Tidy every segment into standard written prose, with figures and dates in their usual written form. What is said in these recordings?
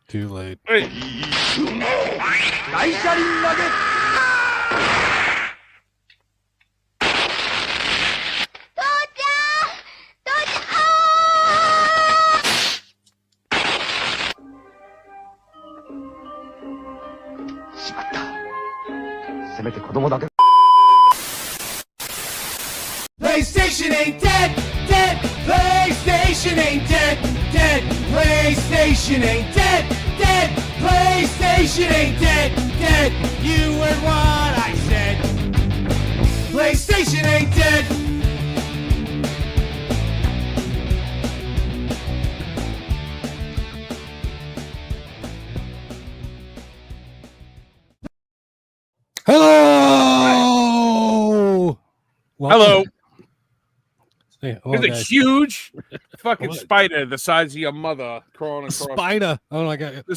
Too late. Hey. PlayStation ain't dead, dead. PlayStation ain't dead, dead. PlayStation ain't dead, dead. PlayStation ain't dead, dead. You heard what I said. PlayStation ain't dead. Hello. Hello. Hey, hello, There's a guys. huge fucking spider the size of your mother crawling A across. spider. Oh my god. The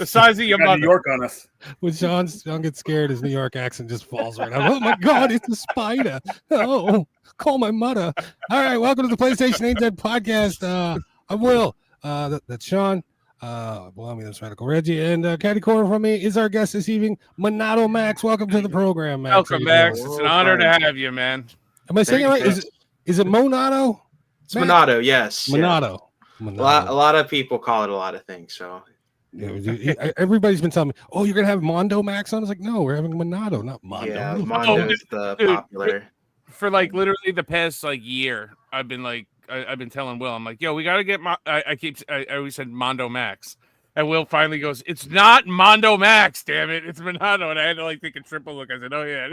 size of your Got mother. New York on us. When Sean gets scared, his New York accent just falls right out. Oh my god, it's a spider. Oh, call my mother. All right, welcome to the PlayStation Ain't Dead podcast. I'm Will. That's Sean. Well, that's Radical Reggie. And Caddy Corner from me is our guest this evening, Monado Max. Welcome to the program, Max. Welcome, Max. It's an honor to have you, man. Am I saying it right? Is it Monado? It's Monado, yes. Monado. Yeah. A lot of people call it a lot of things. So everybody's been telling me, "Oh, you're gonna have MonadoMax on." I was like, "No, we're having Monado, not Mondo." Yeah, Mondo is the popular. For like literally the past like year, I've been telling Will, I'm like, "Yo, we gotta get." I always said Mondo Max, and Will finally goes, "It's not Mondo Max, damn it, it's Monado." And I had to like take a triple look. I said, "Oh yeah,"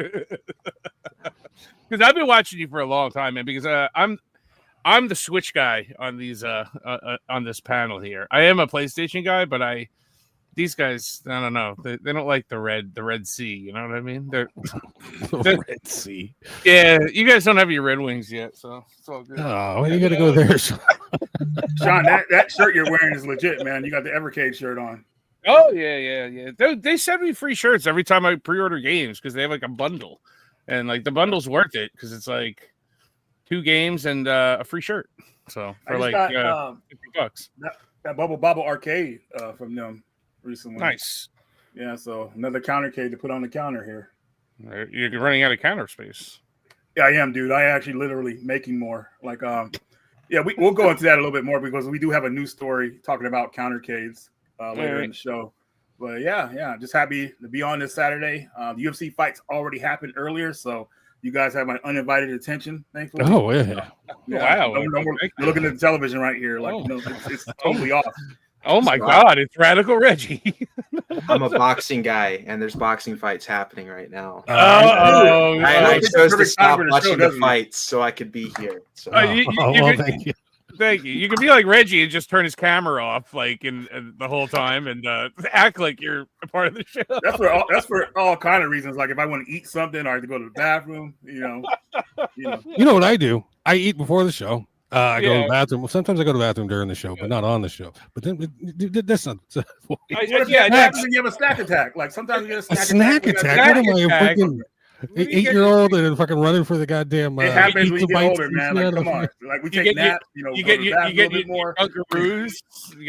because I've been watching you for a long time, man. Because I'm the Switch guy on these on this panel here. I am a PlayStation guy, but these guys, I don't know. They don't like the Red Sea. You know what I mean? They're Red Sea. Yeah, you guys don't have your Red Wings yet, so it's all good. Oh, you got to go there, Sean. Sean, that shirt you're wearing is legit, man. You got the Evercade shirt on. Oh yeah. They send me free shirts every time I pre-order games because they have like a bundle, and like the bundle's worth it because it's like 2 games and a free shirt. So for like $50. That Bubble Bobble arcade from them recently. Nice. Yeah, so another countercade to put on the counter here. You're running out of counter space. Yeah, I am, dude. I actually literally making more. Like, yeah, we'll go into that a little bit more because we do have a new story talking about countercades later in the show. But yeah, just happy to be on this Saturday. The UFC fights already happened earlier, so you guys have my uninvited attention, thankfully. Oh yeah. Wow. You're looking at the television right here, like it's totally off. Oh my God, it's Radical Reggie. I'm a boxing guy, and there's boxing fights happening right now. I chose to stop watching the fights so I could be here. So. Thank you. Thank you. You can be like Reggie and just turn his camera off, like in the whole time, and act like you're a part of the show. That's for all kind of reasons. Like if I want to eat something or I have to go to the bathroom, you know. You know what I do? I eat before the show. I go to the bathroom. Sometimes I go to the bathroom during the show, but not on the show. But then that's not. What if you have a snack attack? Like sometimes you get a snack attack. What am I, a freaking 8-year-old and fucking running for the goddamn? It happens when you get older, man. Like come on, like we take naps. You get your Dunkaroos. You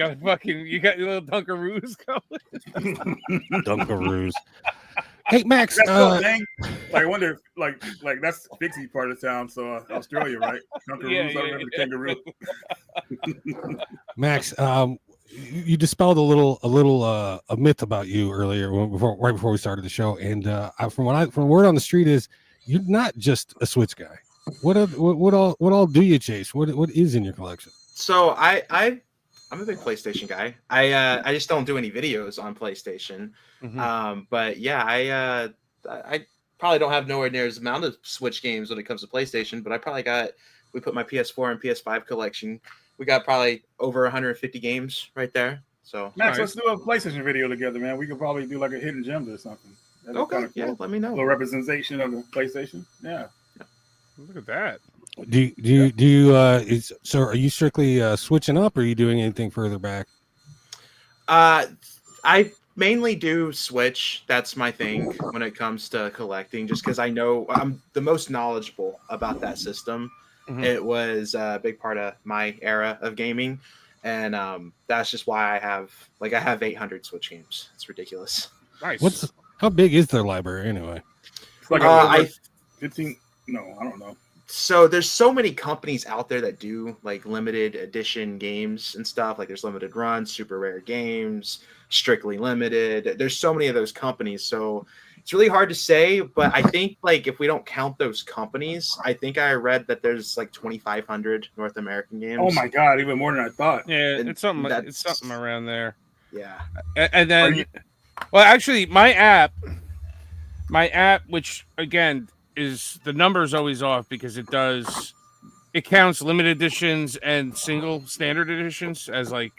got your little Dunkaroos going. Dunkaroos. Hey Max, like I wonder, like that's Fixie part of the town, so Australia, right? Dunkaroos, I remember kangaroo. Max, you dispelled a myth about you earlier, right before we started the show, and from word on the street is you're not just a Switch guy. What all do you chase? What is in your collection? So I'm a big PlayStation guy. I just don't do any videos on PlayStation. Mm-hmm. But yeah, I probably don't have nowhere near as amount of Switch games when it comes to PlayStation, but we put my PS4 and PS5 collection. We got probably over 150 games right there. So Max, let's do a PlayStation video together, man. We could probably do like a hidden gems or something. Okay, yeah, let me know. A little representation of the PlayStation. Yeah. Look at that. Do you so are you strictly switching up, or are you doing anything further back? I mainly do Switch. That's my thing when it comes to collecting, just because I know I'm the most knowledgeable about that system. Mm-hmm. It was a big part of my era of gaming. and that's just why I have 800 Switch games. It's ridiculous. Nice. How big is their library anyway? It's like I 15. No, I don't know. So there's so many companies out there that do like limited edition games and stuff. Like there's Limited Run, Super Rare Games, Strictly Limited. There's so many of those companies. So it's really hard to say, but I think like if we don't count those companies, I think I read that there's like 2,500 North American games. Oh my God, even more than I thought. Yeah, And it's something around there. Yeah. And then, well, actually, my app, which again is the number is always off because it counts limited editions and single standard editions as like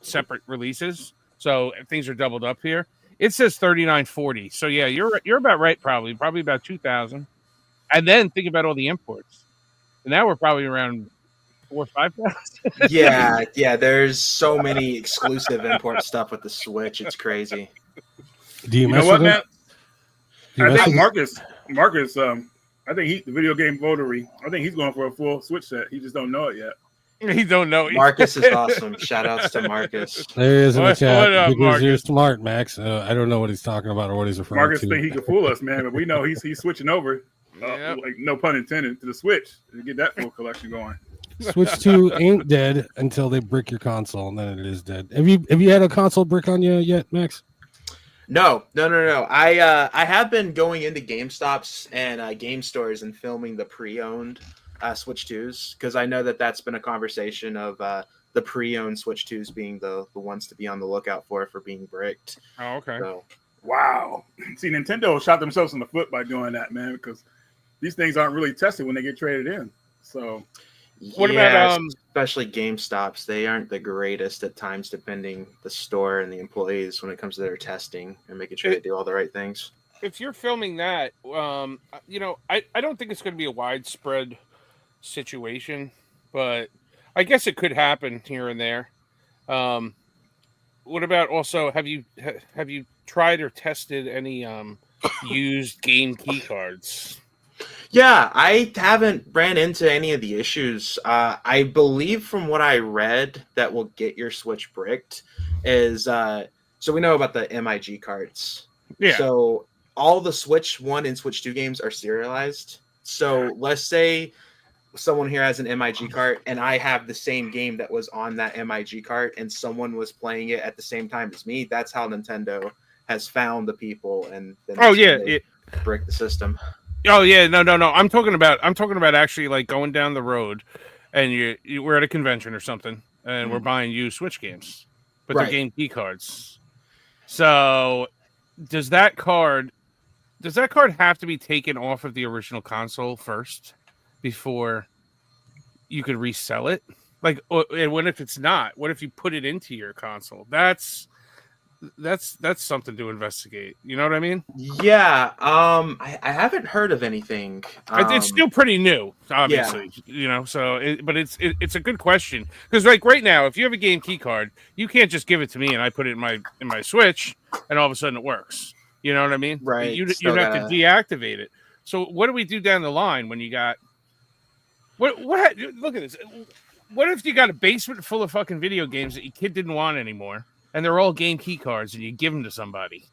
separate releases. So things are doubled up here. It says 3,940. So yeah, you're about right. Probably about 2,000. And then think about all the imports. And now we're probably around 4,000 or 5,000. Yeah. There's so many exclusive import stuff with the Switch. It's crazy. Do you You mess know what, with man? it? I think Marcus, I think the video game votary. I think he's going for a full Switch set. He just don't know it yet. He don't know. Marcus is awesome. Shout outs to Marcus. There he is in the What chat. up, Because Marcus? you're smart, Max. I don't know what he's talking about or what he's referring Marcus to. think he could fool us, man, but we know he's switching over. Yep. Like no pun intended to the Switch to get that full collection going. Switch 2 ain't dead until they brick your console, and then it is dead. Have you had a console brick on you yet, Max? No. I have been going into GameStops and game stores and filming the pre-owned Switch 2s because I know that that's been a conversation of the pre-owned Switch 2s being the ones to be on the lookout for being bricked. Oh, okay. So, Wow. See, Nintendo shot themselves in the foot by doing that, man, because these things aren't really tested when they get traded in. So What about, especially GameStops? They aren't the greatest at times, depending the store and the employees when it comes to their testing and making sure they do all the right things. if you're filming that, I don't think it's going to be a widespread situation, but I guess it could happen here and there. What about also have you tried or tested any used game key cards? Yeah, I haven't ran into any of the issues. I believe from what I read that will get your Switch bricked is so we know about the MIG cards. Yeah. So all the Switch 1 and Switch 2 games are serialized. So let's say someone here has an MIG cart and I have the same game that was on that MIG cart and someone was playing it at the same time as me. That's how Nintendo has found the people and then brick the system. Oh yeah, no. I'm talking about actually like going down the road, and we're at a convention or something, and we're buying used Switch games, but they're game key cards. So, does that card have to be taken off of the original console first before you could resell it? Like, and what if it's not? What if you put it into your console? That's something to investigate. You know what I mean? Yeah. I haven't heard of anything. It's still pretty new, obviously. Yeah. So but it's a good question because like right now, if you have a game key card, you can't just give it to me and I put it in my Switch and all of a sudden it works. You know what I mean? Right. You have to deactivate it. So what do we do down the line when you got what? Look at this. What if you got a basement full of fucking video games that your kid didn't want anymore? And they're all game key cards, and you give them to somebody.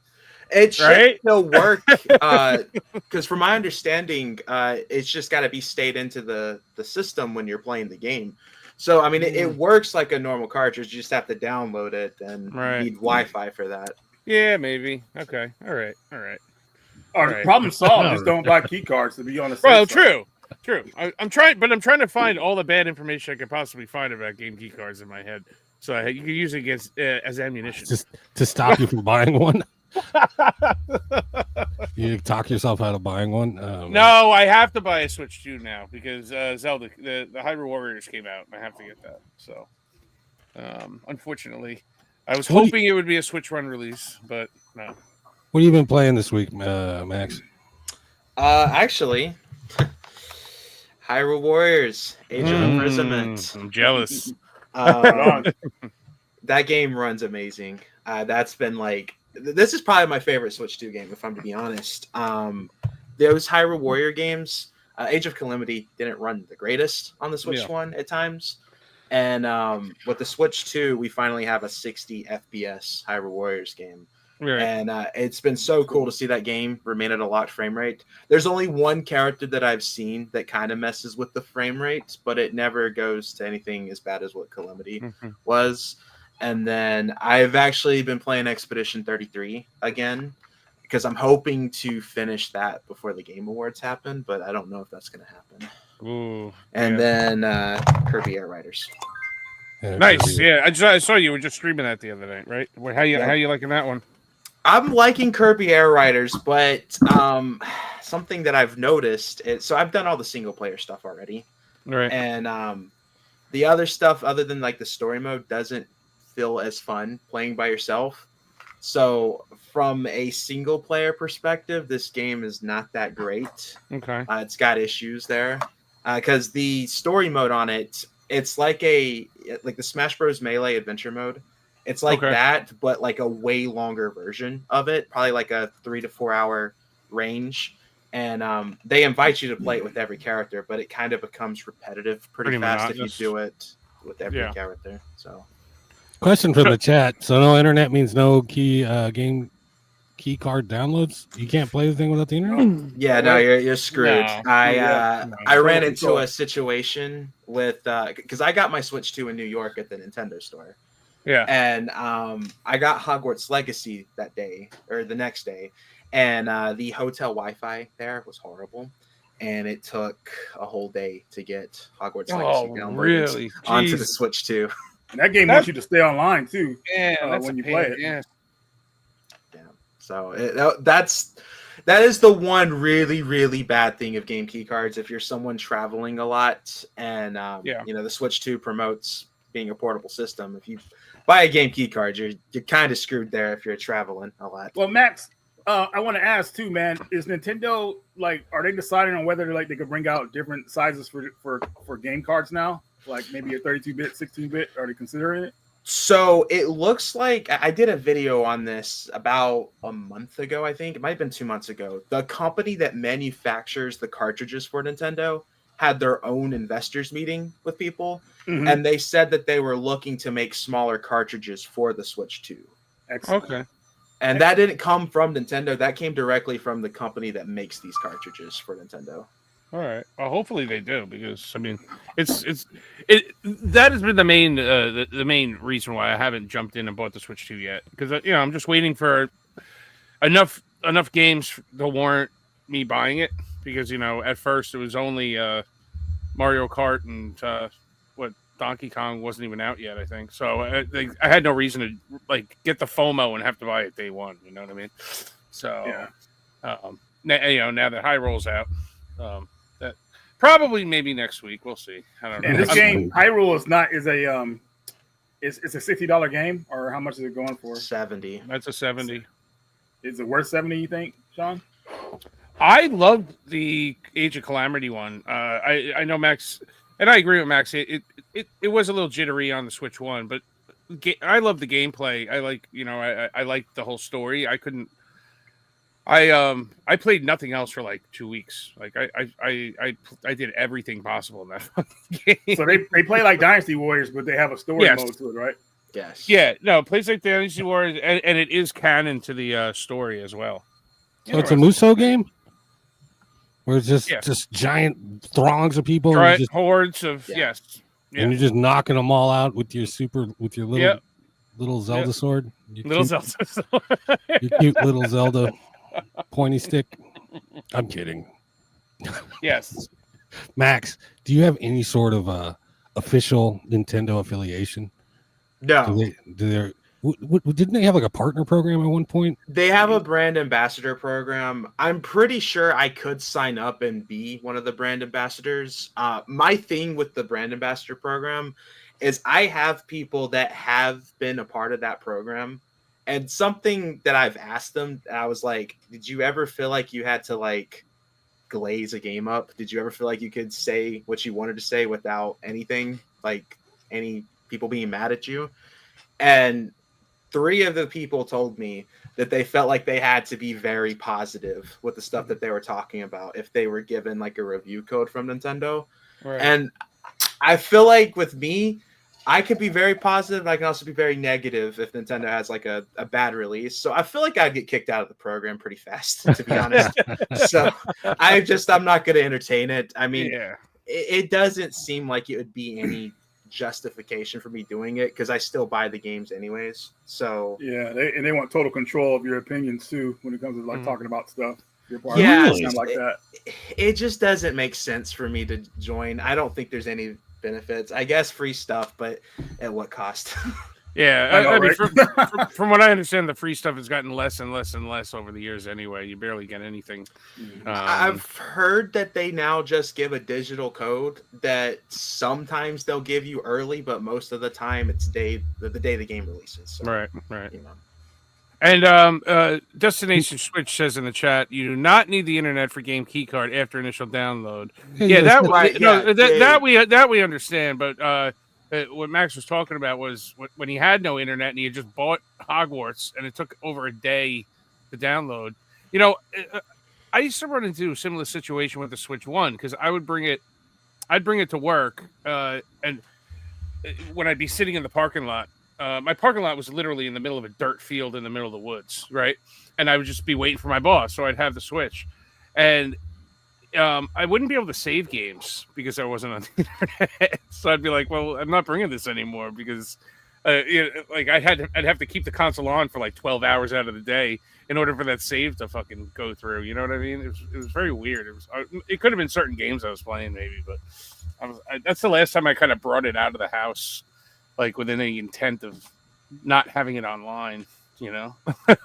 It should still work, because from my understanding, it's just got to be stayed into the system when you're playing the game. So, I mean, it works like a normal cartridge. You just have to download it and need Wi-Fi for that. Yeah, maybe. Okay. All right. Problem solved. Just don't buy key cards to be on the safe Well, side. true. I'm trying to find all the bad information I could possibly find about game key cards in my head. So you can use it against as ammunition. Just to stop you from buying one. You talk yourself out of buying one. No, I have to buy a Switch 2 now because Zelda, the Hyrule Warriors came out, and I have to get that. So, unfortunately, I was hoping it would be a Switch Run release, but no. What have you been playing this week, Max? Actually, Hyrule Warriors: Age of Imprisonment. I'm jealous. That game runs amazing. That's been like, this is probably my favorite Switch 2 game, if I'm to be honest. Those Hyrule Warrior games, Age of Calamity didn't run the greatest on the Switch 1 at times. And with the Switch 2, we finally have a 60 FPS Hyrule Warriors game. Right. And it's been so cool to see that game remain at a locked frame rate. There's only one character that I've seen that kind of messes with the frame rate, but it never goes to anything as bad as what Calamity was. And then I've actually been playing Expedition 33 again, because I'm hoping to finish that before the Game Awards happen, but I don't know if that's going to happen. Ooh, And then Kirby Air Riders. Nice. Yeah, I saw you were just streaming that the other night, right? How you liking that one? I'm liking Kirby Air Riders, but something that I've noticed is, so I've done all the single player stuff already, Right. and the other stuff, other than like the story mode, doesn't feel as fun playing by yourself. So from a single player perspective, this game is not that great. Okay. It's got issues there because the story mode on it's like the Smash Bros. Melee adventure mode. It's like that, but like a way longer version of it, probably like a 3 to 4 hour range. And they invite you to play it with every character, but it kind of becomes repetitive pretty fast monotonous. if you do it with every character. So, question from the chat. So no internet means no game key card downloads. You can't play the thing without the internet. Yeah, no, you're screwed. No. I ran into a situation with because I got my Switch 2 in New York at the Nintendo store. Yeah. And I got Hogwarts Legacy that day or the next day, and the hotel Wi-Fi there was horrible, and it took a whole day to get Hogwarts Legacy downloaded onto the Switch 2. And that game wants you to stay online too. Yeah, when you play it. Yeah. So that is the one really, really bad thing of game key cards. If you're someone traveling a lot, and the Switch 2 promotes being a portable system, if you buy a game key card, you're kind of screwed there if you're traveling a lot. Well, Max, I want to ask too, man. Is Nintendo are they deciding on whether they could bring out different sizes for game cards now? Like maybe a 32-bit, 16-bit? Are they considering it? So it looks like I did a video on this about a month ago. I think it might have been 2 months ago. The company that manufactures the cartridges for Nintendo had their own investors meeting with people, and they said that they were looking to make smaller cartridges for the Switch 2. Excellent. Okay. And that didn't come from Nintendo. That came directly from the company that makes these cartridges for Nintendo. All right. Well, hopefully they do, because I mean, that has been the main the main reason why I haven't jumped in and bought the Switch 2 yet, because I'm just waiting for enough games to warrant me buying it, because at first it was only Mario Kart and Donkey Kong wasn't even out yet, I think. So I had no reason to get the FOMO and have to buy it day one. You know what I mean? So now that Hyrule's out, that probably maybe next week, we'll see. I don't know. And this game Hyrule it's a $60 game, or how much is it going for? 70. That's a 70. Is it worth 70? You think, Sean? I loved the Age of Calamity one. I know Max, and I agree with Max. It was a little jittery on the Switch 1, but I love the gameplay. I like I like the whole story. I played nothing else for 2 weeks. I did everything possible in that game. So they play like Dynasty Warriors, but they have a story mode to it, right? Yes. Yeah. No, it plays like Dynasty Warriors, and it is canon to the story as well. So it's a Muso game, where it's just giant throngs of people, hordes of and you're just knocking them all out with your little Zelda sword. Zelda sword. Your cute little Zelda pointy stick. I'm kidding. Yes. Max, do you have any sort of official Nintendo affiliation? No. Didn't they have a partner program at one point? They have a brand ambassador program. I'm pretty sure I could sign up and be one of the brand ambassadors. My thing with the brand ambassador program is I have people that have been a part of that program. And something that I've asked them, I was like, did you ever feel like you had to glaze a game up? Did you ever feel like you could say what you wanted to say without anything, any people being mad at you? And 3 of the people told me that they felt like they had to be very positive with the stuff that they were talking about if they were given a review code from Nintendo. Right. And I feel like with me, I could be very positive. And I can also be very negative if Nintendo has like a bad release. So I feel like I'd get kicked out of the program pretty fast, to be honest. So I'm not going to entertain it. I mean, it doesn't seem like it would be any justification for me doing it because I still buy the games anyways. So yeah, they want total control of your opinions too when it comes to like talking about stuff. Yeah, like that. It just doesn't make sense for me to join. I don't think there's any benefits. I guess free stuff, but at what cost? Yeah, I know, right? from what I understand, the free stuff has gotten less and less and less over the years. Anyway, you barely get anything. I've heard that they now just give a digital code that sometimes they'll give you early, but most of the time it's the day the game releases. So, right. You know. And Destination Switch says in the chat, you do not need the internet for game keycard after initial download. Yeah, that we understand, but. What Max was talking about was when he had no internet and he had just bought Hogwarts and it took over a day to download. You know, I used to run into a similar situation with the Switch 1 because I'd bring it to work, and when I'd be sitting in the parking lot, my parking lot was literally in the middle of a dirt field in the middle of the woods, right? And I would just be waiting for my boss, so I'd have the Switch, and I wouldn't be able to save games because I wasn't on the internet. So I'd be like, well, I'm not bringing this anymore because like I'd have to keep the console on for like 12 hours out of the day in order for that save to fucking go through. You know what I mean? It was very weird. It could have been certain games I was playing maybe, but that's the last time I kind of brought it out of the house, like with any intent of not having it online, you know?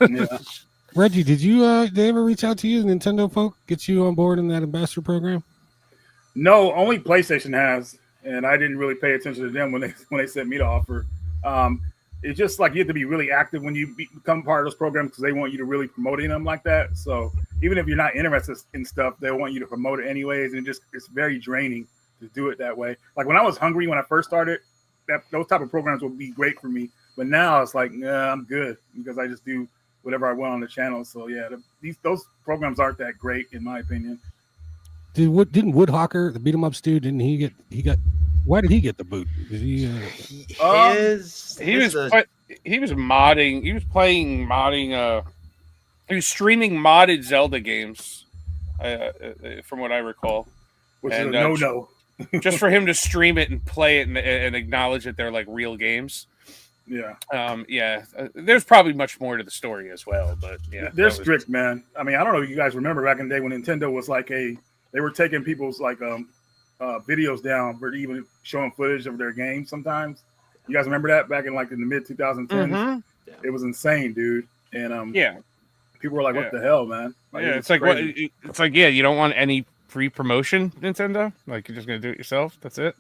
Yeah. Reggie, did they ever reach out to you, Nintendo folk, get you on board in that ambassador program? No, only PlayStation has, and I didn't really pay attention to them when they sent me the offer. It's just like you have to be really active when you become part of those programs because they want you to really promoting them like that. So even if you're not interested in stuff, they want you to promote it anyways, and it's very draining to do it that way. Like when I was hungry when I first started, those type of programs would be great for me. But now it's like, nah, I'm good because I just do whatever I want on the channel. So yeah, those programs aren't that great in my opinion. Didn't Woodhawker, the beat 'em up dude, why did he get the boot? Did he streaming modded Zelda games, from what I recall. Which is a no. Just for him to stream it and play it and acknowledge that they're like real games. Yeah. There's probably much more to the story as well, but yeah, they're strict, man. I mean, I don't know if you guys remember back in the day when Nintendo was like they were taking people's like videos down for even showing footage of their games. Sometimes you guys remember that back in like in the mid 2010s. Mm-hmm. Yeah. It was insane, dude. And people were like, "What the hell, man?" Like, it's like crazy. It's like you don't want any free promotion, Nintendo. Like you're just gonna do it yourself. That's it.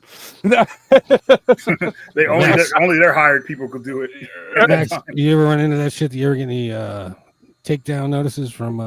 They only their hired people could do it. Max, you ever run into that shit? You ever get any takedown notices from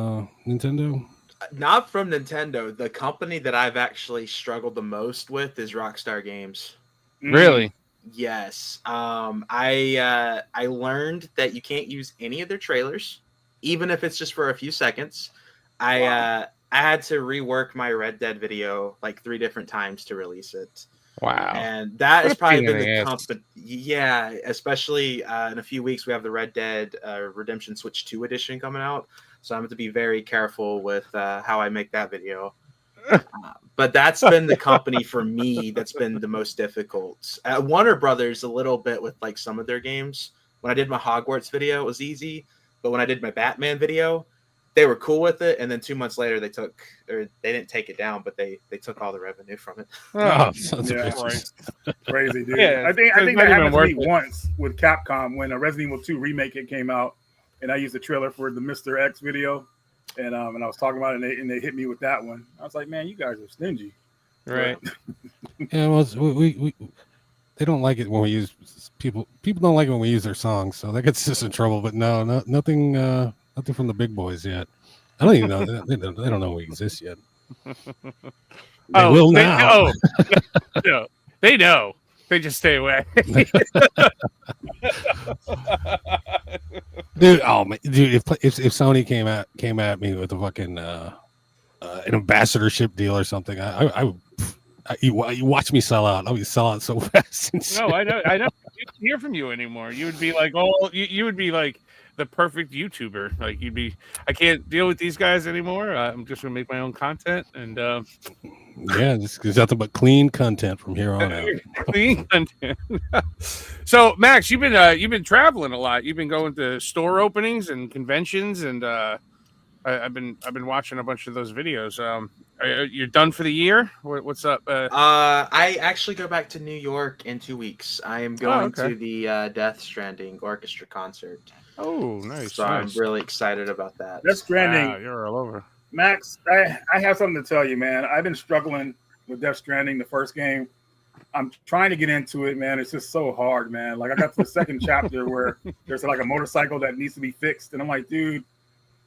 Nintendo? Not from Nintendo. The company that I've actually struggled the most with is Rockstar Games. Really? Yes. I learned that you can't use any of their trailers, even if it's just for a few seconds. I had to rework my Red Dead video like 3 different times to release it. Wow. And that has probably been the company. Yeah, especially in a few weeks, we have the Red Dead Redemption Switch 2 edition coming out. So I'm going to be very careful with how I make that video. But that's been the company for me that's been the most difficult. Warner Brothers, a little bit with like some of their games. When I did my Hogwarts video, it was easy. But when I did my Batman video, they were cool with it, and then 2 months later, they didn't take it down, but they took all the revenue from it. Crazy, dude. Yeah, I think that happened to me once with Capcom when a Resident Evil 2 remake came out, and I used the trailer for the Mr. X video, and I was talking about it, and they hit me with that one. I was like, man, you guys are stingy, right? Yeah, well, they don't like it when we use people. People don't like it when we use their songs, so that gets us in trouble. But nothing. Nothing from the big boys yet. I don't even know. They don't know we exist yet. They will now. No, they know. They just stay away. Dude, if Sony came at me with a fucking an ambassadorship deal or something, I would You watch me sell out. I'll sell out so fast. No, I know. I don't hear from you anymore. You would be like, you would be like the perfect YouTuber. Like you'd be. I can't deal with these guys anymore. I'm just gonna make my own content and. Yeah, there's nothing but clean content from here on out. Clean content. So, Max, you've been traveling a lot. You've been going to store openings and conventions, and I've been watching a bunch of those videos. You're done for the year? What's up? I actually go back to New York in 2 weeks. I am going to the Death Stranding orchestra concert. Oh, nice! So nice. I'm really excited about that. Death Stranding. Wow, you're all over. Max, I have something to tell you, man. I've been struggling with Death Stranding, the first game. I'm trying to get into it, man. It's just so hard, man. Like I got to the second chapter where there's like a motorcycle that needs to be fixed, and I'm like, dude,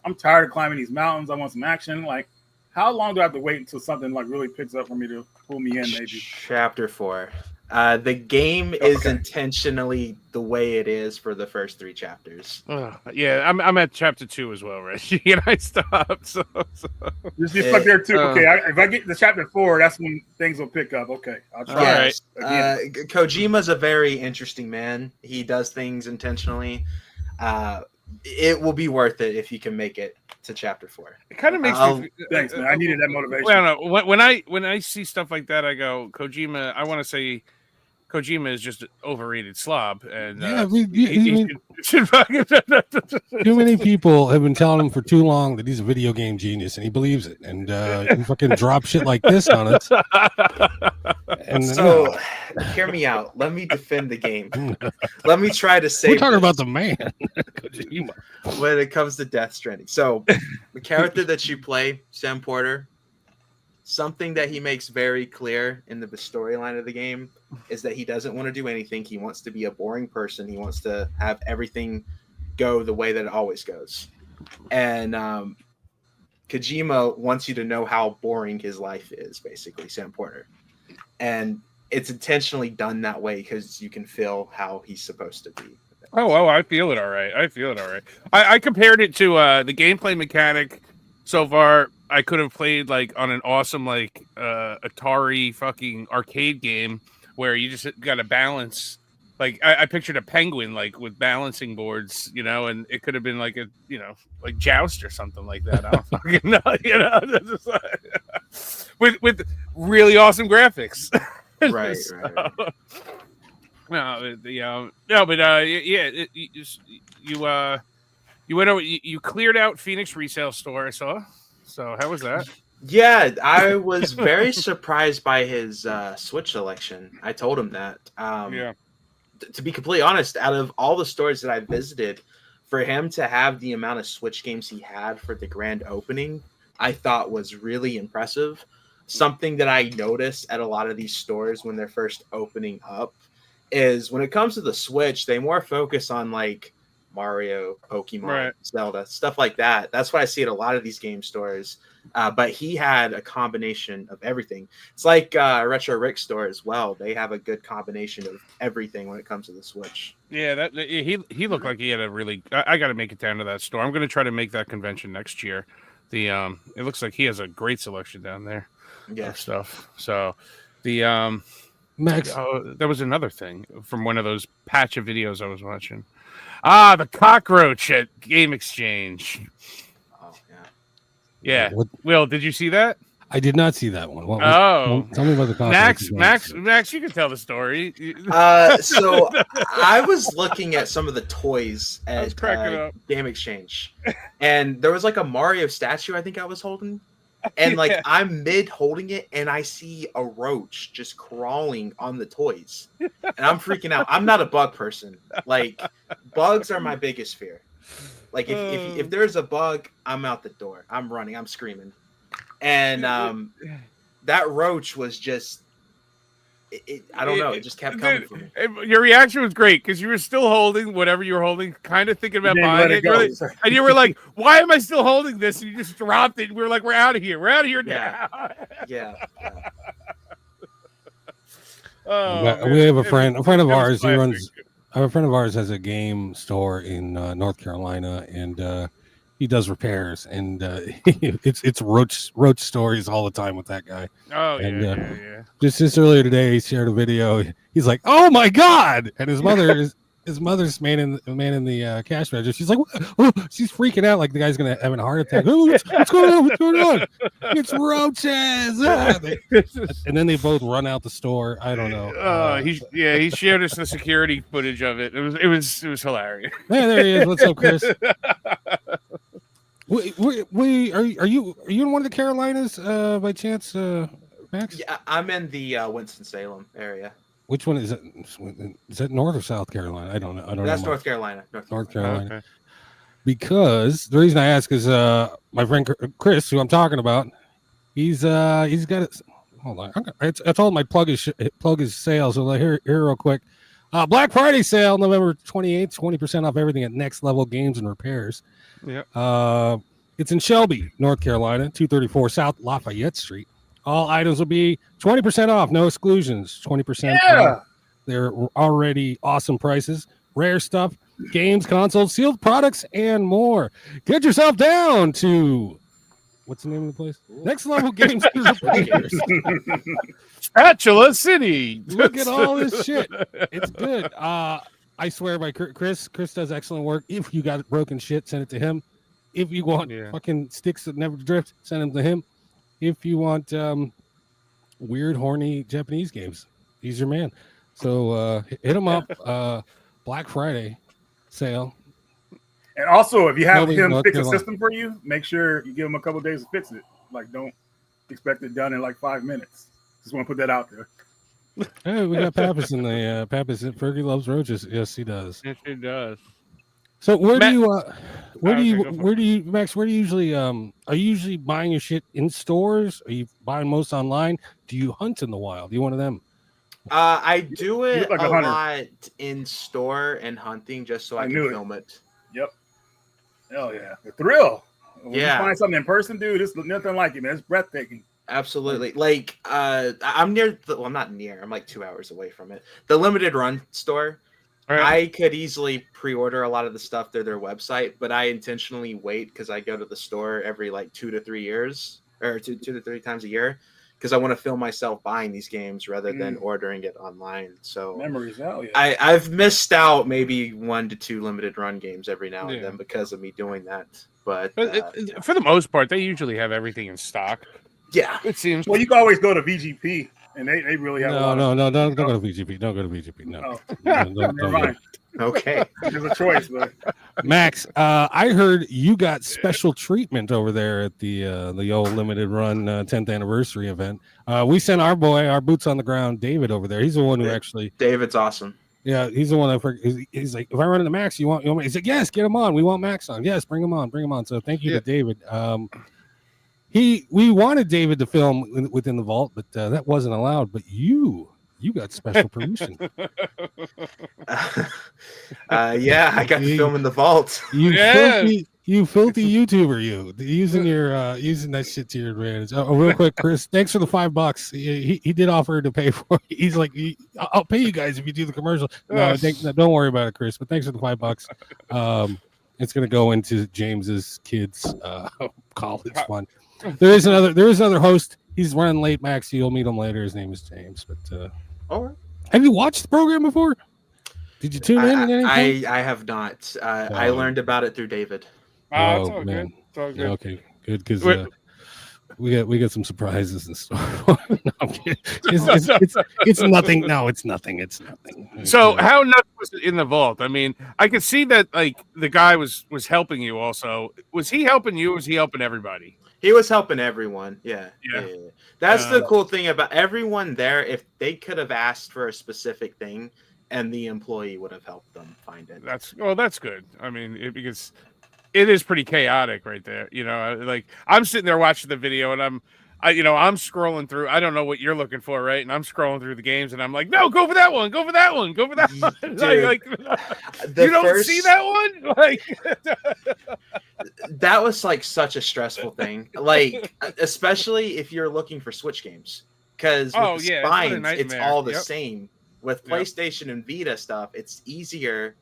I'm tired of climbing these mountains. I want some action. Like, how long do I have to wait until something like really picks up for me to pull me in? Maybe Chapter 4. The game is intentionally the way it is for the first 3 chapters. Yeah, I'm at chapter 2 as well, Reggie, and I stopped. So. You're stuck there too. Okay, if I get to chapter 4, that's when things will pick up. Okay, I'll try. Yes. Kojima's a very interesting man. He does things intentionally. It will be worth it if you can make it to chapter 4. It kind of makes me. Thanks, man. I needed that motivation. Well, no, when I see stuff like that, I go, Kojima. I want to say Kojima is just an overrated slob, and too many people have been telling him for too long that he's a video game genius, and he believes it, and he fucking drop shit like this on us. And so, hear me out. Let me defend the game. Let me try to save. We're talking about the man. Kojima. When it comes to Death Stranding, so the character that you play, Sam Porter. Something that he makes very clear in the storyline of the game is that he doesn't want to do anything. He wants to be a boring person. He wants to have everything go the way that it always goes. And Kojima wants you to know how boring his life is, basically, Sam Porter. And it's intentionally done that way because you can feel how he's supposed to be. Oh, I feel it all right. I compared it to the gameplay mechanic so far. I could have played like on an awesome like Atari fucking arcade game where you just got to balance. Like I pictured a penguin like with balancing boards, and it could have been like like Joust or something like that. I don't fucking know, with really awesome graphics. Right. You went over. You cleared out Phoenix resale store. I saw. So how was that? Yeah, I was very surprised by his Switch selection. I told him that. To be completely honest, out of all the stores that I visited, for him to have the amount of Switch games he had for the grand opening, I thought was really impressive. Something that I noticed at a lot of these stores when they're first opening up is when it comes to the Switch, they more focus on like Mario, Pokemon, Zelda, stuff like that. That's what I see at a lot of these game stores. But he had a combination of everything. It's like Retro Rick store as well. They have a good combination of everything when it comes to the Switch. Yeah, he looked like he had a really. I got to make it down to that store. I'm going to try to make that convention next year. It looks like he has a great selection down there. Yeah, of stuff. So the Max, there was another thing from one of those patch of videos I was watching. The cockroach at Game Exchange. Oh, yeah. Will, did you see that? I did not see that one. Tell me about the cockroach. Max, you can tell the story. So I was looking at some of the toys at Game Exchange, and there was like a Mario statue I think I was holding. And like I'm mid holding it and I see a roach just crawling on the toys. And I'm freaking out. I'm not a bug person. Like bugs are my biggest fear. Like if there's a bug, I'm out the door. I'm running. I'm screaming. And that roach was just I don't know. It just kept coming for me. Your reaction was great because you were still holding whatever you were holding, kind of thinking about buying it. And you were like, why am I still holding this? And you just dropped it. And we were like, we're out of here. We're out of here now. Yeah. We have a friend of ours. I have a friend of ours has a game store in North Carolina, and he does repairs, and it's roach stories all the time with that guy. Oh And, yeah. Just earlier today, he shared a video. He's like, "Oh my god!" And his mother's man in the cash register. She's like, "Oh," she's freaking out like the guy's gonna have a heart attack. "Oh, what's going on? What's going on? It's roaches!" And then they both run out the store. I don't know. He shared us the security footage of it. It was hilarious. Yeah, there he is. What's up, Chris? Are you in one of the Carolinas by chance, Max? Yeah, I'm in the Winston-Salem area. Which one is it? Is that North or South Carolina? I don't know. That's know North Carolina. North Carolina. Okay. Because the reason I ask is my friend Chris, who I'm talking about, he's got it. Hold on, I told him I'd plug his sale. So here real quick. Black Friday sale, November 28th, 20% off everything at Next Level Games and Repairs. Yeah. It's in Shelby, North Carolina, 234 South Lafayette Street. All items will be 20% off, no exclusions, 20% off. They're already awesome prices, rare stuff, games, consoles, sealed products, and more. Get yourself down to, what's the name of the place? Next Level Games and Repairs. Spatula City. Look at all this shit. It's good. I swear by Chris. Chris does excellent work. If you got broken shit, send it to him. If you want fucking sticks that never drift, send them to him. If you want weird, horny Japanese games, he's your man. So hit him up. Black Friday sale. And also, if you have him North fix a Carolina. system for you, make sure you give him a couple days to fix it. Like, don't expect it done in like 5 minutes. Just want to put that out there. Hey, we got Papis in the Papis. Fergie loves roaches. Yes, he does. Yes, it does. So where do Max, you usually are you usually buying your shit in stores? Are you buying most online? Do you hunt in the wild? You one of them? I do You it look like a a hunter. lot in store and hunting just so I can knew it. film it. Yep. Hell yeah. The thrill. When Yeah. you find something in person, dude, it's nothing like it, man. It's breathtaking. Absolutely. Like I'm near I'm not near. I'm like 2 hours away from it. The limited run store. Right. I could easily pre-order a lot of the stuff through their website, but I intentionally wait because I go to the store every like 2 to 3 years or two to 3 times a year because I want to film myself buying these games rather than ordering it online. So Memories, hell yeah. I've missed out maybe 1 to 2 limited run games every now and then because of me doing that. But for the most part, they usually have everything in stock. yeah, It seems. Well, you can always go to VGP, and they really have a lot No, don't go to VGP. Don't go to VGP. No. Oh. Don't Never go. mind. okay. There's a choice, but Max, I heard you got special treatment over there at the old limited run 10th anniversary event. We sent our boots on the ground, David, over there. He's the one who actually. David's awesome. Yeah, he's the one that he's like, if I run into Max, you want? He said, yes, get him on. We want Max on. Yes, bring him on. So thank you to David. We wanted David to film within the vault, but that wasn't allowed. But you got special permission. Yeah, I got to film in the vault. You filthy YouTuber, you using that shit to your advantage. Oh, real quick, Chris, thanks for the $5. He did offer to pay for it. He's like, I'll pay you guys if you do the commercial. No, don't worry about it, Chris. But thanks for the $5. It's gonna go into James's kids' college fund. There is another host. He's running late, Max. You'll meet him later. His name is James. But have you watched the program before? Did you tune in at any point? I have not. I learned about it through David. It's all good. It's all good. Yeah, okay, good, because we got some surprises in store. No, I'm kidding. It's nothing. No, it's nothing. It's nothing. So how nuts was it in the vault? I mean, I could see that like the guy was helping you also. Was he helping you or was he helping everybody? He was helping everyone. Yeah. That's the cool thing about everyone there. If they could have asked for a specific thing and the employee would have helped them find it. That's good. I mean, because it is pretty chaotic right there. You know, like I'm sitting there watching the video and I'm scrolling through. I don't know what you're looking for, right? And I'm scrolling through the games and I'm like, no, go for that one. Go for that one. Go for that one. Like you don't see that one? Like that was like such a stressful thing. Like, especially if you're looking for Switch games. Because with the spines, it's all the same. With PlayStation and Vita stuff, it's easier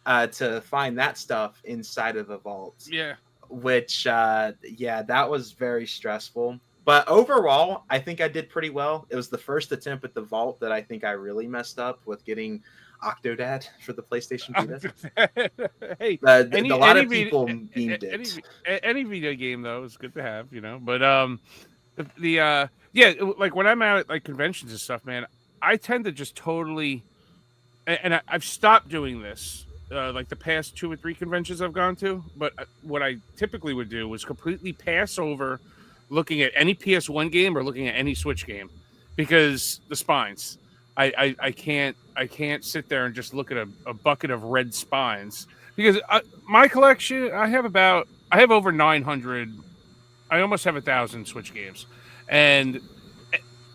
to find that stuff inside of the vault. Yeah. which that was very stressful. But overall, I think I did pretty well. It was the first attempt at the vault that I think I really messed up with getting Octodad for the PlayStation Vita. Hey, A lot of people memed it. Any video game though is good to have, you know. But like when I'm out at like conventions and stuff, man, I tend to just totally, and I've stopped doing this. Like the past 2 or 3 conventions I've gone to, but what I typically would do was completely pass over looking at any PS1 game or looking at any Switch game because the spines. I can't sit there and just look at a bucket of red spines because my collection I have over 900. I almost have 1,000 Switch games, and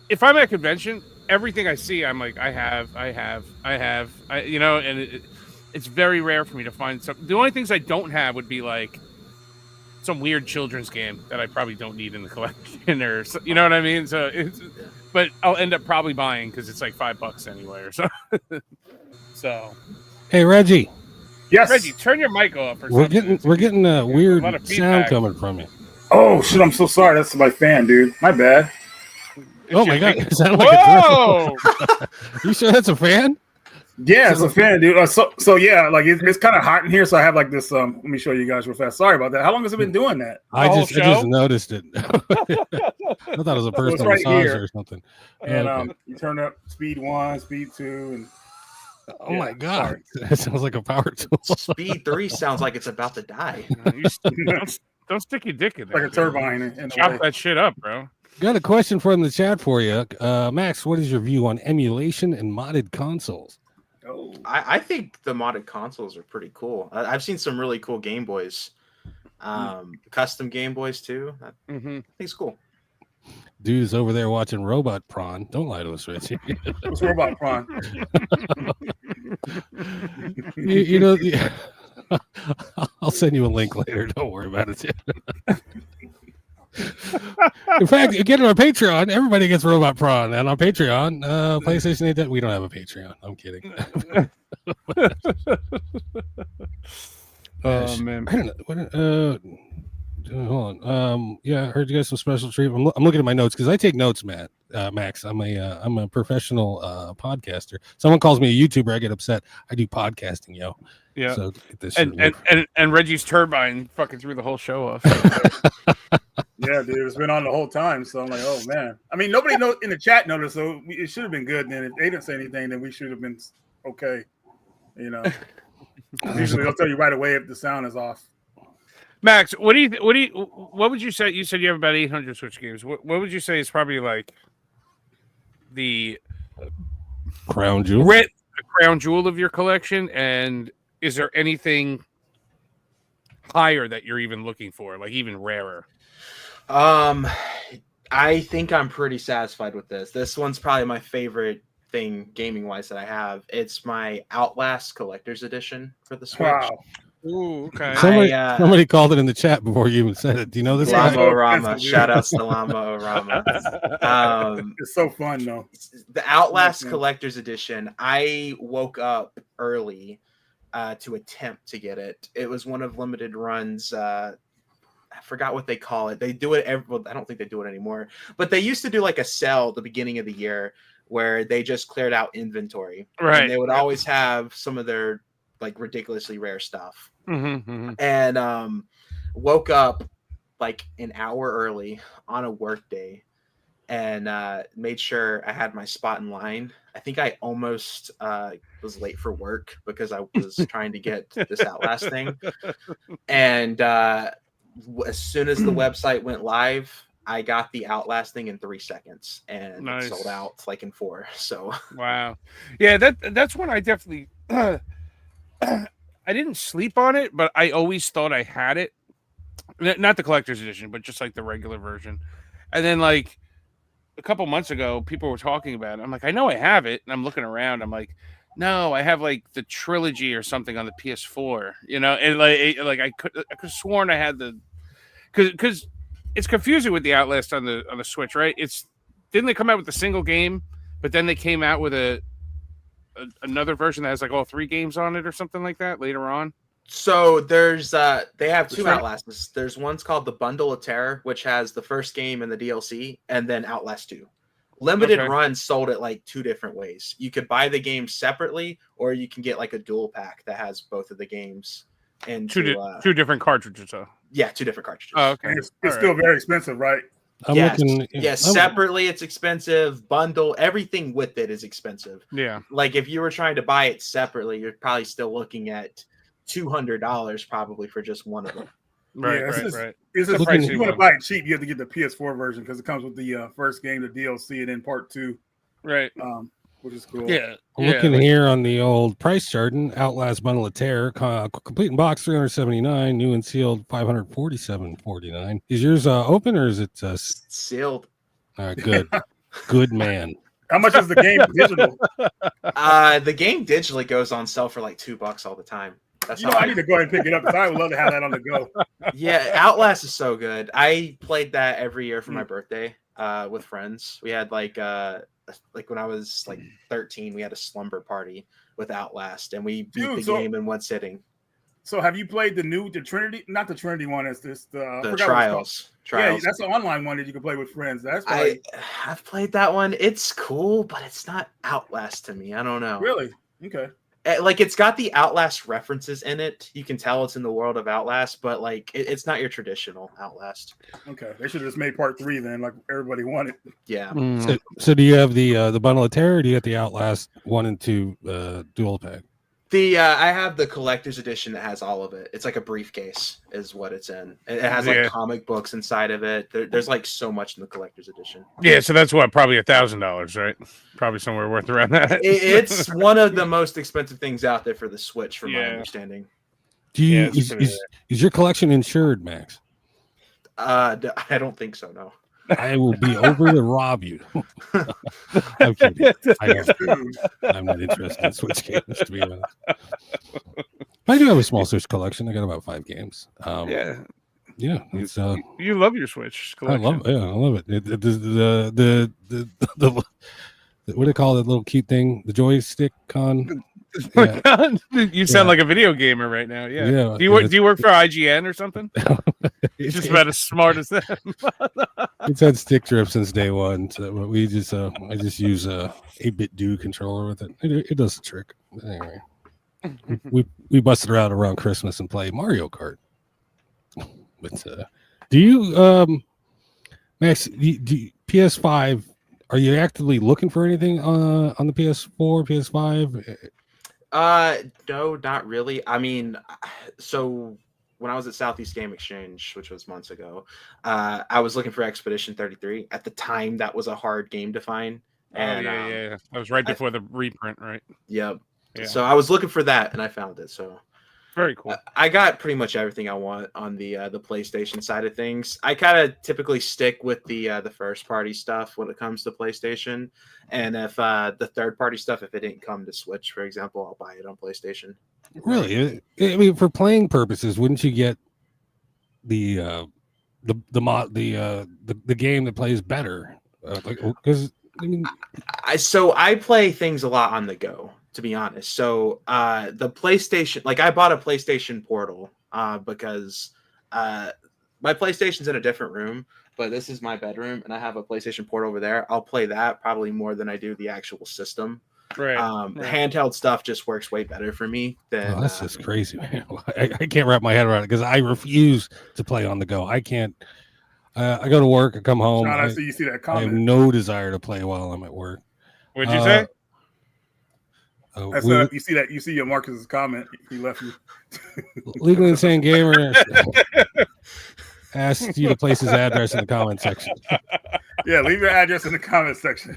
if I'm at a convention, everything I see, I'm like, I have, you know, and it's very rare for me to find something. The only things I don't have would be like some weird children's game that I probably don't need in the collection, or you know what I mean. So, but I'll end up probably buying because it's like $5 anyway, or so. So, hey Reggie. Yes. Reggie, turn your mic off. Or we're something. getting a weird lot of sound feedback. coming from you. Oh shit! I'm so sorry. That's my fan, dude. My bad. Oh my god! It sounded like Whoa! you sure that's a fan? Yeah, it's a fan, dude. So yeah, like it's kind of hot in here, so I have like this. Let me show you guys real fast. Sorry about that. How long has it been doing that? I whole just noticed it. I thought it was a personal right massage here. or something. And you turn up speed 1, speed 2, and oh my god, that sounds like a power tool. Speed 3 sounds like it's about to die. Don't stick your dick in there. like a turbine. In Chop that shit up, bro. Got a question from the chat for you, Max. What is your view on emulation and modded consoles? Oh. I think the modded consoles are pretty cool. I've seen some really cool Game Boys, custom Game Boys too. I think it's cool. Dude's over there watching Robot Prawn. Don't lie to us, Richie. What's Robot Prawn? you know, I'll send you a link later. Don't worry about it. In fact, get it on Patreon. Everybody gets Robot Prawn, and on Patreon, PlayStation 8. We don't have a Patreon. I'm kidding. Oh man, I don't know. Hold on. Yeah, I heard you guys some special treatment. I'm looking at my notes because I take notes, Max. I'm a professional podcaster. Someone calls me a YouTuber, I get upset. I do podcasting, yo. Yeah. So get this and Reggie's turbine fucking threw the whole show off. Yeah, dude, it's been on the whole time. So I'm like, oh man. I mean, nobody in the chat noticed, so it should have been good. Then if they didn't say anything, then we should have been okay. You know, usually they'll tell you right away if the sound is off. Max, what would you say? You said you have about 800 Switch games. What would you say is probably like the crown jewel, the crown jewel of your collection? And is there anything higher that you're even looking for, like even rarer? I think I'm pretty satisfied with this. This one's probably my favorite thing gaming wise that I have. It's my Outlast Collector's Edition for the Switch. Wow. Ooh, okay. Somebody called it in the chat before you even said it. Do you know this guy? Lama Rama. Shout out to Lama Rama. It's so fun though. The Outlast Collector's Edition. I woke up early to attempt to get it. It was one of limited runs. I forgot what they call it. They do it I don't think they do it anymore. But they used to do like a sale at the beginning of the year where they just cleared out inventory. Right. And they would always have some of their like ridiculously rare stuff. And woke up like an hour early on a work day and made sure I had my spot in line. I think I almost was late for work because I was trying to get this Outlast thing. And as soon as the website went live, I got the Outlast thing in 3 seconds and it sold out like in 4. So wow, yeah, that's when I definitely I didn't sleep on it, but I always thought I had it. Not the collector's edition, but just like the regular version. And then like a couple months ago, people were talking about it. I'm like, I know I have it, and I'm looking around. I'm like, no, I have like the trilogy or something on the PS4, you know, and like I could have sworn I had the because it's confusing with the Outlast on the Switch, right? Didn't they come out with a single game, but then they came out with another version that has like all 3 games on it or something like that later on? So there's they have two Strand- Outlasts. There's one's called the Bundle of Terror, which has the first game and the DLC, and then Outlast 2. Limited Okay. Run sold it like two different ways. You could buy the game separately, or you can get like a dual pack that has both of the games. And Two different cartridges, though. yeah, two different cartridges. Oh, okay. And it's All still right. very expensive, right? I'm yes, looking. yes. I'm- Separately, it's expensive. Bundle, everything with it is expensive. Yeah. Like if you were trying to buy it separately, you're probably still looking at $200 probably for just one of them. Right. Yeah, it's right. just- Right. It's just, Looking- if you want to buy it cheap, you have to get the PS4 version because it comes with the first game, the DLC, and then part 2, Right. which is cool. Yeah. I'm looking here on the old price chart, and Outlast Bundle of Terror, complete in box, $379, new and sealed, $547.49. Is yours open or is it Sealed. good? Good man. How much is the game digital? The game digitally goes on sale for like $2 all the time. That's You know, I need to go ahead and pick it up because I would love to have that on the go. Yeah, Outlast is so good. I played that every year for my birthday with friends. We had like when I was like 13, we had a slumber party with Outlast, and we beat the game in one sitting. So have you played the Trinity? Not the Trinity one. It's this I The forgot what it's Trials. called. Yeah, Trials. that's an online one that you can play with friends. That's probably, I've played that one. It's cool, but it's not Outlast to me. I don't know. really okay. Like it's got the Outlast references in it. You can tell it's in the world of Outlast, but like it's not your traditional Outlast. Okay, they should have just made part 3 then, like everybody wanted. Yeah. So do you have the Bundle of Terror, or do you have the Outlast 1 and 2 dual pack? I have the collector's edition that has all of it. It's like a briefcase, is what it's in. It has like comic books inside of it. There's like so much in the collector's edition. Yeah. So that's what, probably $1,000, right? Probably somewhere worth around that. It's one of the most expensive things out there for the Switch, from my understanding. Do you Yeah, is your collection insured, Max? I don't think so. No. I will be over to rob you. I'm kidding. I'm not interested in Switch games, to be honest. I do have a small Switch collection. I got about 5 games. Yeah. Yeah, it's You love your Switch I collection. love it. The what do they call that little cute thing? The joystick con. Yeah. You sound like a video gamer right now. Yeah. Yeah, Do you work for IGN or something? It's just about as smart as that. It's had stick drift since day one. So we just I just use a 8-bit do controller with it. It does the trick. Anyway, we busted around Christmas and play Mario Kart. But do you Max? Do PS5? Are you actively looking for anything on the PS4, PS5? No, not really. I mean, so when I was at Southeast Game Exchange, which was months ago, I was looking for Expedition 33. At the time, that was a hard game to find. And yeah. That was right before the reprint, right? Yep. Yeah. So I was looking for that, and I found it. So Very cool. I got pretty much everything I want on the PlayStation side of things. I kind of typically stick with the first party stuff when it comes to PlayStation, and if the third party stuff, if it didn't come to Switch, for example, I'll buy it on PlayStation. Really? I mean, for playing purposes, wouldn't you get the game that plays better? Because I mean, I play things a lot on the go, to be honest. So the PlayStation, like I bought a PlayStation Portal because my PlayStation's in a different room, but this is my bedroom, and I have a PlayStation Portal over there. I'll play that probably more than I do the actual system. Right. Handheld stuff just works way better for me than. that's just crazy, man. I can't wrap my head around it because I refuse to play on the go. I can't. I go to work. I come home. John, I see you see that I have comment. no desire to play while I'm at work. What'd you say? You see that? You see your Marcus's comment? He left you. Legally Insane Gamer asked you to place his address in the comment section. Yeah, leave your address in the comment section.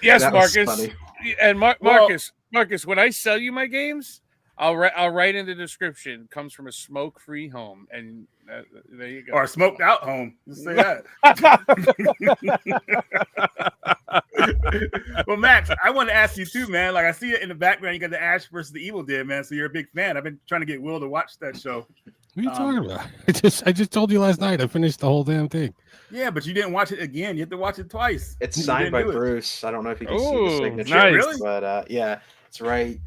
Yes, that was Marcus. funny. And Marcus, when I sell you my games, I'll write in the description. Comes from a smoke-free home, and there you go. Or smoked out home. Just say that. Well, Max, I want to ask you too, man. Like I see it in the background. You got the Ash versus the Evil Dead, man. So you're a big fan. I've been trying to get Will to watch that show. What are you talking about? I just told you last night. I finished the whole damn thing. Yeah, but you didn't watch it again. You have to watch it twice. It's You signed didn't by do it. Bruce. I don't know if you can see Ooh, the signature, nice. Really? but yeah, it's right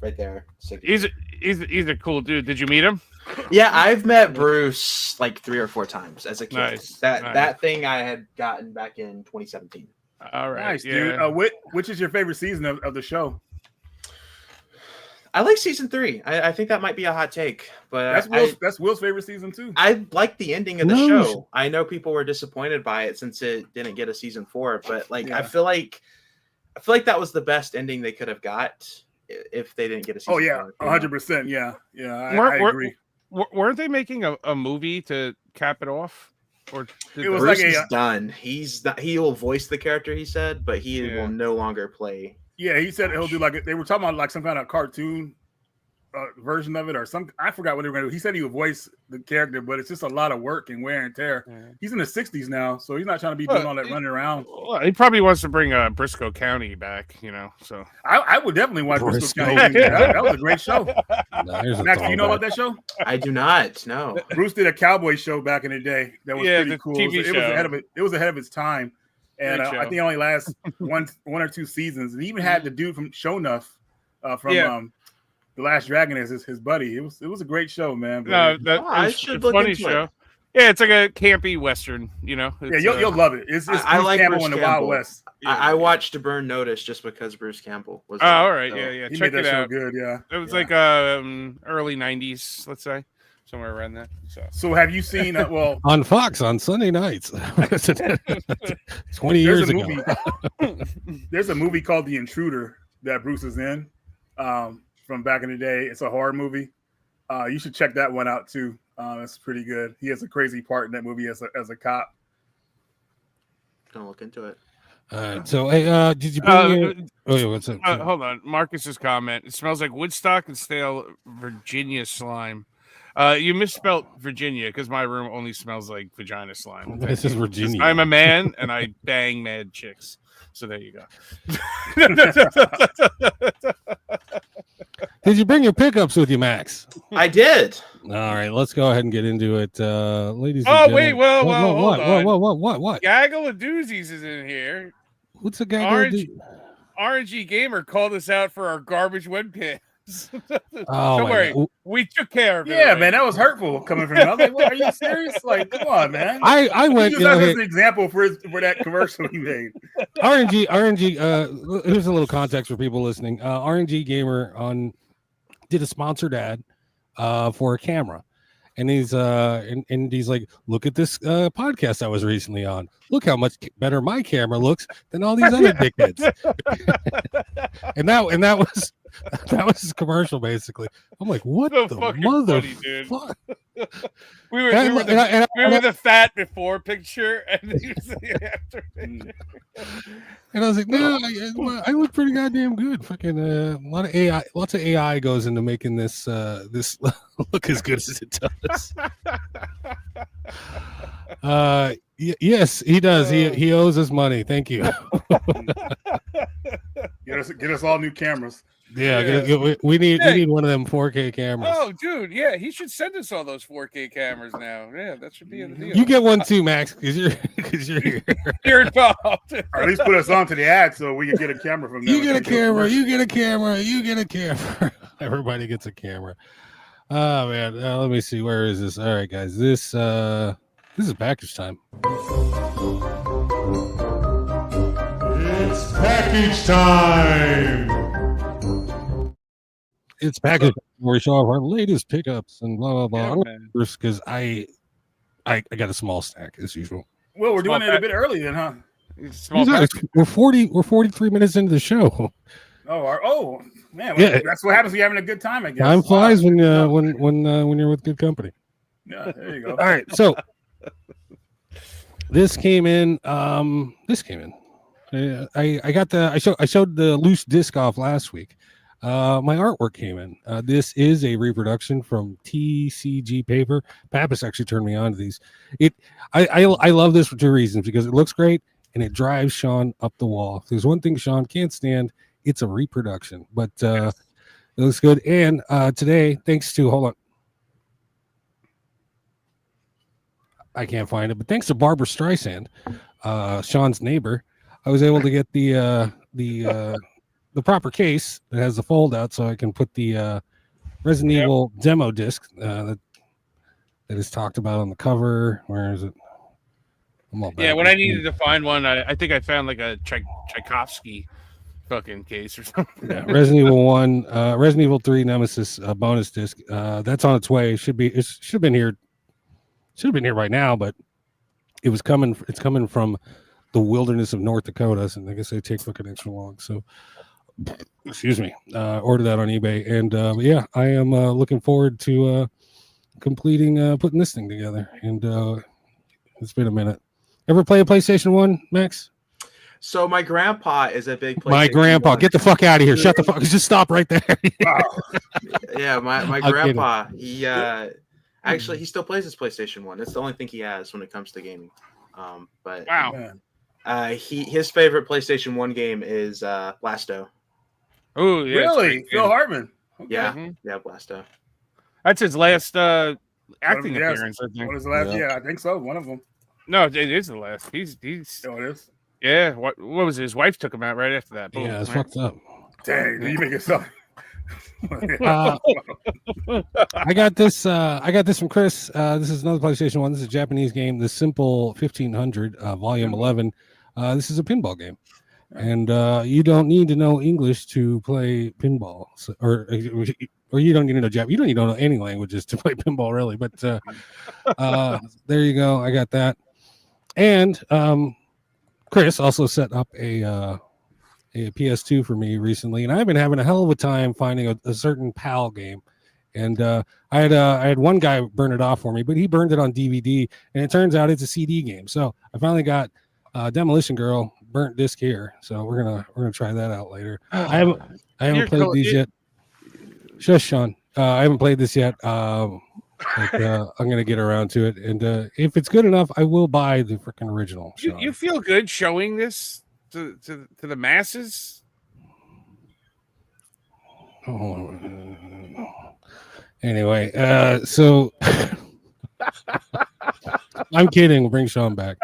right there. He's a cool dude. Did you meet him? Yeah, I've met Bruce like 3 or 4 times as a kid. Nice. That thing I had gotten back in 2017. All right, Nice, yeah. dude. Which is your favorite season of the show? I like season 3. I think that might be a hot take, but that's Will's favorite season too. I like the ending of the No. show. I know people were disappointed by it since it didn't get a season 4, but like Yeah. I feel like that was the best ending they could have got if they didn't get a season. Oh yeah, 4. 100%. Yeah, I agree. Weren't they making a movie to cap it off? Or It was Bruce like is done. He will voice the character, he said, but he Yeah. will no longer play. Yeah, he said he'll do like they were talking about like some kind of cartoon version of it or some. I forgot what they were going to do. He said he would voice the character, but it's just a lot of work and wear and tear. Yeah. He's in the 60s now, so he's not trying to be doing all that running around. Well, he probably wants to bring Briscoe County back, So I would definitely watch Briscoe. Briscoe County. That was a great show. There's a Max, do you know throwback. about that show? I do not. No. Bruce did a cowboy show back in the day that was Yeah, pretty the cool. TV It was show. ahead of it. It was ahead of its time, and Great I show. think it only lasts one or 2 seasons. And he even had the dude from Show Enough from Yeah. The Last Dragon as his buddy. It was a great show, man. No, I it's should a look funny into show. it. Yeah, it's like a campy western, Yeah, It's, you'll love it. It's I Bruce like Campbell Bruce in the Campbell. Wild West. I watched Burn Notice just because Bruce Campbell was. Oh, in it, all right, so- yeah. He Check made it that show out. good. Yeah. It was Yeah. like early '90s, let's say, somewhere around that. So have you seen? Well, On Fox on Sunday nights. 20 years ago. There's a movie called The Intruder that Bruce is in from back in the day. It's a horror movie. You should check that one out too. It's pretty good. He has a crazy part in that movie as a cop. Gonna look into it. All right. So, hey, did you bring your... Oh, yeah, what's up? Hold on, Marcus's comment. It smells like Woodstock and stale Virginia slime. You misspelled Virginia because my room only smells like vagina slime. This is Virginia. I'm a man and I bang mad chicks. So there you go. Did you bring your pickups with you, Max? I did. All right, let's go ahead and get into it, ladies. Oh, and wait, gentlemen. well, hold on. What? Gaggle of doozies is in here. What's a guy Orange RNG Gamer called us out for our garbage webcams. Oh, Don't worry, God. we took care of it. Yeah, already. man, that was hurtful coming from him. I was like, what, are you serious? Like, come on, man. I went. Use You know, that as hey, an example for that commercial he made. RNG. Here's a little context for people listening. RNG Gamer did a sponsored ad for a camera, and he's he's like, look at this podcast I was recently on. Look how much better my camera looks than all these other dickheads. and that was his commercial basically. I'm like, what So the fucking mother funny, dude. fuck? we were the fat before picture and he was the after picture. And I was like, no, I look pretty goddamn good. Fucking lots of AI goes into making this this look as good as it does. Yes, he does. He owes us money. Thank you. Get us all new cameras. Yeah, we need one of them 4K cameras. Oh, dude, yeah, he should send us all those 4K cameras now. Yeah, that should be in the deal. You get one too, Max, because you're here. You're involved. Or at least put us on to the ad so we can get a camera from them. You get a camera. You get a camera. You get a camera. Everybody gets a camera. Oh man, let me see. Where is this? All right, guys. This is package time. It's package time. It's package where we show off our latest pickups and blah blah blah. Yeah, man. Because I got a small stack as usual. Well, we're doing Small it a bit early then, huh? Small pack. We're 43 minutes into the show. Oh, man. Yeah. That's what happens when you're having a good time, I guess. Time flies when you're with good company. Yeah, there you go. All right, so this came in. I showed the loose disc off last week. My artwork came in. This is a reproduction from TCG paper. Papis actually turned me on to these. I love this for 2 reasons, because it looks great and it drives Sean up the wall. If there's one thing Sean can't stand, it's a reproduction. But it looks good. And today, thanks to I can't find it, but thanks to Barbara Streisand, Sean's neighbor, I was able to get the the proper case that has the fold out, so I can put the Resident Evil demo disc that is talked about on the cover. Where is it? When I needed to find one, I think I found like a Tchaikovsky fucking case or something. Yeah, Resident Evil 1, Resident Evil 3 Nemesis bonus disc. That's on its way. It should have been here right now, but it's coming from the wilderness of North Dakota, and I guess they take fucking extra long. So excuse me. Order that on eBay. And yeah, I am looking forward to completing putting this thing together. And it's been a minute. Ever play a PlayStation 1, Max? So my grandpa is a big PlayStation My grandpa, 1. get the fuck out of here. Shut the fuck. Just stop right there. Yeah, my grandpa, he actually he still plays his PlayStation 1. It's the only thing he has when it comes to gaming. But Wow. His favorite PlayStation 1 game is Blasto. Oh, yeah. Really? Phil Hartman. Okay. Yeah, yeah, Blasto. That's his last acting Yes. appearance, I think. What is the last? Yeah, I think so. One of them. No, it is the last. He's Oh, it is. yeah. What was it? His wife took him out right after that. Boom, Yeah, it's right? fucked up. Dang, you make it so. I got this from Chris. This is another PlayStation 1. This is a Japanese game, The Simple 1500, Volume 11. This is a pinball game. And you don't need to know English to play pinball. Or you don't need to know Japanese. You don't need to know any languages to play pinball, really. But there you go. I got that. And Chris also set up a PS2 for me recently, and I've been having a hell of a time finding a certain PAL game. And I had one guy burn it off for me, but he burned it on DVD, and it turns out it's a CD game. So I finally got Demolition Girl burnt disc here. So we're gonna try that out later. I haven't played these yet. Shush, Sean. I haven't played this yet. But, I'm gonna get around to it, and if it's good enough, I will buy the freaking original. You feel good showing this to the masses? Oh, anyway, so I'm kidding. We'll bring Sean back,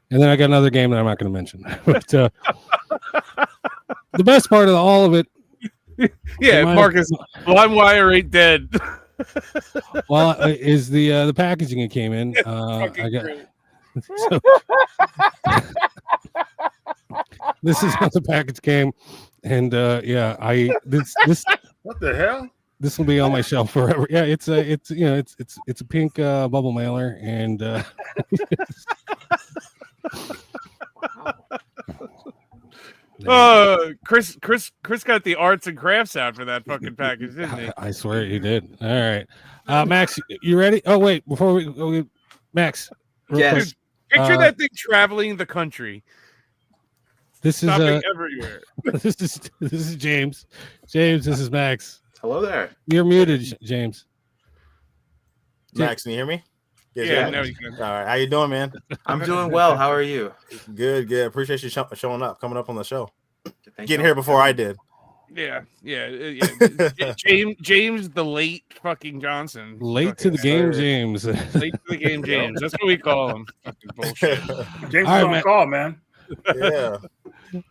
and then I got another game that I'm not going to mention. But the best part of all of it, Yeah, Marcus. LimeWire ain't dead. well, is the packaging it came in. I got. So, this is how the package came, and yeah, this What the hell? this will be on my shelf forever. Yeah, it's a pink bubble mailer, and Chris got the arts and crafts out for that fucking package, didn't he? I swear he did. All right, Max, you ready? Oh wait, before we go, Max. real Yes. quick, Picture that thing traveling the country, this is stopping everywhere. this is James. James, this is Max. Hello there. You're muted, James. Max, can you hear me? Yeah, no, you can. All right. How you doing, man? I'm doing well. How are you? Good. Appreciate you showing up, coming up on the show. Thank Getting you. here before I did. Yeah. James the late fucking Johnson. Late to the game, James. Late to the game, James. That's what we call him. Fucking bullshit. James All right, is on man. call, man. Yeah.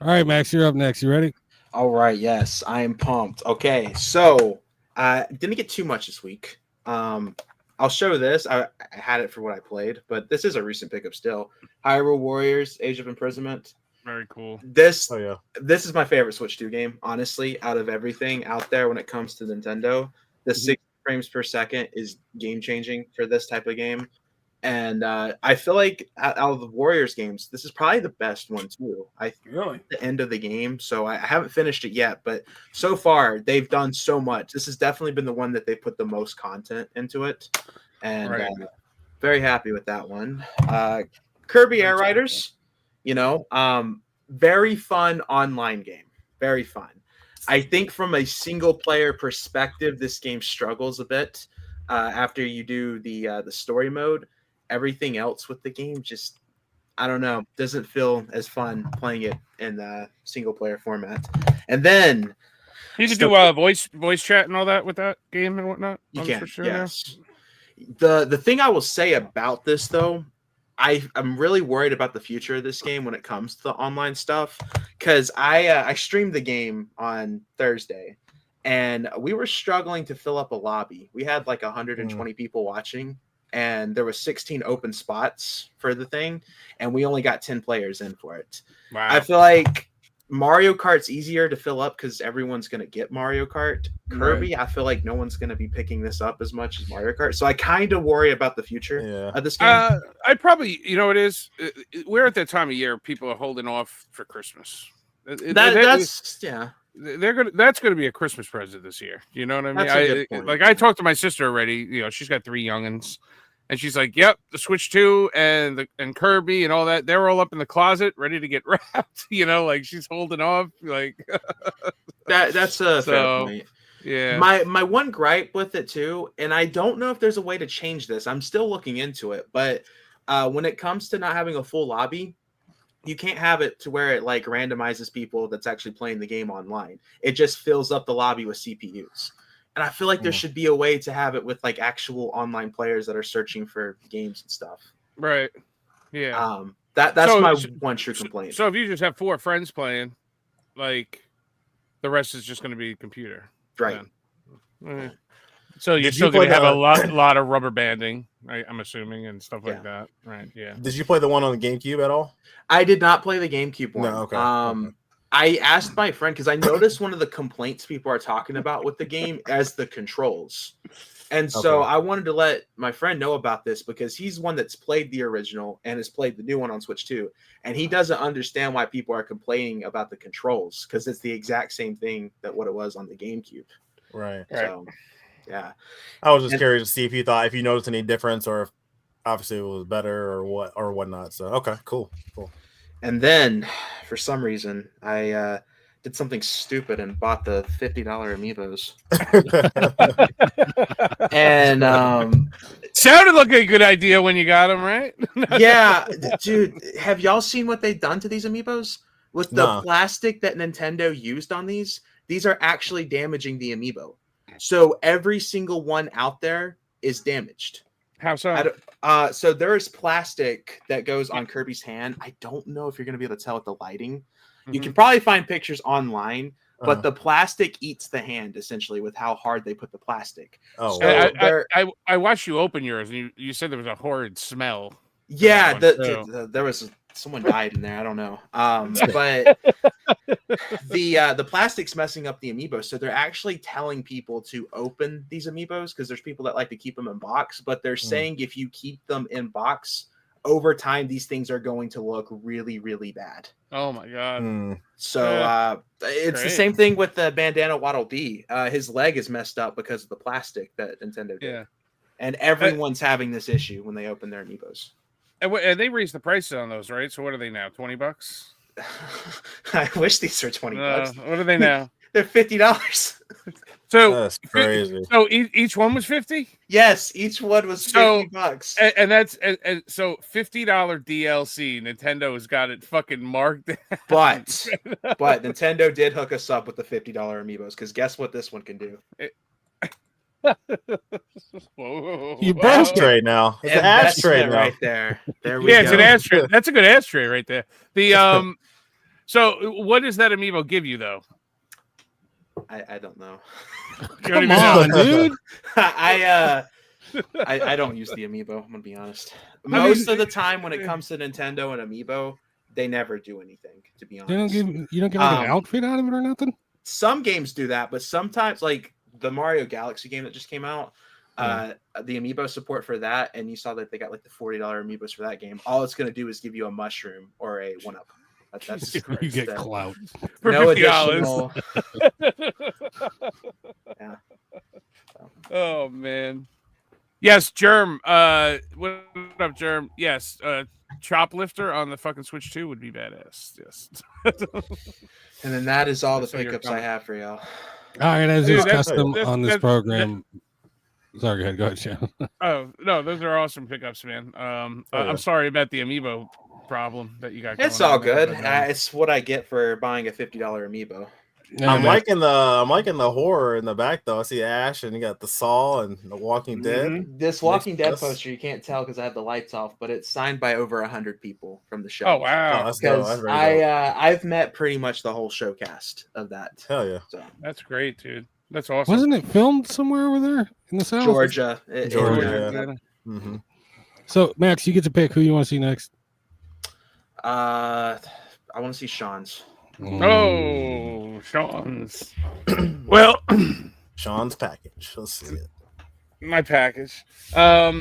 All right, Max, you're up next. You ready? All right. Yes, I am pumped. Okay, so didn't get too much this week. I'll show this. I had it for what I played, but this is a recent pickup still. Hyrule Warriors: Age of Imprisonment. Very cool. This Oh yeah. this is my favorite Switch 2 game, honestly, out of everything out there when it comes to Nintendo. The 60 frames per second is game changing for this type of game. And I feel like out of the Warriors games, this is probably the best one too. Really? The end of the game, so I haven't finished it yet, but so far they've done so much. This has definitely been the one that they put the most content into it, and Right. Very happy with that one. Kirby Air Riders, very fun online game, very fun. I think from a single player perspective, this game struggles a bit after you do the story mode. Everything else with the game just, I don't know, doesn't feel as fun playing it in the single player format. And then You can do voice chat and all that with that game and whatnot. you on can, Switch 2 now? yes. The thing I will say about this though, I'm really worried about the future of this game when it comes to the online stuff, because I streamed the game on Thursday, and we were struggling to fill up a lobby. We had like 120 people watching, and there was 16 open spots for the thing, and we only got 10 players in for it. Wow. I feel like Mario Kart's easier to fill up because everyone's going to get Mario Kart. Kirby, I feel like no one's going to be picking this up as much as Mario Kart. So I kind of worry about the future of this game. I'd probably, it is. We're at that time of year people are holding off for Christmas. That's gonna be a Christmas present this year. You know what I mean? That's a good point. I talked to my sister already. She's got 3 youngins. And she's like, "Yep, the Switch 2 and Kirby and all that. They're all up in the closet, ready to get wrapped." Like she's holding off. Like that's a fair point. Yeah. My one gripe with it too, and I don't know if there's a way to change this. I'm still looking into it, but when it comes to not having a full lobby, you can't have it to where it like randomizes people that's actually playing the game online. It just fills up the lobby with CPUs. And I feel like there should be a way to have it with like actual online players that are searching for games and stuff. Right. Yeah. That's my one true complaint. So if you just have 4 friends playing, like the rest is just going to be computer. Right. Yeah. So you're still going to have a lot of rubber banding, I'm assuming, and stuff like that. Right. Yeah. Did you play the one on the GameCube at all? I did not play the GameCube one. No, okay. I asked my friend because I noticed one of the complaints people are talking about with the game as the controls. And so I wanted to let my friend know about this because he's one that's played the original and has played the new one on Switch too. And he doesn't understand why people are complaining about the controls because it's the exact same thing that what it was on the GameCube. Right. So, yeah. I was just curious to see if you noticed any difference or if obviously it was better or whatnot. So, okay, cool. And then, for some reason, I did something stupid and bought the $50 Amiibos. And sounded like a good idea when you got them, right? Yeah, dude. Have y'all seen what they've done to these Amiibos? With the plastic that Nintendo used on these are actually damaging the Amiibo. So every single one out there is damaged. How so? So there is plastic that goes on Kirby's hand. I don't know if you're going to be able to tell with the lighting. Mm-hmm. You can probably find pictures online, but the plastic eats the hand essentially with how hard they put the plastic. Oh, so I watched you open yours, and you said there was a horrid smell. Yeah, there was someone died in there. I don't know. But the plastic's messing up the Amiibo. So they're actually telling people to open these Amiibos because there's people that like to keep them in box. But they're saying if you keep them in box, over time, these things are going to look really, really bad. Oh, my God. So it's the same thing with the Bandana Waddle Dee. His leg is messed up because of the plastic that Nintendo did. Yeah. And everyone's having this issue when they open their Amiibos. And they raised the prices on those, right? So what are they now? $20? I wish these were $20. What are they now? They're $50. So that's crazy. So each one was $50? Yes, each one was $50. And that's so $50 DLC. Nintendo has got it fucking marked. But Nintendo did hook us up with the $50 Amiibos because guess what this one can do? You ashtray now. It's an ashtray now. Right there. There we go. It's an ashtray. That's a good ashtray right there. The So what does that Amiibo give you though? I don't know. Come on, dude. I don't use the Amiibo. I'm gonna be honest. Most of the time when it comes to Nintendo and Amiibo, they never do anything. To be honest, you don't get like an outfit out of it or nothing. Some games do that, but sometimes like the Mario Galaxy game that just came out, the Amiibo support for that, and you saw that they got like the $40 Amiibos for that game. All it's going to do is give you a mushroom or a 1-up. That's you get clout for no $50. Additional. Yeah. So. Oh man. Yes, Germ. What up, Germ? Yes, Choplifter on the fucking Switch 2 would be badass. Yes. And then that is all the pickups I have for y'all. All right, as is custom on this program. Sorry, go ahead, Sean. Oh no, those are awesome pickups, man. I'm sorry about the Amiibo problem that you got. It's all good. It's what I get for buying a $50 Amiibo. Yeah, I'm man. liking the horror in the back though. I see Ash and you got the Saw and the Walking Dead. Mhm. This Walking Dead Yes. poster, you can't tell because I have the lights off, but it's signed by over 100 people from the show. Oh Oh, wow, that's dope. That's Because very dope. I've met pretty much the whole showcast of that. Hell yeah. So that's great, dude. That's awesome. Wasn't it filmed somewhere over there in the south? Georgia. Georgia, yeah. Mm-hmm. So Max, you get to pick who you want to see next. I want to see Sean's. Oh, Sean's. Well, Sean's package. Let's see it. my package. Let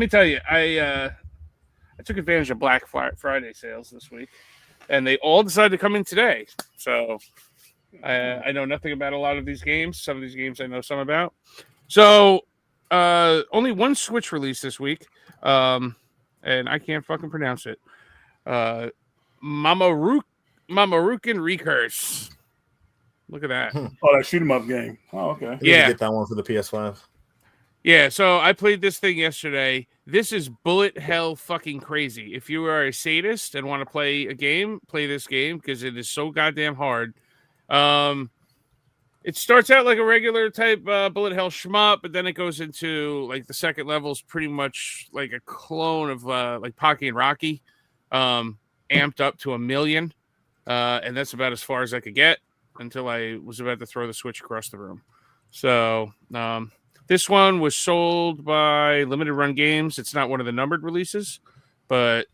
me tell you, I took advantage of Black Friday sales this week, and they all decided to come in today. So I know nothing about a lot of these games. Some of these games I know some about. So only one Switch release this week, and I can't fucking pronounce it. Mamarukan Recurse. Look at that. Oh, that shoot 'em up game. Oh, okay. You need to Yeah. get that one for the PS5. Yeah, so I played this thing yesterday. This is bullet hell fucking crazy. If you are a sadist and want to play a game, play this game because it is so goddamn hard. It starts out like a regular type bullet hell shmup, but then it goes into like the second level is pretty much like a clone of like Pocky and Rocky, amped up to 1,000,000, and that's about as far as I could get until I was about to throw the Switch across the room. So this one was sold by Limited Run Games. It's not one of the numbered releases, but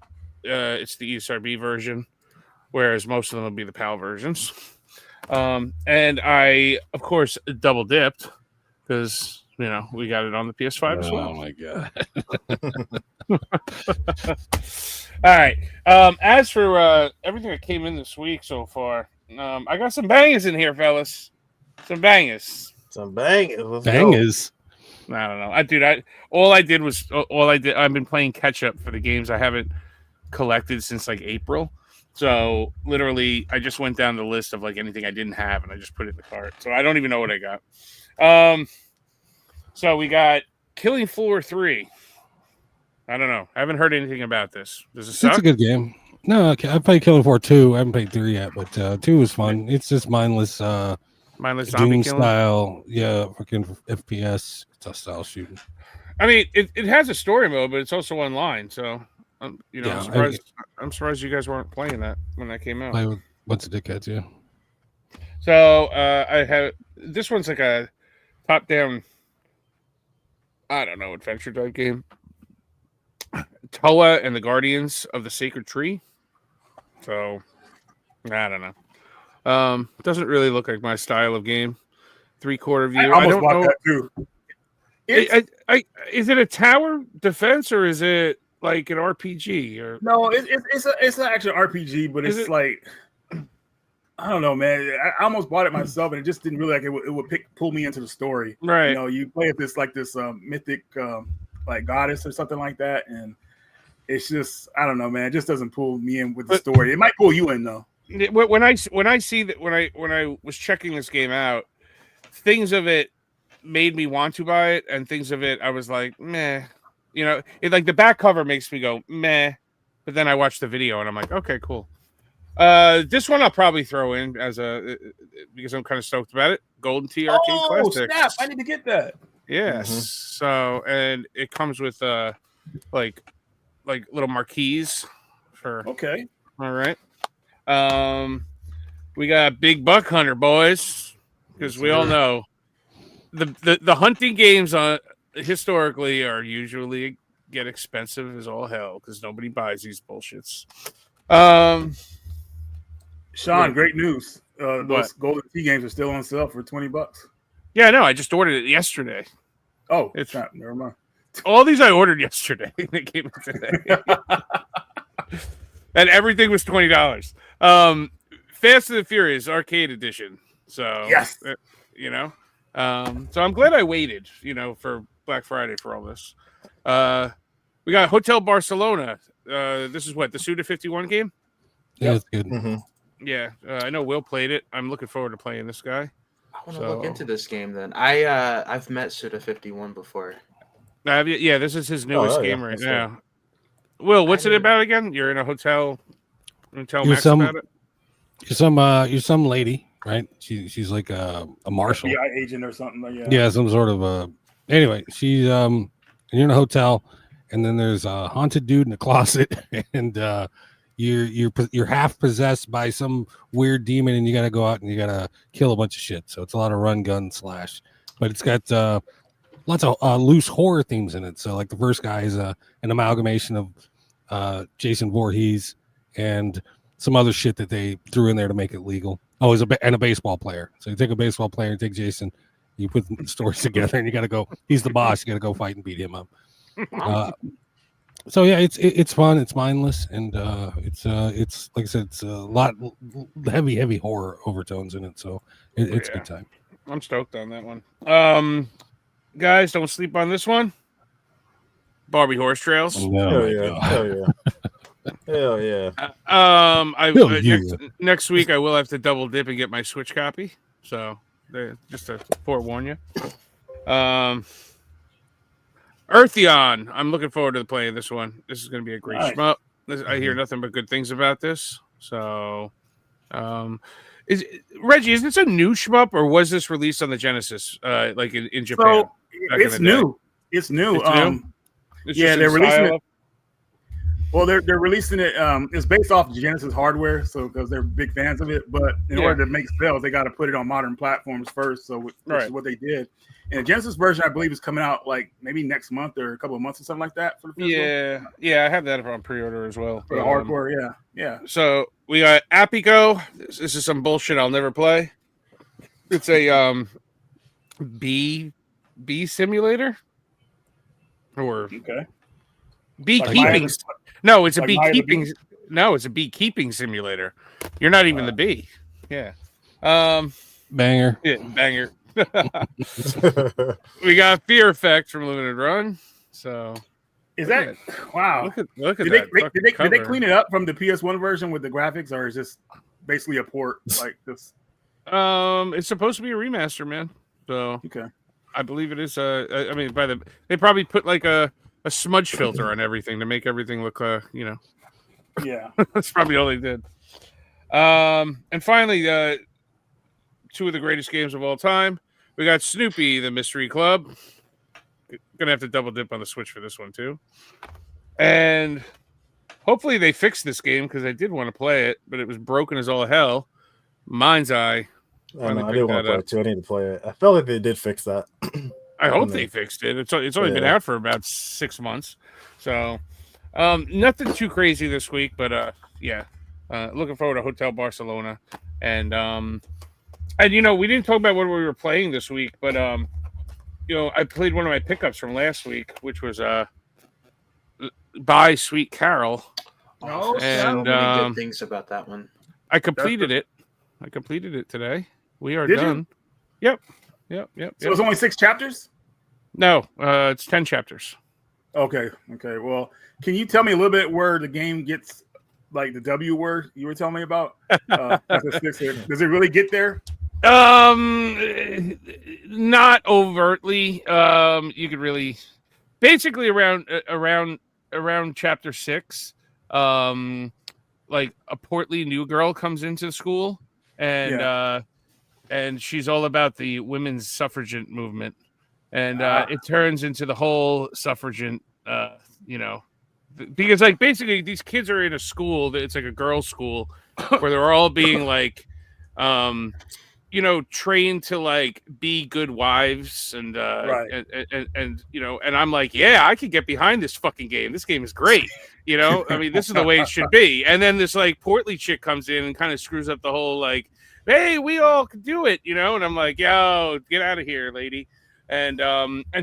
it's the ESRB version, whereas most of them will be the PAL versions. And I, of course, double dipped because, you know, we got it on the PS5 as well. Oh my god! All right. As for everything that came in this week so far, I got some bangers in here, fellas. Some bangers. Some bangers. Let's go. Bangers. I don't know. I've been playing catch up for the games I haven't collected since like April. So literally, I just went down the list of like anything I didn't have, and I just put it in the cart. So I don't even know what I got. So we got Killing Floor 3. I don't know. I haven't heard anything about this. Does it suck? It's a good game. No, okay. I played Killing Floor 2. I haven't played 3 yet, but 2 was fun. It's just mindless Mindless zombie Doom killing. style, yeah, fucking FPS style shooting. I mean, it has a story mode, but it's also online. So, you know, Yeah, I'm surprised you guys weren't playing that when that came out. Play with what's the dickheads, yeah. So I have this one's like a top-down, I don't know, adventure type game. Toa and the Guardians of the Sacred Tree. So I don't know. Doesn't really look like my style of game. 3/4 view. I I almost don't bought know. that too. It's, Is it a tower defense or is it like an RPG? Or no, it's an actual RPG, but Is it's it- like I don't know, man. I almost bought it myself, and it just didn't really like it. It would pull me into the story. right? You know, you play with this mythic like goddess or something like that, and it's just I don't know, man. It just doesn't pull me in with the story. It might pull you in though. When I see that when I was checking this game out, things of it made me want to buy it, and things of it I was like, meh. You know, it like the back cover makes me go meh, but then I watch the video and I'm like, okay, cool. This one I'll probably throw in as a because I'm kind of stoked about it. Golden Tee Arcade Classics. Snap! I need to get that. Yes. So and it comes with like little marquees for Okay. all right. We got Big Buck Hunter, boys, because we all know the hunting games historically are usually get expensive as all hell because nobody buys these bullshits. Sean, great news. Those What? Golden Tee games are still on sale for $20. Yeah, no, I just ordered it yesterday. Oh, It's- snap! Never mind. All these I ordered yesterday. They came in today. And everything was $20. Fast and the Furious Arcade Edition. So Yes. you know. So I'm glad I waited, you know, for Black Friday for all this. We got Hotel Barcelona. This is what the Suda 51 game. Yeah, it's good. Mm-hmm. Yeah, I know Will played it. I'm looking forward to playing this guy. I want to look So- into this game then. I've met Suda51 before. Yeah, this is his newest yeah, game right that's now. Will, what's it didn't- about again? You're in a hotel. Tell You're Max some- about it. You're some lady right? She's like a marshal. FBI agent or something. Like, Yeah, some sort of anyway, she's and you're in a hotel, and then there's a haunted dude in a closet, and you're half possessed by some weird demon, and you got to go out and you got to kill a bunch of shit. So it's a lot of run, gun, slash, but it's got lots of loose horror themes in it. So like the first guy is an amalgamation of Jason Voorhees and some other shit that they threw in there to make it legal. Oh, he's a baseball player. So you take a baseball player and take Jason, you put the stories together, and you got to go. He's the boss. You got to go fight and beat him up. So yeah, it's fun. It's mindless, and it's like I said, it's a lot heavy horror overtones in it. So it's a good time. I'm stoked on that one. Guys, don't sleep on this one. Barbie Horse Trails. Hell yeah. Hell yeah. Next week I will have to double dip and get my Switch copy. So just to forewarn you. Eartheon. I'm looking forward to playing this one. This is going to be a great shmup. I hear nothing but good things about this. So, Reggie, is this a new shmup or was this released on the Genesis, like in Japan? So it's new. It's new. It's yeah, they're releasing style. it. Well, they're releasing it. It's based off Genesis hardware, so because they're big fans of it. But in order to make sales, they got to put it on modern platforms first. So which is what they did. And the Genesis version, I believe, is coming out like maybe next month or a couple of months or something like that. For the physical. Yeah, I have that on pre-order as well. For the hardcore, yeah. So we got Apico. This is some bullshit I'll never play. It's a bee simulator or beekeeping. No, it's a beekeeping. No, it's a beekeeping simulator. You're not even the bee. Yeah. Banger. Yeah, banger. We got Fear Effect from Limited Run. So is that wow? Look at did that. Did they clean it up from the PS1 version with the graphics, or is this basically a port like this? It's supposed to be a remaster, man. So I believe it is. I mean, they probably put like a smudge filter on everything to make everything look, Yeah, that's probably all they did. And finally, two of the greatest games of all time. We got Snoopy, the Mystery Club. Gonna have to double dip on the Switch for this one too. And hopefully they fixed this game because I did want to play it, but it was broken as all hell. Mind's Eye. I did want to play it too. I need to play it. I felt like they did fix that. I hope they fixed it. It's only been out for about 6 months. So nothing too crazy this week, but looking forward to Hotel Barcelona. And we didn't talk about what we were playing this week, but I played one of my pickups from last week, which was By Sweet Carol. Oh, and many good things about that one. I completed it. I completed it today. We are done. Yep. So it's only 6 chapters? No, it's 10 chapters. Okay. Well, can you tell me a little bit where the game gets like the W word you were telling me about? Does it really get there? Not overtly. You could really, basically around chapter 6, like a portly new girl comes into school, and she's all about the women's suffragette movement, and it turns into the whole suffragette, because like basically these kids are in a school that it's like a girls' school where they're all being like, trained to like be good wives and and I'm like, yeah, I could get behind this fucking game. This game is great. I mean, this is the way it should be. And then this like portly chick comes in and kind of screws up the whole like, hey, we all can do it, and I'm like, yo, get out of here, lady. And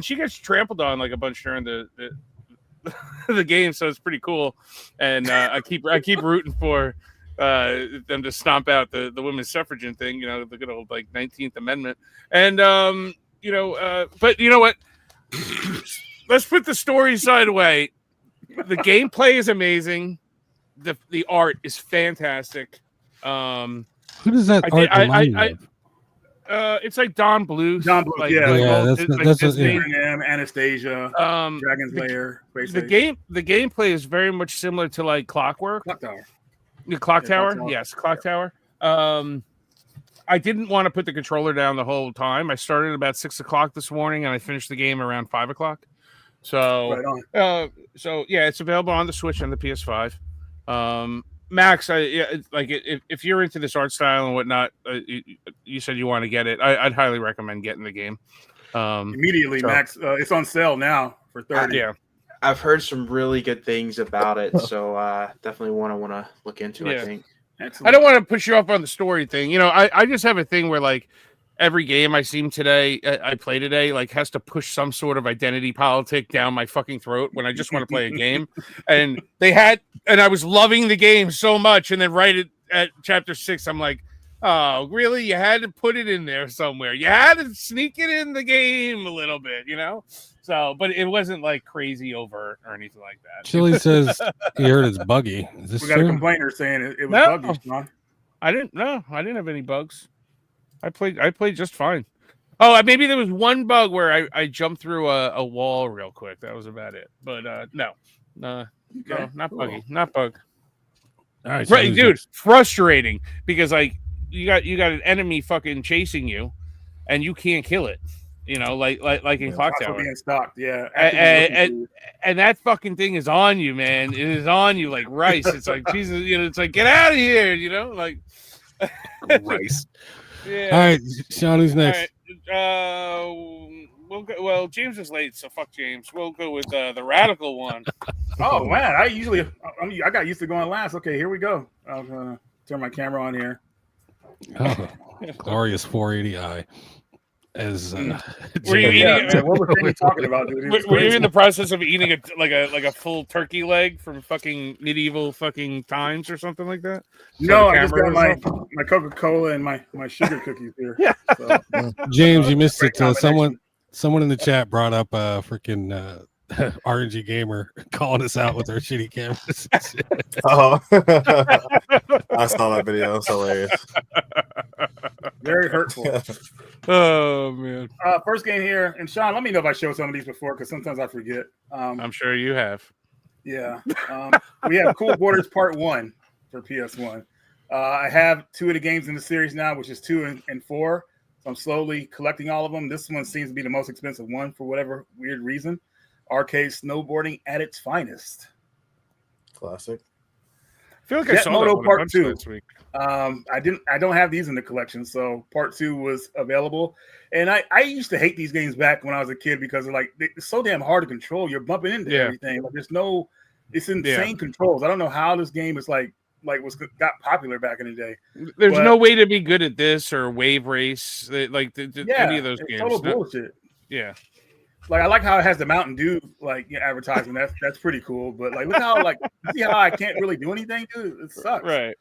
she gets trampled on like a bunch during the game, so it's pretty cool. And I keep rooting for them to stomp out the women's suffragette thing, the good old like 19th Amendment. And but you know what? Let's put the story side away. The gameplay is amazing. The art is fantastic. Who does that art remind you of? It's like Don Bluth. Don Bluth, like, that's Anastasia, Dragon's Lair. The gameplay is very much similar to like Clockwork. Clock Tower. The Clock Tower, yes, Clock Tower. I I didn't want to put the controller down the whole time. I started about 6 o'clock this morning, and I finished the game around 5 o'clock. So, Right so yeah, it's available on the Switch and the PS5. Max, if you're into this art style and whatnot, you said you want to get it. I'd highly recommend getting the game. Immediately, Max. It's on sale now for 30. Yeah. I've heard some really good things about it, so definitely want to look into it. I think. Excellent. I don't want to push you up on the story thing. You know, I just have a thing where like every game I play today, like has to push some sort of identity politic down my fucking throat when I just want to play a game. And I was loving the game so much, and then right at chapter 6, I'm like, oh, really? You had to put it in there somewhere. You had to sneak it in the game a little bit, you know? So, but it wasn't like crazy overt or anything like that. Chili says he heard it's buggy. Is this We got true? a complainer saying it was buggy, Sean. I didn't have any bugs. I played just fine. Oh, maybe there was one bug where I jumped through a wall real quick. That was about it. But no, not buggy, not bug. All right, so Right, dude, frustrating because like you got an enemy fucking chasing you, and you can't kill it. You know, like in Clock Tower. Being stalked, yeah. And that fucking thing is on you, man. It is on you like rice. It's like Jesus, you know. It's like get out of here, you know, like rice. Yeah. All right, Sean, who's next? All right. We'll go. Well, James is late, so fuck James. We'll go with the radical one. Oh man, I got used to going last. Okay, here we go. I'll turn my camera on here. Oh, glorious 480i. As were you eating? What were you talking about, dude? Were you in the process of eating a full turkey leg from fucking medieval fucking times or something like that? No, I just got my Coca-Cola and my sugar cookies here. Yeah. So. James, you missed it. Someone in the chat brought up freaking RNG Gamer calling us out with our shitty cameras. Oh, I saw that video. It's hilarious. Very hurtful. Oh man. First game here, and Sean, let me know if I showed some of these before because sometimes I forget. I'm sure you have. Yeah. We have Cool Borders Part 1 for PS1. I have 2 of the games in the series now, which is 2 and 4. So I'm slowly collecting all of them. This one seems to be the most expensive one for whatever weird reason. Arcade snowboarding at its finest. Classic. I feel like I saw that one Part 2 this week. I don't have these in the collection, so Part 2 was available. And I used to hate these games back when I was a kid because it's so damn hard to control. You're bumping into everything. Like it's insane controls. I don't know how this game is got popular back in the day. There's no way to be good at this or Wave Race, any of those games. Total bullshit. Yeah. Like I like how it has the Mountain Dew advertisement. That's pretty cool. But look how see how I can't really do anything, dude. It sucks. Right.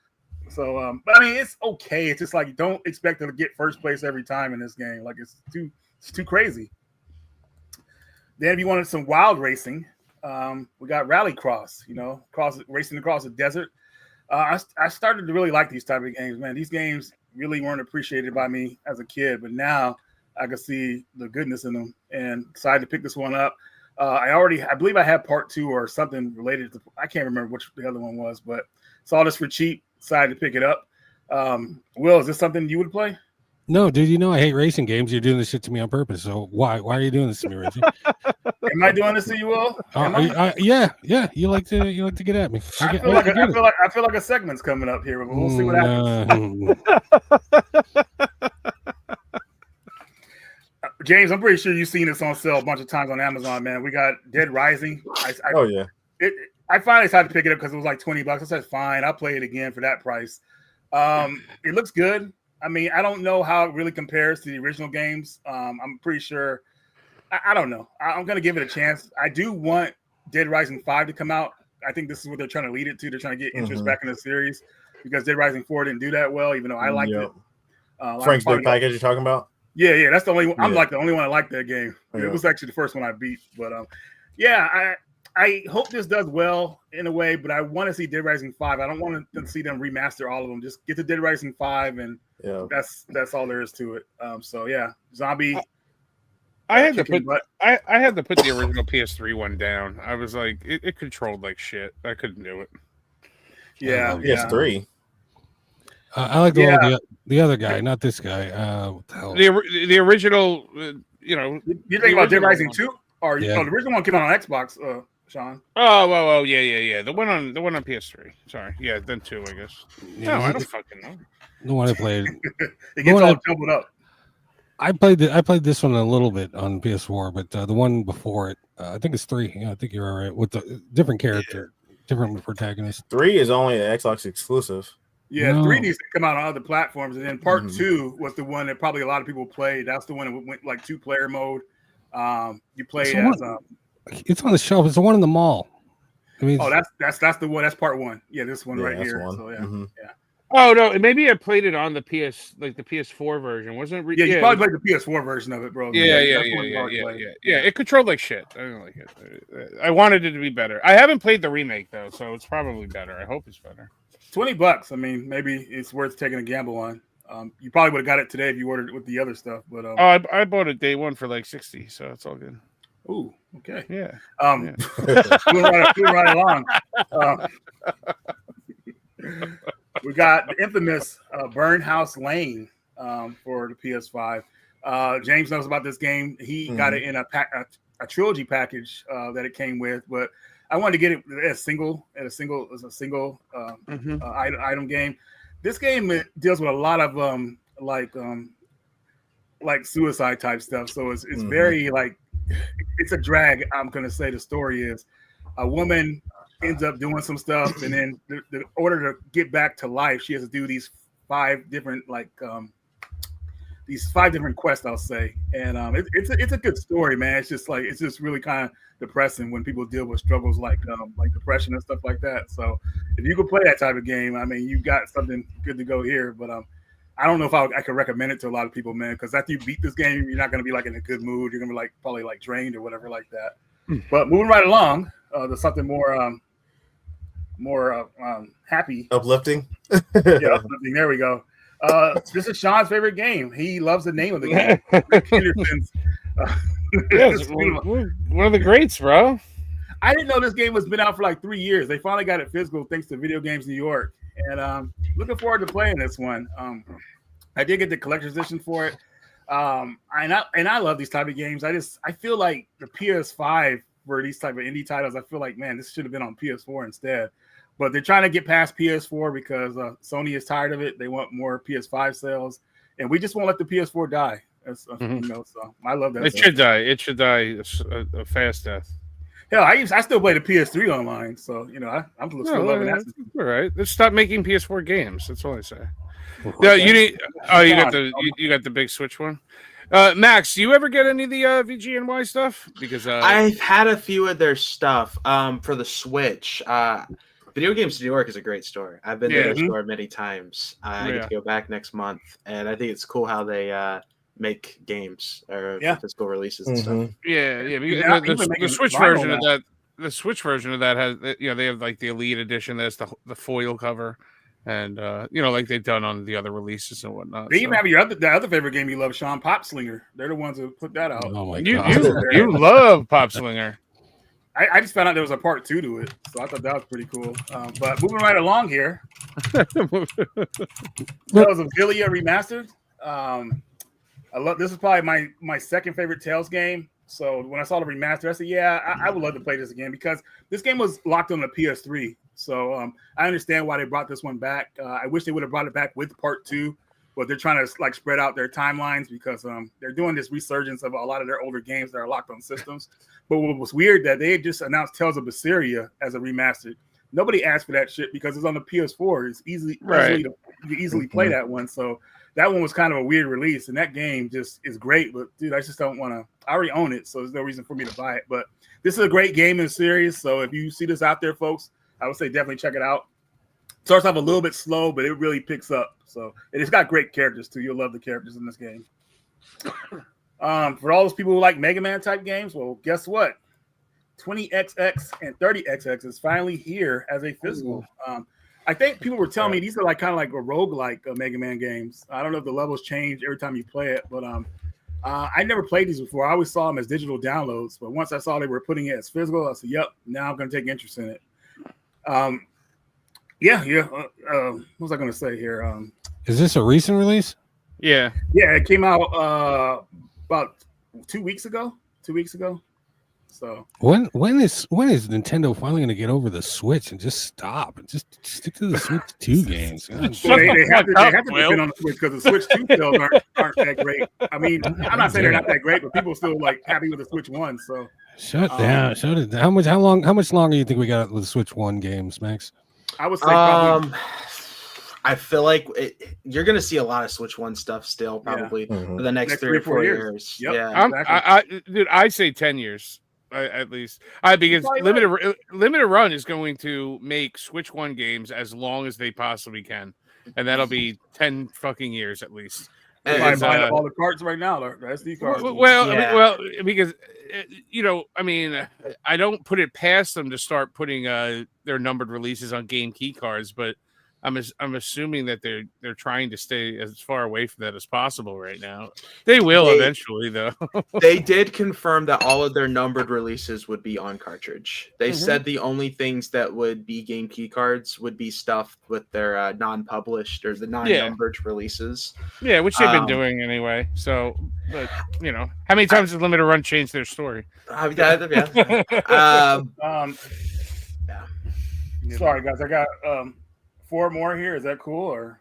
So but I mean it's okay. It's just like you don't expect to get first place every time in this game. Like it's too crazy. Then if you wanted some wild racing, we got Rallycross, racing across the desert. I started to really like these type of games, man. These games really weren't appreciated by me as a kid, but now I can see the goodness in them and decided to pick this one up. I believe I had Part 2 or something related to, I can't remember which the other one was, but saw this for cheap, decided to pick it up. Will, is this something you would play? No, dude, I hate racing games. You're doing this shit to me on purpose. So why are you doing this to me, Reggie? Am I doing this to you, Will? Yeah. You like to get at me. I feel like a segment's coming up here. We'll see what happens. James, I'm pretty sure you've seen this on sale a bunch of times on Amazon, man. We got Dead Rising. I finally decided to pick it up because it was like $20. I said, fine, I'll play it again for that price. It looks good. I mean, I don't know how it really compares to the original games. I'm pretty sure. I don't know. I'm going to give it a chance. I do want Dead Rising 5 to come out. I think this is what they're trying to lead it to. They're trying to get interest back in the series because Dead Rising 4 didn't do that well, even though I liked it. Frank's Big Package you're talking about? Yeah. That's the only one. I'm like the only one I like that game. Yeah. It was actually the first one I beat. But I hope this does well in a way, but I want to see Dead Rising 5. I don't want to see them remaster all of them. Just get to Dead Rising 5 and that's all there is to it. Zombie. I had to put the original PS3 one down. I was like, it controlled like shit. I couldn't do it. Yeah, PS3. I like the one with the other guy, not this guy. What the hell? The original, You think about Dead Rising 2? Or Yeah. the original one came out on Xbox, Sean. Oh, yeah. The one on PS3. Sorry, yeah, then 2, I guess. Yeah, No, I don't fucking know. The one I played. It gets all jumbled up. I played this one a little bit on PS4, but the one before it, I think it's 3. Yeah, I think you're all right with the different character, different protagonist. 3 is only an Xbox exclusive. Yeah, No. 3 needs to come out on other platforms, and then Part 2 was the one that probably a lot of people played. That's the one that went like 2-player mode. You play as it's on the shelf. It's the one in the mall. I mean, that's the one. That's Part 1. Yeah, this one right here. One. So yeah. Oh no, maybe I played it on the PS4 version. Wasn't it? You probably played the PS4 version of it, bro. Yeah. It controlled like shit. I didn't like it. I wanted it to be better. I haven't played the remake though, so it's probably better. I hope it's better. $20. I mean, maybe it's worth taking a gamble on. You probably would have got it today if you ordered it with the other stuff, but I bought it day one for like 60, so it's all good. Ooh, okay. Yeah. Moving right along. We got the infamous Burn House Lane for the PS5. James knows about this game. He got it in a trilogy package that it came with, but I wanted to get it as a single item game. This game deals with a lot of like suicide type stuff. So it's very like it's a drag. I'm gonna say the story is a woman ends up doing some stuff, and then the order to get back to life, she has to do these 5 different quests, I'll say. And it's a good story, man. It's just really kind of depressing when people deal with struggles like depression and stuff like that. So if you could play that type of game, I mean, you got something good to go here. But I don't know if I could recommend it to a lot of people, man, because after you beat this game, you're not going to be like in a good mood. You're going to be probably drained or whatever like that. But moving right along, there's something more happy, uplifting. Yeah, uplifting. There we go. This is Sean's favorite game. He loves the name of the game. Peterson's. One of the greats, bro. I didn't know this game was been out for like 3 years. They finally got it physical thanks to Video Games New York, and looking forward to playing this one. I did get the collector's edition for it, and I love these type of games. I feel like the PS5 for these type of indie titles. I feel like, man, this should have been on PS4 instead. But they're trying to get past PS4 because Sony is tired of it. They want more PS5 sales, and we just won't let the PS4 die. So I love that. It should die. It should die a fast death. Hell, I still play the PS3 online, so I'm still loving that. All right, let's stop making PS4 games. That's all I say. Yeah, you need. Oh, you got the big Switch one. Max, do you ever get any of the VGNY stuff? Because I've had a few of their stuff for the Switch. Video Games New York is a great store. I've been to their store many times. I get to go back next month, and I think it's cool how they make games or physical releases and stuff. The Switch version of that. The Switch version of that has, they have like the Elite Edition. That's the foil cover, and like they've done on the other releases and whatnot. They even have the other favorite game you love, Sean, Pop Slinger. They're the ones who put that out. Oh my god, you love Pop Slinger. I just found out there was a part 2 to it, so I thought that was pretty cool. But moving right along here, that was a Villia remastered. I love this. Is probably my second favorite Tales game. So when I saw the remaster, I said, I would love to play this again because this game was locked on the PS3. So I understand why they brought this one back. I wish they would have brought it back with part 2, but they're trying to spread out their timelines because they're doing this resurgence of a lot of their older games that are locked on systems. But what was weird that they just announced Tales of Berseria as a remastered. Nobody asked for that shit because it's on the PS4. It's easily play that one. So that one was kind of a weird release, and that game just is great. But dude, I just don't want to. I already own it, so there's no reason for me to buy it. But this is a great game in the series. So if you see this out there, folks, I would say definitely check it out. Starts off a little bit slow, but it really picks up. So and it's got great characters too. You'll love the characters in this game. For all those people who like Mega Man type games, well, guess what? 20XX and 30XX is finally here as a physical. I think people were telling me these are kind of like a roguelike Mega Man games. I don't know if the levels change every time you play it, but I never played these before. I always saw them as digital downloads, but once I saw they were putting it as physical, I said, "Yep, now I'm going to take interest in it." what was I going to say here? Is this a recent release? Yeah. Yeah, it came out about 2 weeks ago. 2 weeks ago. So When is Nintendo finally going to get over the Switch and just stop and just stick to the Switch 2 games? God, well, they have to up, depend on the Switch because the Switch 2 sales aren't that great. I mean, I'm not saying they're not that great, but people are still like happy with the Switch 1. So shut down. How much longer do you think we got with the Switch 1 games, Max? I would say probably. I feel like you're going to see a lot of Switch 1 stuff still probably for the next 3 or 4 years. Yep. Yeah, Exactly. Dude, I say 10 years at least. Because limited run is going to make Switch 1 games as long as they possibly can, and that'll be 10 fucking years at least. I'm buying up all the cards right now. The SD cards. Well, because I don't put it past them to start putting their numbered releases on game key cards, but I'm assuming that they're trying to stay as far away from that as possible right now. They will eventually, though. They did confirm that all of their numbered releases would be on cartridge. They said the only things that would be game key cards would be stuff with their non-published or the non-numbered releases. Yeah, which they've been doing anyway. So, but how many times has Limited Run changed their story? Yeah. Sorry, guys. I got 4 more here. Is that cool or?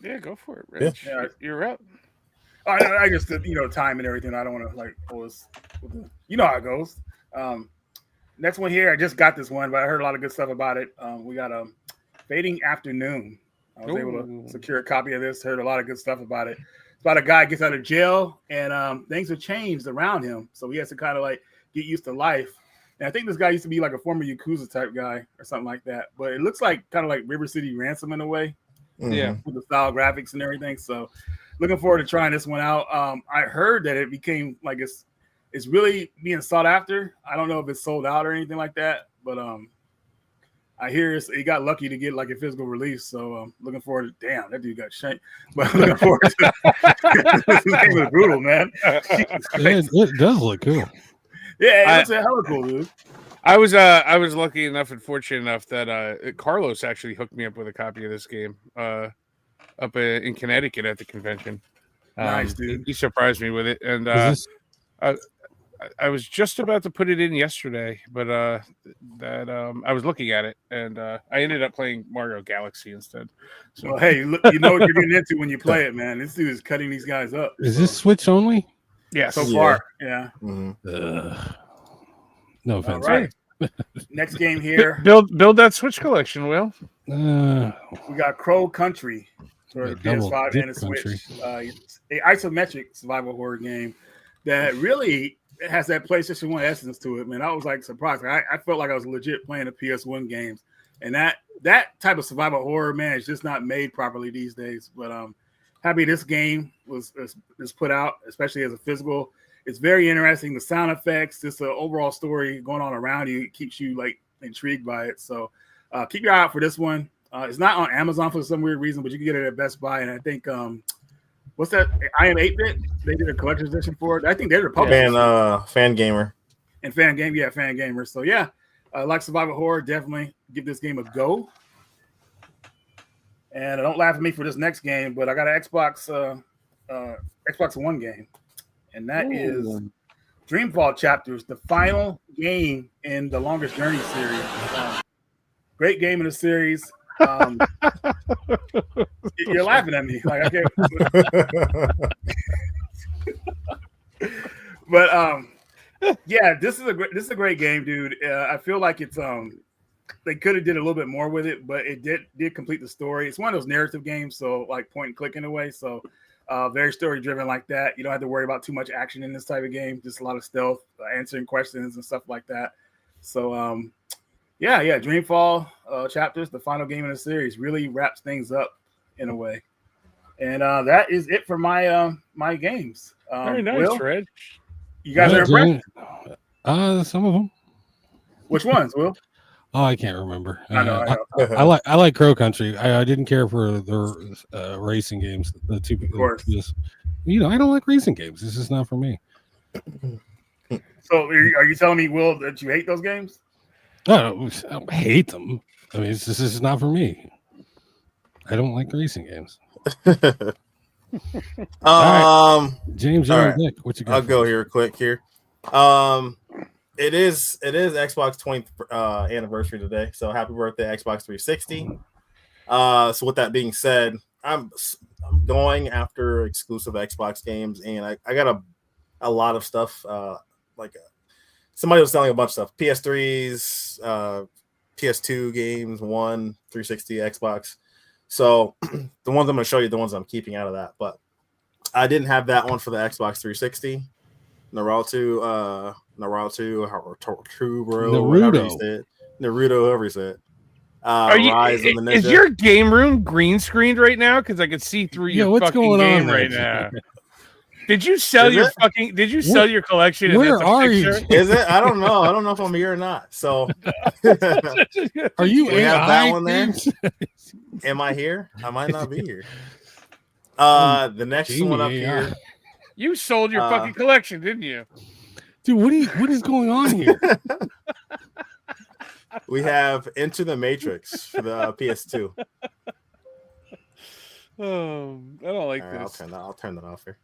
Yeah, go for it, Rich. Yeah. You're up. I just time and everything. I don't want to pull this. How it goes. Next one here. I just got this one, but I heard a lot of good stuff about it. We got Fading Afternoon. I was able to secure a copy of this. Heard a lot of good stuff about it. It's about a guy gets out of jail and things have changed around him, so he has to kind of get used to life. And I think this guy used to be like a former Yakuza type guy or something like that. But it looks like kind of like River City Ransom in a way. Yeah. With the style graphics and everything. So looking forward to trying this one out. I heard that it became it's really being sought after. I don't know if it's sold out or anything like that, but I hear he got lucky to get a physical release. So looking forward to that dude got shanked. But looking forward to this game was brutal, man. It does look cool. Yeah, it's a hella cool, dude. I was lucky enough and fortunate enough that Carlos actually hooked me up with a copy of this game up in Connecticut at the convention. Nice, dude. He surprised me with it, and I was just about to put it in yesterday, but I was looking at it, and I ended up playing Mario Galaxy instead. So well, hey, look, you know what you're getting into when you play it, man. This dude is cutting these guys up. Is this Switch only? Yeah, so far, yeah. No offense. All right. Next game here. Build that Switch collection, Will. We got Crow Country for the PS5 and the Switch. It's an isometric survival horror game that really has that PlayStation 1 essence to it, man. I was surprised. I felt like I was legit playing the PS1 games. And that type of survival horror, man, is just not made properly these days. But happy this game was put out, especially as a physical. It's very interesting. The sound effects, just the overall story going on around you, it keeps you intrigued by it. So keep your eye out for this one. It's not on Amazon for some weird reason, but you can get it at Best Buy. And I think what's that? I Am 8-Bit. They did a collector's edition for it. I think they're the publisher. Fan Gamer. And Fan Gamer. So yeah, like survival horror, definitely give this game a go. And don't laugh at me for this next game, but I got an Xbox One game. And that is Dreamfall Chapters, the final game in the Longest Journey series. Great game in the series. You're laughing at me. I can't. But yeah, this is a great game, dude. I feel like it's they could have did a little bit more with it, but it did complete the story. It's one of those narrative games, so point and click in a way. So very story driven like that. You don't have to worry about too much action in this type of game. Just a lot of stealth, answering questions and stuff like that. So yeah, Dreamfall Chapters, the final game in the series, really wraps things up in a way. And that is it for my my games. Very nice, Will, Fred. You guys are impressed? Some of them. Which ones, Will? Oh, I can't remember. I know. I like Crow Country. I didn't care for the racing games. The two, of course. I don't like racing games. This is not for me. So, are you telling me, Will, that you hate those games? No, I don't hate them. I mean, this is not for me. I don't like racing games. James, all you're right. on deck. What you got? I'll go here quick here. It is Xbox 20th anniversary today, so happy birthday Xbox 360. So with that being said, I'm going after exclusive Xbox games, and I got a lot of stuff. Somebody was selling a bunch of stuff: PS3s, PS2 games, 360, Xbox. So the ones I'm going to show you, the ones I'm keeping out of that, but I didn't have that one for the Xbox 360. Naruto, whoever you said. Rise of the Ninja. Is your game room green screened right now? Because I could see through your fucking game right now. Did you sell your fucking? Did you sell your collection? Where are you? Is it? I don't know. I don't know if I'm here or not. So, are you? We have that one there. Am I here? I might not be here. The next one up here. You sold your fucking collection, didn't you? Dude, what is going on here? We have Into the Matrix for the PS2. Oh, I don't like this. I'll turn that off here.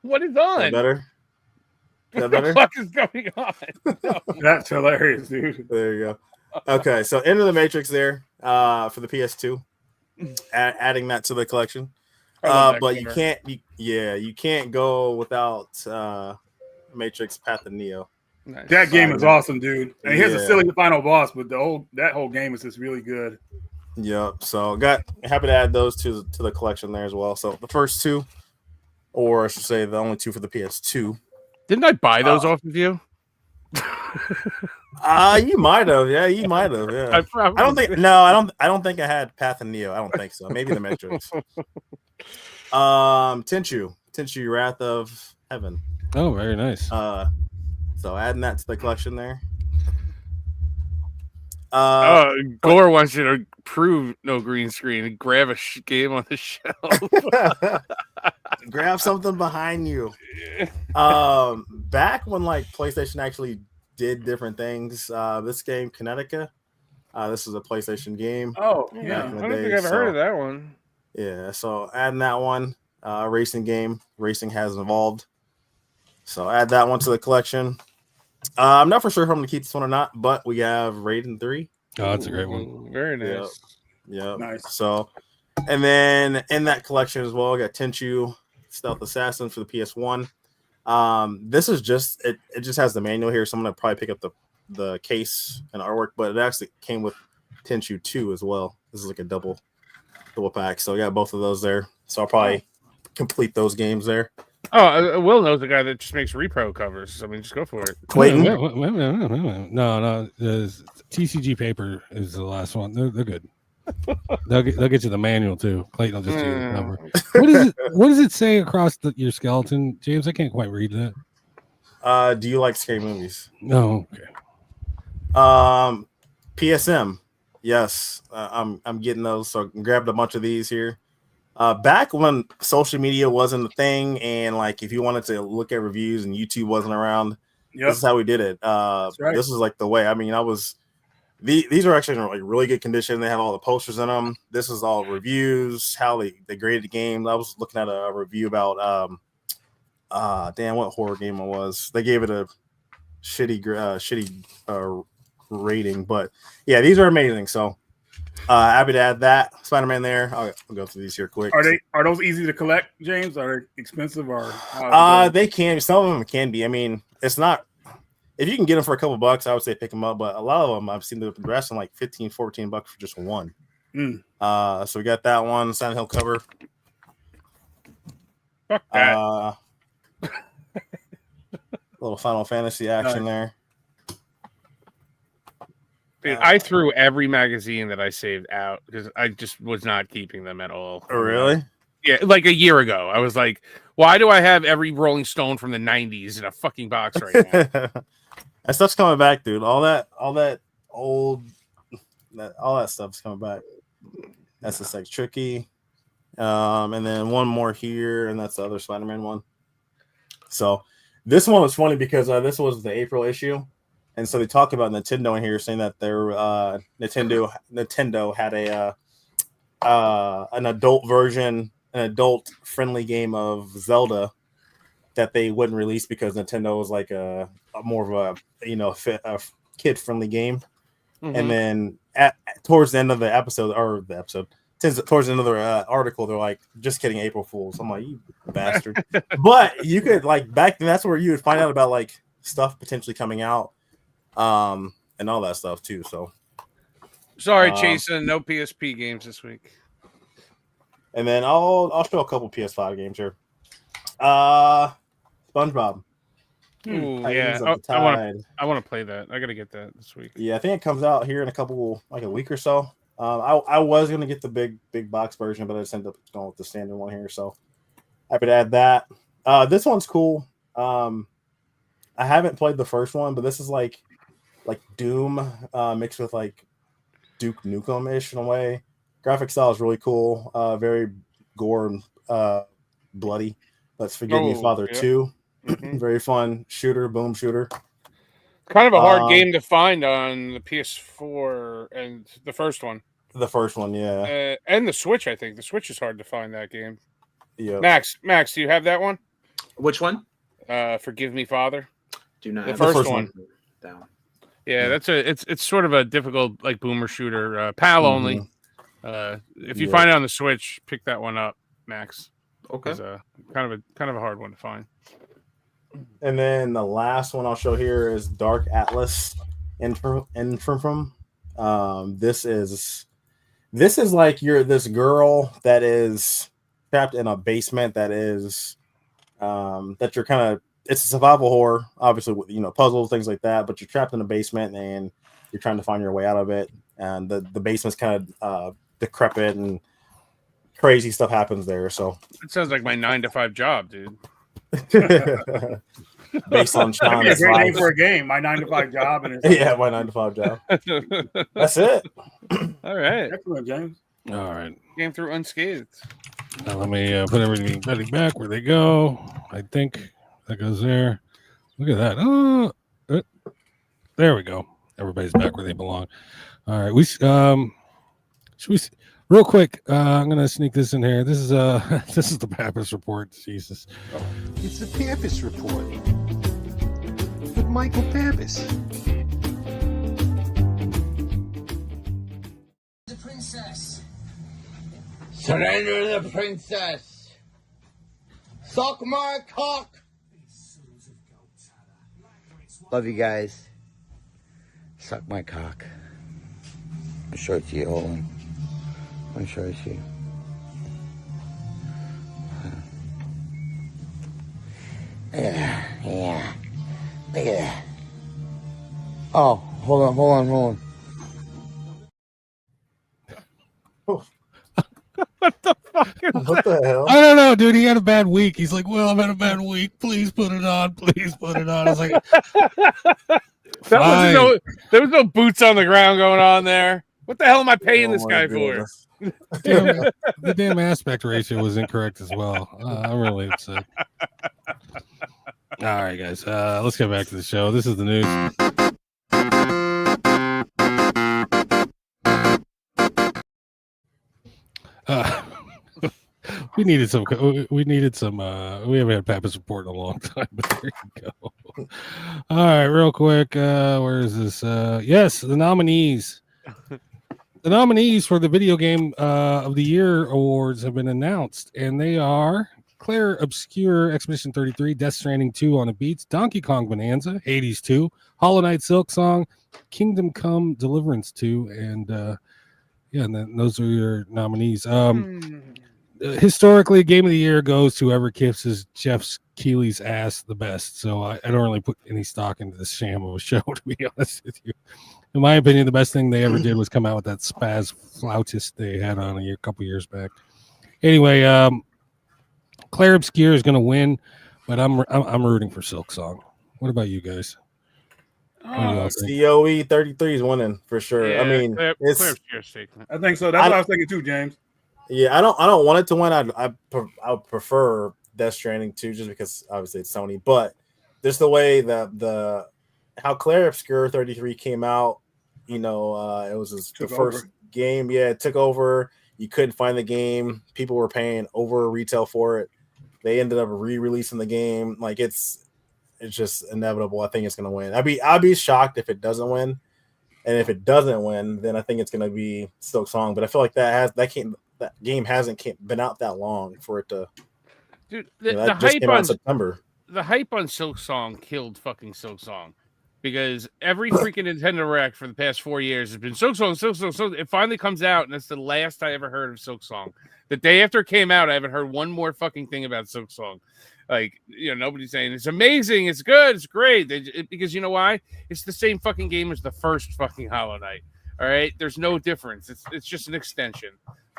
What is on? Is that better? What the fuck is going on? No. That's hilarious, dude. There you go. Okay, so Into the Matrix there for the PS2. Adding that to the collection. But you can't go without Matrix Path of Neo. Nice. That game is awesome, dude. And here's a silly final boss, but that whole game is just really good. Yep. So happy to add those to the collection there as well. So the first two, or I should say the only two for the PS2. Didn't I buy those off of you? You might have. Yeah, you might have. Yeah. I don't think I had Path of Neo. I don't think so. Maybe the Matrix. Tenchu, Wrath of Heaven. Oh, very nice. So adding that to the collection there. Gore wants you to prove no green screen and grab a game on the shelf. Grab something behind you. Back when PlayStation actually did different things, this game Kinetica, this is a PlayStation game. Oh yeah, I don't think I've heard of that one. Yeah, so adding that one, racing game. Racing has evolved, so add that one to the collection. I'm not for sure if I'm going to keep this one or not, but we have Raiden 3. Oh, that's a great one. Very nice. Yep. Nice. So, and then in that collection as well, I got Tenchu Stealth Assassin for the PS1. This is just it just has the manual here, so I'm going to probably pick up the case and artwork, but it actually came with Tenchu 2 as well. This is like a double pack, so I got both of those there. So I'll probably complete those games there. Oh, Will knows the guy that just makes repro covers. I mean, just go for it. Clayton? No. The TCG paper is the last one. They're good. They'll get you the manual too. Clayton will just do the cover. What does it say across your skeleton, James? I can't quite read that. Do you like scary movies? No. Okay. PSM. Yes, I'm getting those. So I grabbed a bunch of these here. Back when social media wasn't a thing, and if you wanted to look at reviews and YouTube wasn't around, this is how we did it. Right. This is the way. I mean, these are actually in really good condition. They have all the posters in them. This is all reviews, how they graded the game. I was looking at a review about what horror game it was. They gave it a shitty rating, but yeah, these are amazing. So happy to add that Spider-Man there. I'll go through these here quick. Are those easy to collect, James? Are they expensive or? They can. Some of them can be. I mean, it's not. If you can get them for a couple bucks, I would say pick them up. But a lot of them I've seen the rest in $15, $14 for just one. So we got that one Silent Hill cover. Fuck that. Little Final Fantasy action there. Dude, I threw every magazine that I saved out because I just was not keeping them at all. Oh, really? Yeah, a year ago. I was like, why do I have every Rolling Stone from the 90s in a fucking box right now? That stuff's coming back, dude. All that stuff's coming back. That's the Tricky. And then one more here, and that's the other Spider-Man one. So this one was funny because this was the April issue. And so they talk about Nintendo in here, saying that their Nintendo had an adult version, an adult friendly game of Zelda that they wouldn't release because Nintendo was like a more of a kid friendly game. And then towards the end of the episode, towards the end of the article, they're like, "Just kidding, April Fools." I'm like, "You bastard!" But you could like back then, that's where you would find out about like stuff potentially coming out, and all that stuff too. So sorry, Jason, no PSP games this week. And then I'll show a couple PS5 games here. SpongeBob. Ooh, Titans yeah, of the Tide. I want to play that. I got to get that this week. Yeah, I think it comes out here in a week or so. I was gonna get the big box version, but I just ended up going with the standard one here. So happy to add that. This one's cool. I haven't played the first one, but this is like Doom mixed with like Duke Nukem-ish in a way. Graphic style is really cool. Very gore and bloody. Let's Forgive Me, Father 2. Very fun shooter, boom shooter. Kind of a hard game to find on the PS4 and the first one. The first one, yeah. And the Switch, I think. The Switch is hard to find that game. Yeah. Max, do you have that one? Which one? Forgive Me, Father. Do not. The have first one. Down. Yeah, it's sort of a difficult like boomer shooter. PAL only. If you find it on the Switch, pick that one up, Max. Okay. It's kind of a hard one to find. And then the last one I'll show here is Dark Atlas Infernum. This is like you're this girl that is trapped in a basement that is that you're kind of, it's a survival horror, obviously with puzzles, things like that, but you're trapped in a basement and you're trying to find your way out of it. And the basement's kind of decrepit and crazy stuff happens there. So it sounds like my 9-to-5 job, dude. Based on Sean's That'd be a great name for a game. My 9-to-5 job. And yeah, my 9-to-5 job. That's it. All right. Excellent, James. All right. Came through unscathed. Now let me put everything back where they go. I think that goes there. Look at that. Oh, there we go. Everybody's back where they belong. All right. Should we real quick? I'm gonna sneak this in here. This is the Papis report. Jesus. It's the Papis report with Michael Papis. The princess. Surrender the princess. Suck my cock. Love you guys. Suck my cock. I'll show it to you, hold on. Let me show it to you. Yeah. Look at that. Oh, hold on. What the fuck is What the hell? I don't know, dude. He had a bad week. He's like, "Well, I've had a bad week. Please put it on. Please put it on." I was like, there was no boots on the ground going on there. What the hell am I paying this guy for? the damn aspect ratio was incorrect as well. I'm really upset. All right, guys. Let's get back to the show. This is the news. We needed some. We haven't had Papis report in a long time, but there you go. All right, real quick. Where is this? Yes, the nominees. The nominees for the Video Game of the Year awards have been announced, and they are Claire Obscure Expedition 33, Death Stranding 2 on the Beats, Donkey Kong Bonanza, Hades 2, Hollow Knight Silk Song, Kingdom Come Deliverance 2, and and then those are your nominees. Historically, Game of the Year goes to whoever kisses Jeff Keighley's ass the best. So I don't really put any stock into this sham of a show, to be honest with you. In my opinion, the best thing they ever did was come out with that Spaz Flautist they had on a couple years back. Anyway, Claire Obscure is going to win, but I'm rooting for Silk Song. What about you guys? COE 33 is winning for sure. Yeah, I mean, Claire Obscure statement. I think so. That's what I was thinking too, James. Yeah, I don't want it to win. I would prefer Death Stranding 2 just because obviously it's Sony, but just the way that how Claire Obscure 33 came out, it was the first game. Yeah, it took over. You couldn't find the game. People were paying over retail for it. They ended up re-releasing the game. Like it's just inevitable. I think it's gonna win. I'd be shocked if it doesn't win. And if it doesn't win, then I think it's gonna be Silk Song. But I feel like that game hasn't been out that long for it to. Dude, The hype came out in September. The hype on Silk Song killed fucking Silk Song, because every freaking Nintendo Direct for the past 4 years has been Silk Song, Silk Song, Silk. It finally comes out, and it's the last I ever heard of Silk Song. The day after it came out, I haven't heard one more fucking thing about Silk Song. Like, nobody's saying it's amazing, it's good, it's great. Because you know why? It's the same fucking game as the first fucking Hollow Knight. All right, there's no difference. It's just an extension.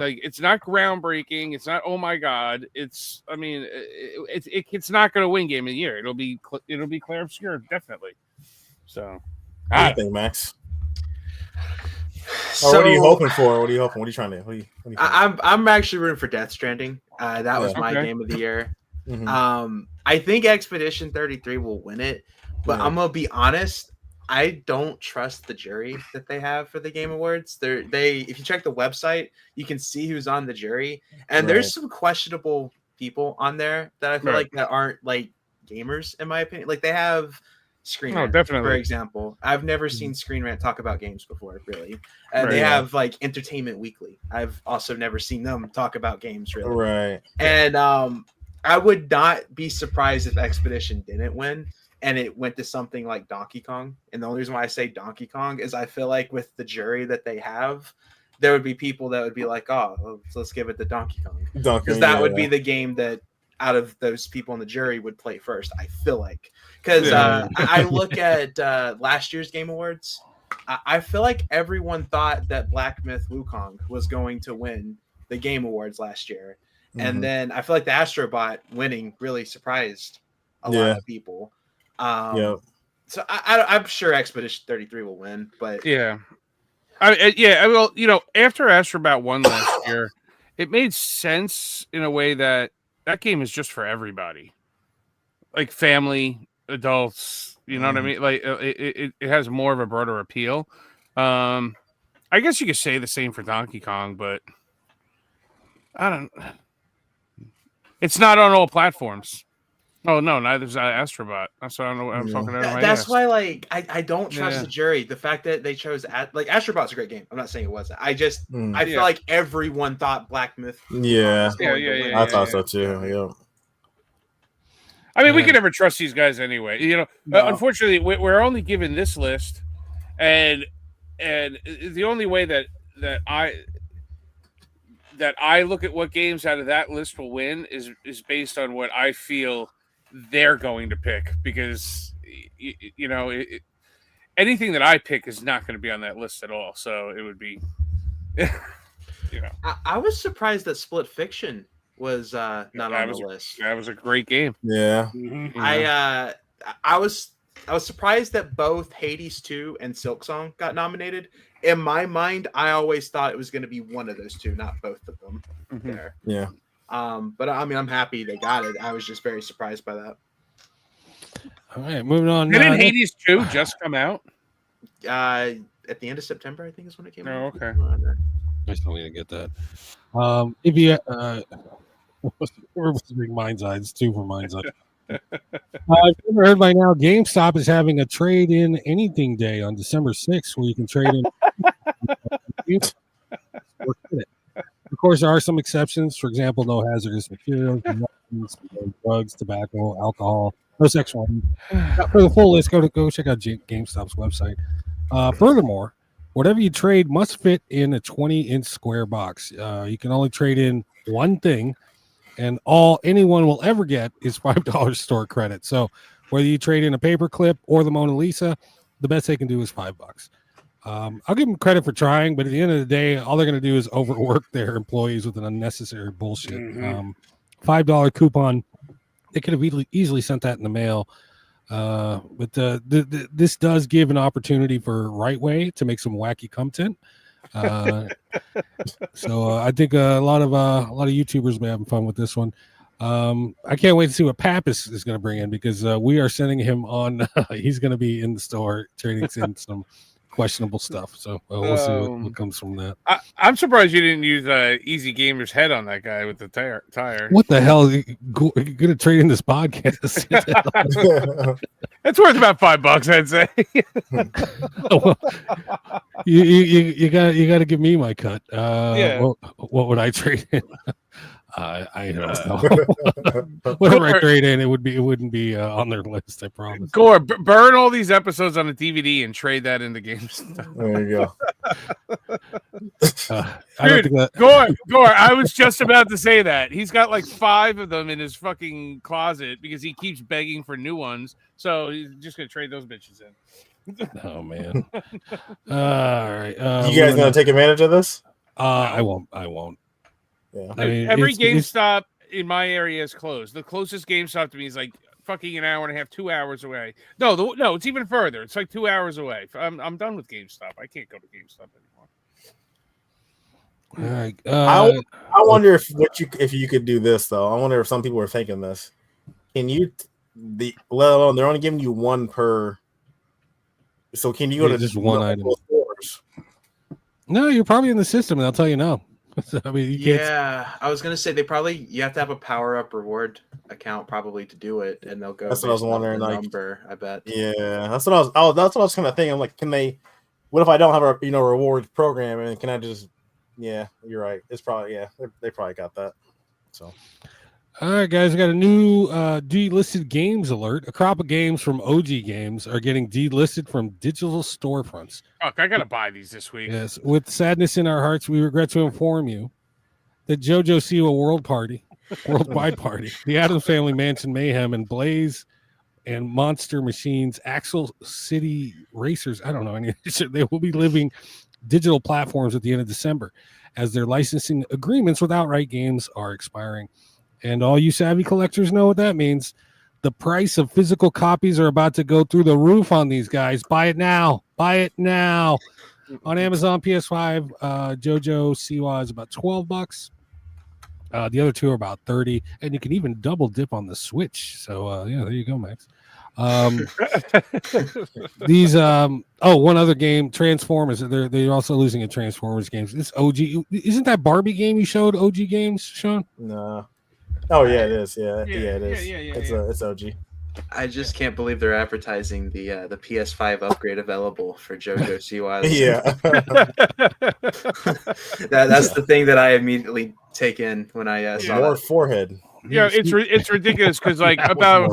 Like, it's not groundbreaking. It's not, oh my god. It's not going to win Game of the Year. It'll be Clair Obscur, definitely. So, what do you think, Max? What are you hoping for? What are you hoping? What are you trying to? I'm actually rooting for Death Stranding. That was my game of the year. Mm-hmm. I think Expedition 33 will win it, but I'm gonna be honest. I don't trust the jury that they have for the Game Awards. If you check the website, you can see who's on the jury, and there's some questionable people on there that I feel like that aren't like gamers, in my opinion. Like they have Screen Rant, definitely. For example. I've never seen Screen Rant talk about games before, really. They have like Entertainment Weekly. I've also never seen them talk about games, really. Right. And I would not be surprised if Expedition didn't win and it went to something like Donkey Kong. And the only reason why I say Donkey Kong is I feel like with the jury that they have, there would be people that would be like, oh, let's give it to Donkey Kong. Because that would be the game that out of those people in the jury would play first, I feel like. Because I look at last year's Game Awards, I feel like everyone thought that Black Myth Wukong was going to win the Game Awards last year. And then I feel like the Astrobot winning really surprised a lot of people. So I'm sure Expedition 33 will win, but I will. After Astrobot won last year, it made sense in a way that game is just for everybody, like family, adults. You know what I mean? Like it has more of a broader appeal. I guess you could say the same for Donkey Kong, but I don't. It's not on all platforms. Oh no, neither's Astrobot. That's why I don't know what I'm talking about. That's why, like, I don't trust the jury. The fact that they chose Astrobot's a great game. I'm not saying it wasn't. I feel like everyone thought Black Myth. I thought so too. Yeah. I mean, we can never trust these guys anyway. Unfortunately, we're only given this list, and the only way that I look at what games out of that list will win is based on what I feel they're going to pick, because anything that I pick is not going to be on that list at all. So it would be, I was surprised that Split Fiction was not on the list. That was a great game. Yeah. Mm-hmm. I was surprised that both Hades 2 and Silk Song got nominated. In my mind, I always thought it was going to be one of those two, not both of them. There. Yeah. But I mean, I'm happy they got it. I was just very surprised by that. All right, moving on. Didn't Hades 2 just come out? At the end of September, I think is when it came out. Oh, okay. I still need to get that. If you what's the big Mind's Eye? It's 2 for Mind's Eye. If you've ever heard by now, GameStop is having a trade-in anything day on December 6th, where you can trade in. Of course, there are some exceptions. For example, no hazardous materials, no drugs, tobacco, alcohol, no sexual. For the full list, go check out GameStop's website. Furthermore, whatever you trade must fit in a 20-inch square box. You can only trade in one thing, and all anyone will ever get is $5 store credit. So whether you trade in a paperclip or the Mona Lisa, the best they can do is $5. I'll give them credit for trying, but at the end of the day, all they're going to do is overwork their employees with an unnecessary bullshit. $5 coupon, they could have easily sent that in the mail. But this does give an opportunity for Right Way to make some wacky content. So I think a lot of YouTubers will be having fun with this one. I can't wait to see what Papis is going to bring in, because we are sending him on. He's going to be in the store trading in some questionable stuff. So we'll see what comes from that. I'm surprised you didn't use Easy Gamer's head on that guy with the tire. What the hell? You're going to trade in this podcast? It's worth about $5, I'd say. you got to give me my cut. Yeah. What would I trade in? I don't know. Whatever I trade in, it wouldn't be on their list. I promise. Gore, burn all these episodes on a DVD and trade that into GameStop. There you go. Dude, Gore, I was just about to say that. He's got like 5 of them in his fucking closet because he keeps begging for new ones. So he's just gonna trade those bitches in. Oh man. All right. You guys gonna take advantage of this? I won't. Yeah. I mean, every GameStop in my area is closed. The closest GameStop to me is like fucking an hour and a half, 2 hours away. No, it's even further. It's like 2 hours away. I'm done with GameStop. I can't go to GameStop anymore. All right. I wonder if you could do this though. I wonder if some people are thinking this. Can you let alone they're only giving you one per. So can you go to just one item? Stores? No, you're probably in the system, and I'll tell you no. I mean, yeah, I was gonna say you have to have a power up reward account probably to do it, and they'll go. That's what I was wondering. The like, number, I bet. Yeah, that's what I was kind of thinking. I'm like, can they? What if I don't have a rewards program, and can I just? Yeah, you're right. It's probably they probably got that. So. All right, guys, we got a new delisted games alert. A crop of games from OG Games are getting delisted from digital storefronts. Fuck, I gotta buy these this week. Yes, with sadness in our hearts, we regret to inform you that JoJo Siwa Worldwide Party, the Addams Family Mansion Mayhem, and Blaze and Monster Machines, Axel City Racers. I don't know any. They will be leaving digital platforms at the end of December, as their licensing agreements with Outright Games are expiring. And all you savvy collectors know what that means. The price of physical copies are about to go through the roof on these guys. Buy it now. Buy it now. On Amazon PS5, JoJo Siwa is about $12. The other two are about $30, and you can even double dip on the Switch. So there you go, Max. These one other game, Transformers. They're also losing at Transformers games. This OG, isn't that Barbie game you showed? OG Games, Sean? No. Oh yeah, it is. Yeah, it is. It's OG. I just can't believe they're advertising the PS5 upgrade available for JoJo Siwa. Yeah, that's the thing that I immediately take in when I saw more that. forehead. Yeah, it's ridiculous because like about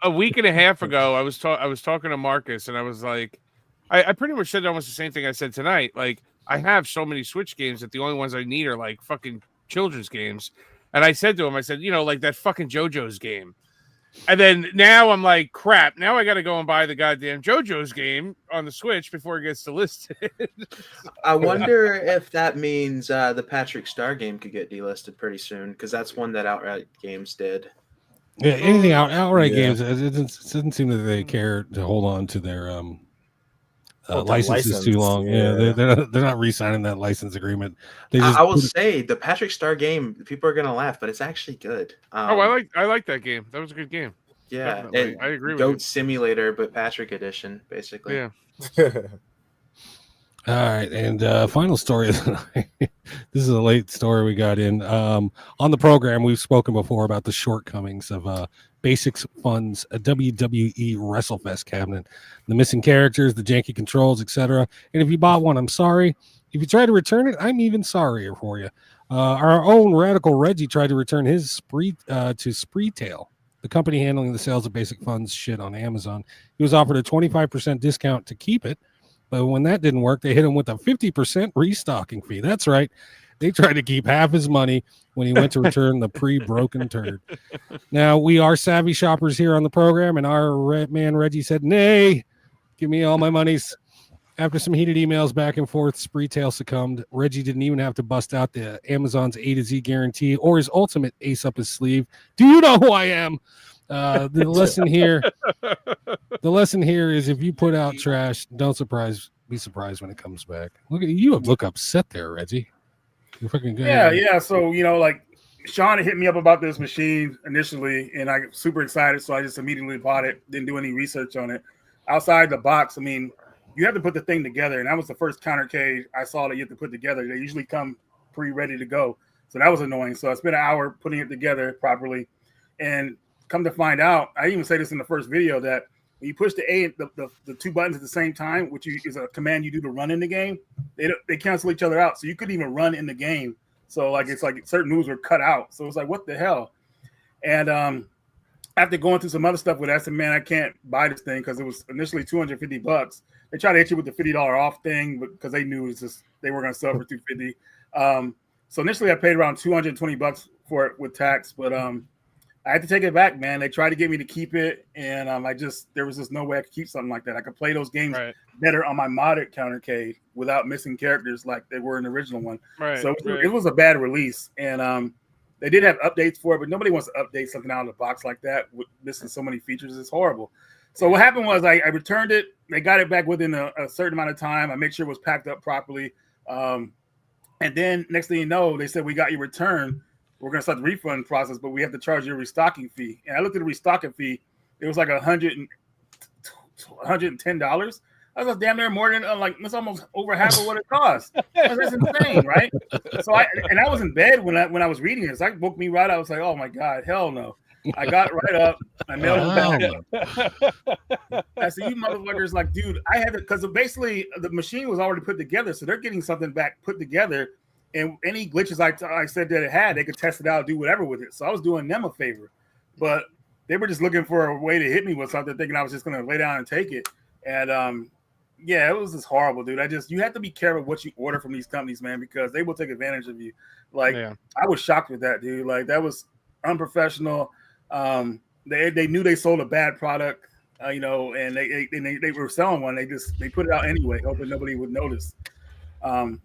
a week and a half ago, I was talking to Marcus, and I was like, I pretty much said almost the same thing I said tonight. Like, I have so many Switch games that the only ones I need are like fucking children's games. And I said to him, like that fucking JoJo's game. And then now I'm like, crap. Now I got to go and buy the goddamn JoJo's game on the Switch before it gets delisted. I wonder if that means the Patrick Star game could get delisted pretty soon, because that's one that Outright Games did. Yeah, anything Outright Games, it doesn't seem that they care to hold on to their licenses too long. Yeah, they're not re-signing that license agreement. I will say the Patrick Star game, people are gonna laugh, but it's actually good. I like that game. That was a good game. Yeah, I agree with Goat you. Simulator, but Patrick edition, basically. Yeah. All right, and final story of the night. This is a late story we got in. On the program, we've spoken before about the shortcomings of Basics Fun's a WWE WrestleFest cabinet. The missing characters, the janky controls, etc. And if you bought one, I'm sorry. If you try to return it, I'm even sorrier for you. Our own Radical Reggie tried to return his to Spreetail, the company handling the sales of Basic Fun's shit on Amazon. He was offered a 25% discount to keep it. But when that didn't work, they hit him with a 50% restocking fee. That's right. They tried to keep half his money when he went to return the pre-broken turd. Now, we are savvy shoppers here on the program, and our man Reggie said, nay, give me all my monies. After some heated emails back and forth, Spreetail succumbed. Reggie didn't even have to bust out the Amazon's A to Z guarantee or his ultimate ace up his sleeve. Do you know who I am? The lesson here is if you put out trash, don't be surprised when it comes back. You look upset there, Reggie. You're fucking good. Yeah. So like Sean hit me up about this machine initially, and I got super excited, so I just immediately bought it. Didn't do any research on it. Outside the box, I mean, you have to put the thing together, and that was the first countercade I saw that you have to put together. They usually come pre-ready to go, so that was annoying. So I spent an hour putting it together properly, and come to find out, I even say this in the first video, that when you push the two buttons at the same time, which is a command you do to run in the game, they cancel each other out, so you couldn't even run in the game. So like it's like certain moves were cut out. So it's like, what the hell? And after going through some other stuff with that, I said, man, I can't buy this thing because it was initially $250. They tried to hit you with the $50 off thing, but because they knew they were going to sell for $250. So initially I paid around $220 for it with tax, but I had to take it back, man. They tried to get me to keep it, and there was just no way I could keep something like that. I could play those games better on my modded countercade without missing characters like they were in the original one. So it was a bad release, and they did have updates for it, but nobody wants to update something out of the box like that with missing so many features. It's horrible. So what happened was I returned it. They got it back within a certain amount of time. I made sure it was packed up properly. And then next thing you know, they said, we got your return. We're going to start the refund process, but we have to charge you a restocking fee. And I looked at the restocking fee. It was like $110. I was damn near more than it's almost over half of what it costs. That's insane, right? So I was in bed when I was reading this. That woke me right out. I was like, oh my God, hell no. I got right up. I mailed it back. I said, you motherfuckers, like, dude, I had to, because basically the machine was already put together, so they're getting something back put together, and any glitches I said that it had, they could test it out, do whatever with it. So I was doing them a favor, but they were just looking for a way to hit me with something, thinking I was just going to lay down and take it. And yeah, it was just horrible, dude. You have to be careful what you order from these companies, man, because they will take advantage of you. Like, I was shocked with that, dude. Like, that was unprofessional. They knew they sold a bad product, and they were selling one. They put it out anyway, hoping nobody would notice. I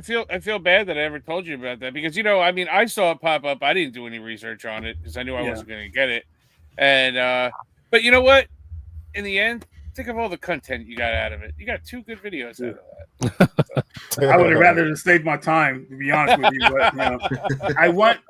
feel bad that I ever told you about that, because I saw it pop up. I didn't do any research on it because I knew I wasn't going to get it. And but you know what? In the end, think of all the content you got out of it. You got 2 good videos out of that. I would have rather saved my time, to be honest with you. But I want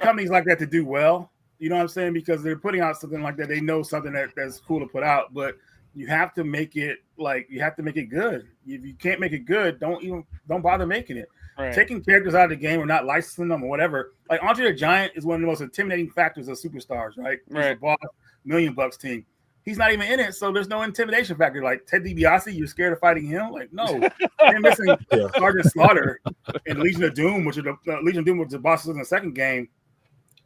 companies like that to do well. You know what I'm saying? Because they're putting out something like that. They know something that's cool to put out, but you have to make it good. If you can't make it good, don't bother making it. Right. Taking characters out of the game or not licensing them or whatever. Like Andre the Giant is one of the most intimidating factors of superstars, right? He's a boss, $1 million team. He's not even in it, so there's no intimidation factor. Like Ted DiBiase, you're scared of fighting him? Like, no. You're missing Sergeant Slaughter and Legion of Doom, which was the bosses in the second game.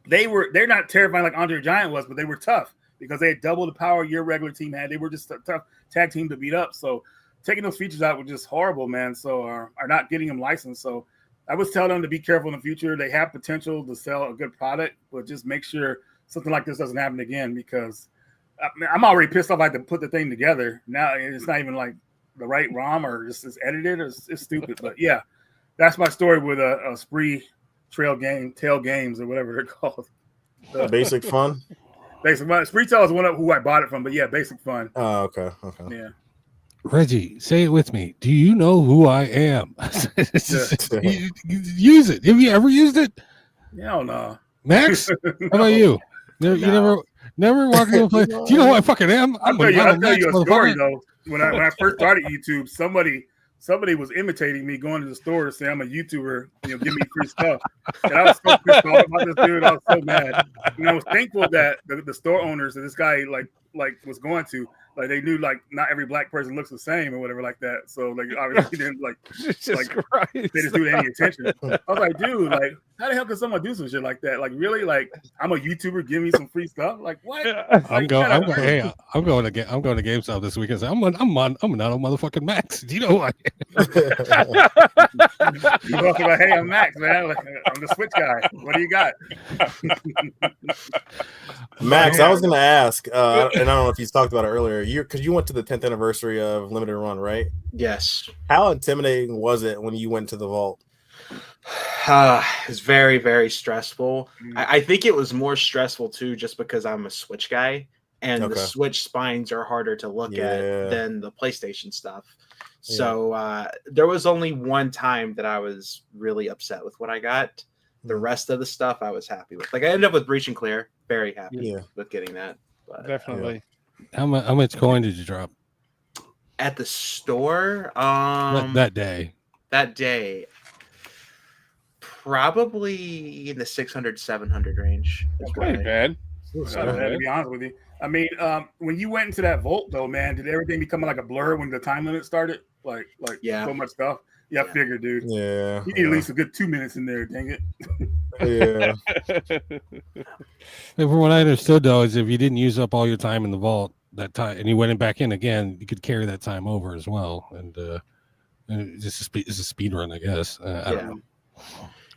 They're not terrifying like Andre the Giant was, but they were tough because they had double the power your regular team had. They were just a tough tag team to beat up. So taking those features out was just horrible, man. So are not getting them licensed. So I would tell them to be careful in the future. They have potential to sell a good product, but just make sure something like this doesn't happen again, because I'm already pissed off I had to put the thing together. Now it's not even like the right ROM or it's edited. It's stupid. But yeah, that's my story with a Spree Tail Games or whatever they're called. Basic Fun. Basic Fun. Spree Tail is one of who I bought it from, but yeah, Basic Fun. Oh, okay. Yeah. Reggie, say it with me. Do you know who I am? Use it. Have you ever used it? Hell no. Max, how about you? You never walked into a place. Do you know who I fucking am? I'll tell you a story though. When I first started YouTube, somebody was imitating me, going to the store to say I'm a YouTuber, give me free stuff. And I was so pissed off about this dude. I was so mad. And I was thankful that the store owners that this guy like was going to, like, they knew like not every black person looks the same or whatever like that. So like obviously didn't they just do any attention. I was like, dude, like, how the hell can someone do some shit like that? Like, really? Like, I'm a YouTuber, give me some free stuff? Like, what? I'm going to GameStop this weekend. I'm Monado motherfucking Max. Do you know who I am? You talking about, hey, I'm Max, man. Like, I'm the Switch guy. What do you got? Max, I was going to ask, and I don't know if you talked about it earlier, because you went to the 10th anniversary of Limited Run, right? Yes. How intimidating was it when you went to the vault? It was very, very stressful. I think it was more stressful too, just because I'm a Switch guy, and the Switch spines are harder to look at than the PlayStation stuff. So there was only one time that I was really upset with what I got. The rest of the stuff I was happy with. Like, I ended up with Breach and Clear. Very happy with getting that. But, definitely. How much coin did you drop? At the store, that day. that day, probably in the 600, 700 range. Is That what ain't bad. Not bad, to be honest with you. I mean, when you went into that vault though, man, did everything become like a blur when the time limit started? Like Yeah. so much stuff. Yeah, I figured, dude. Yeah. You need at least a good 2 minutes in there. Dang it. Yeah. And from what I understood though, is if you didn't use up all your time in the vault that time, and you went back in again, you could carry that time over as well. And it's a speed run, I guess. I don't know.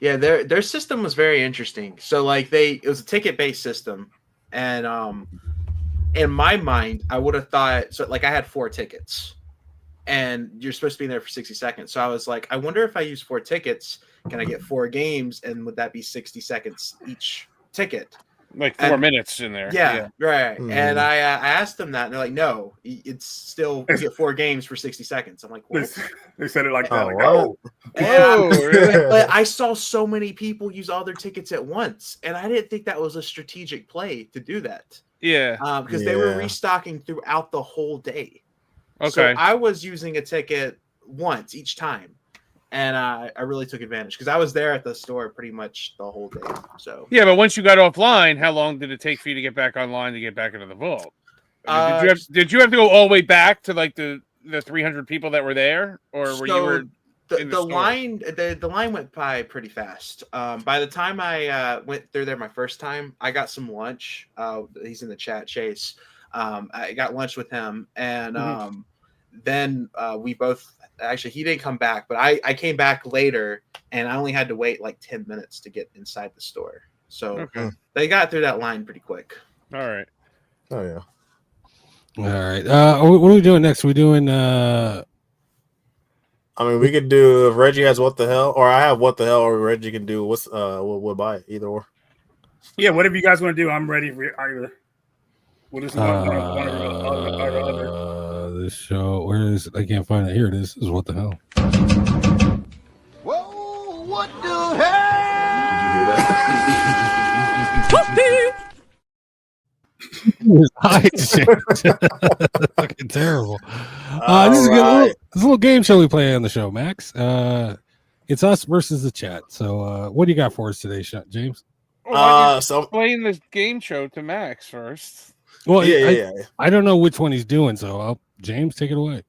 Yeah, their system was very interesting. So like it was a ticket based system, and in my mind, I would have thought so. Like I had 4 tickets, and you're supposed to be in there for 60 seconds. So I was like, I wonder if I use 4 tickets, can I get 4 games, and would that be 60 seconds each ticket? Like 4 minutes in there. Yeah, right. Mhm. And I asked them that, and they're like, no, it's still you get 4 games for 60 seconds. I'm like, what? They said it like that. Oh, Like, what? oh, Oh, really? But I saw so many people use all their tickets at once, and I didn't think that was a strategic play to do that. Yeah. Because they were Yeah. restocking throughout the whole day. Okay. So I was using a ticket once each time, and I really took advantage because I was there at the store pretty much the whole day. So Yeah, but once you got offline, how long did it take for you to get back online to get back into the vault? I mean, did you have to go all the way back to like the 300 people that were there, or were you in the store? the line went by pretty fast. By the time I went through there my first time, I got some lunch. He's in the chat, Chase. I got lunch with him, and then we both actually he didn't come back, but I came back later, and I only had to wait like 10 minutes to get inside the store. So they got through that line pretty quick. All right. Oh yeah. All right. What are we doing next? Are we doing I mean, we could do if Reggie has what the hell, or I have what the hell, or Reggie can do what's we'll buy it, either or. yeah, whatever you guys want to do, I'm ready for either. We'll just one or the other. this show? Where is it? I can't find it. Here it is. This is what the hell. Whoa, what the hell? Fucking terrible. This is a good little game show we play on the show, Max. It's us versus the chat. So, what do you got for us today, James? So Explain this game show to Max first. Well, yeah. I don't know which one he's doing, so James, take it away.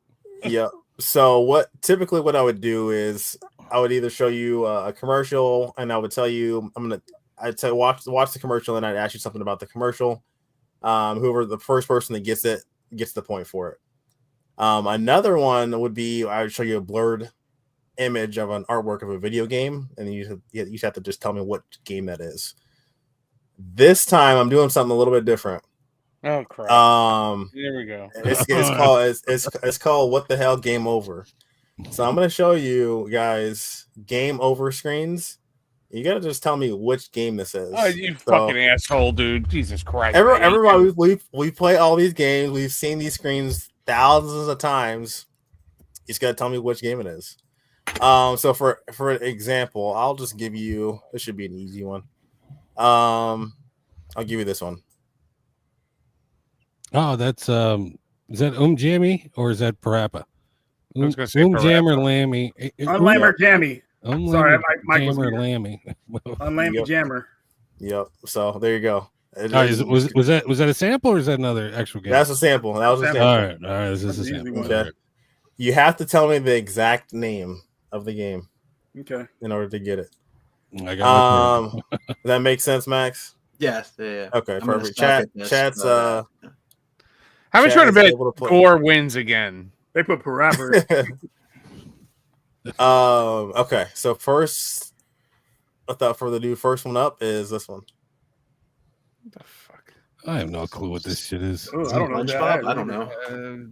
Yeah. So what I would do is I would either show you a commercial, and I would tell you I'd say watch the commercial, and I'd ask you something about the commercial. Whoever the first person that gets it gets the point for it. Another one would be I would show you a blurred image of an artwork of a video game, and you have to just tell me what game that is. This time I'm doing something a little bit different. Oh crap! Here we go. It's called What the Hell Game Over. So I'm gonna show you guys game over screens. You gotta just tell me which game this is. Oh, you fucking asshole, dude! Jesus Christ! Everybody, we play all these games. We've seen these screens thousands of times. You just gotta tell me which game it is. So for example, I'll just give you. This should be an easy one. I'll give you this one. Oh, that's is that Jammy or is that Parappa? I was gonna say Jammer Lammy. Unlammer Jammy. Sorry, Mike was Jammer here. Lammy. Unlammy Jammer. Yep. So there you go. Was that a sample or is that another actual game? That's a sample. That was a sample. All right. This is a sample. Okay. You have to tell me the exact name of the game. Okay. In order to get it. I got Does that make sense, Max? Yes. Yeah. Okay. I'm Perfect. gonna stop at this, Chat's How much trying to bet able to play. Gore wins again? They put Parappa. Okay. So first, without further ado, first one up is this one. What the fuck? I have no clue what this shit is. Oh, I don't know. what that SpongeBob? is. I don't know.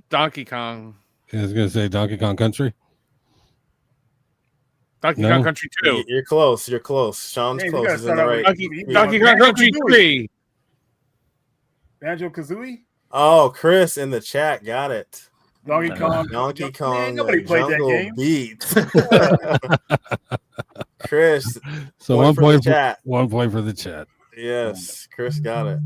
Donkey Kong. I was gonna say Donkey Kong Country. Donkey No. Kong Country 2. You're close. You're close. Sean's Hey, you close. gotta He's in start the out right. with Donkey Kong Country 3. Banjo Kazooie. Oh, Chris in the chat got it. Donkey Kong. Donkey Kong. Man, nobody played that Jungle game. Beat. Chris. So One one for the point chat. 1 point for the chat. Yes, Chris got it.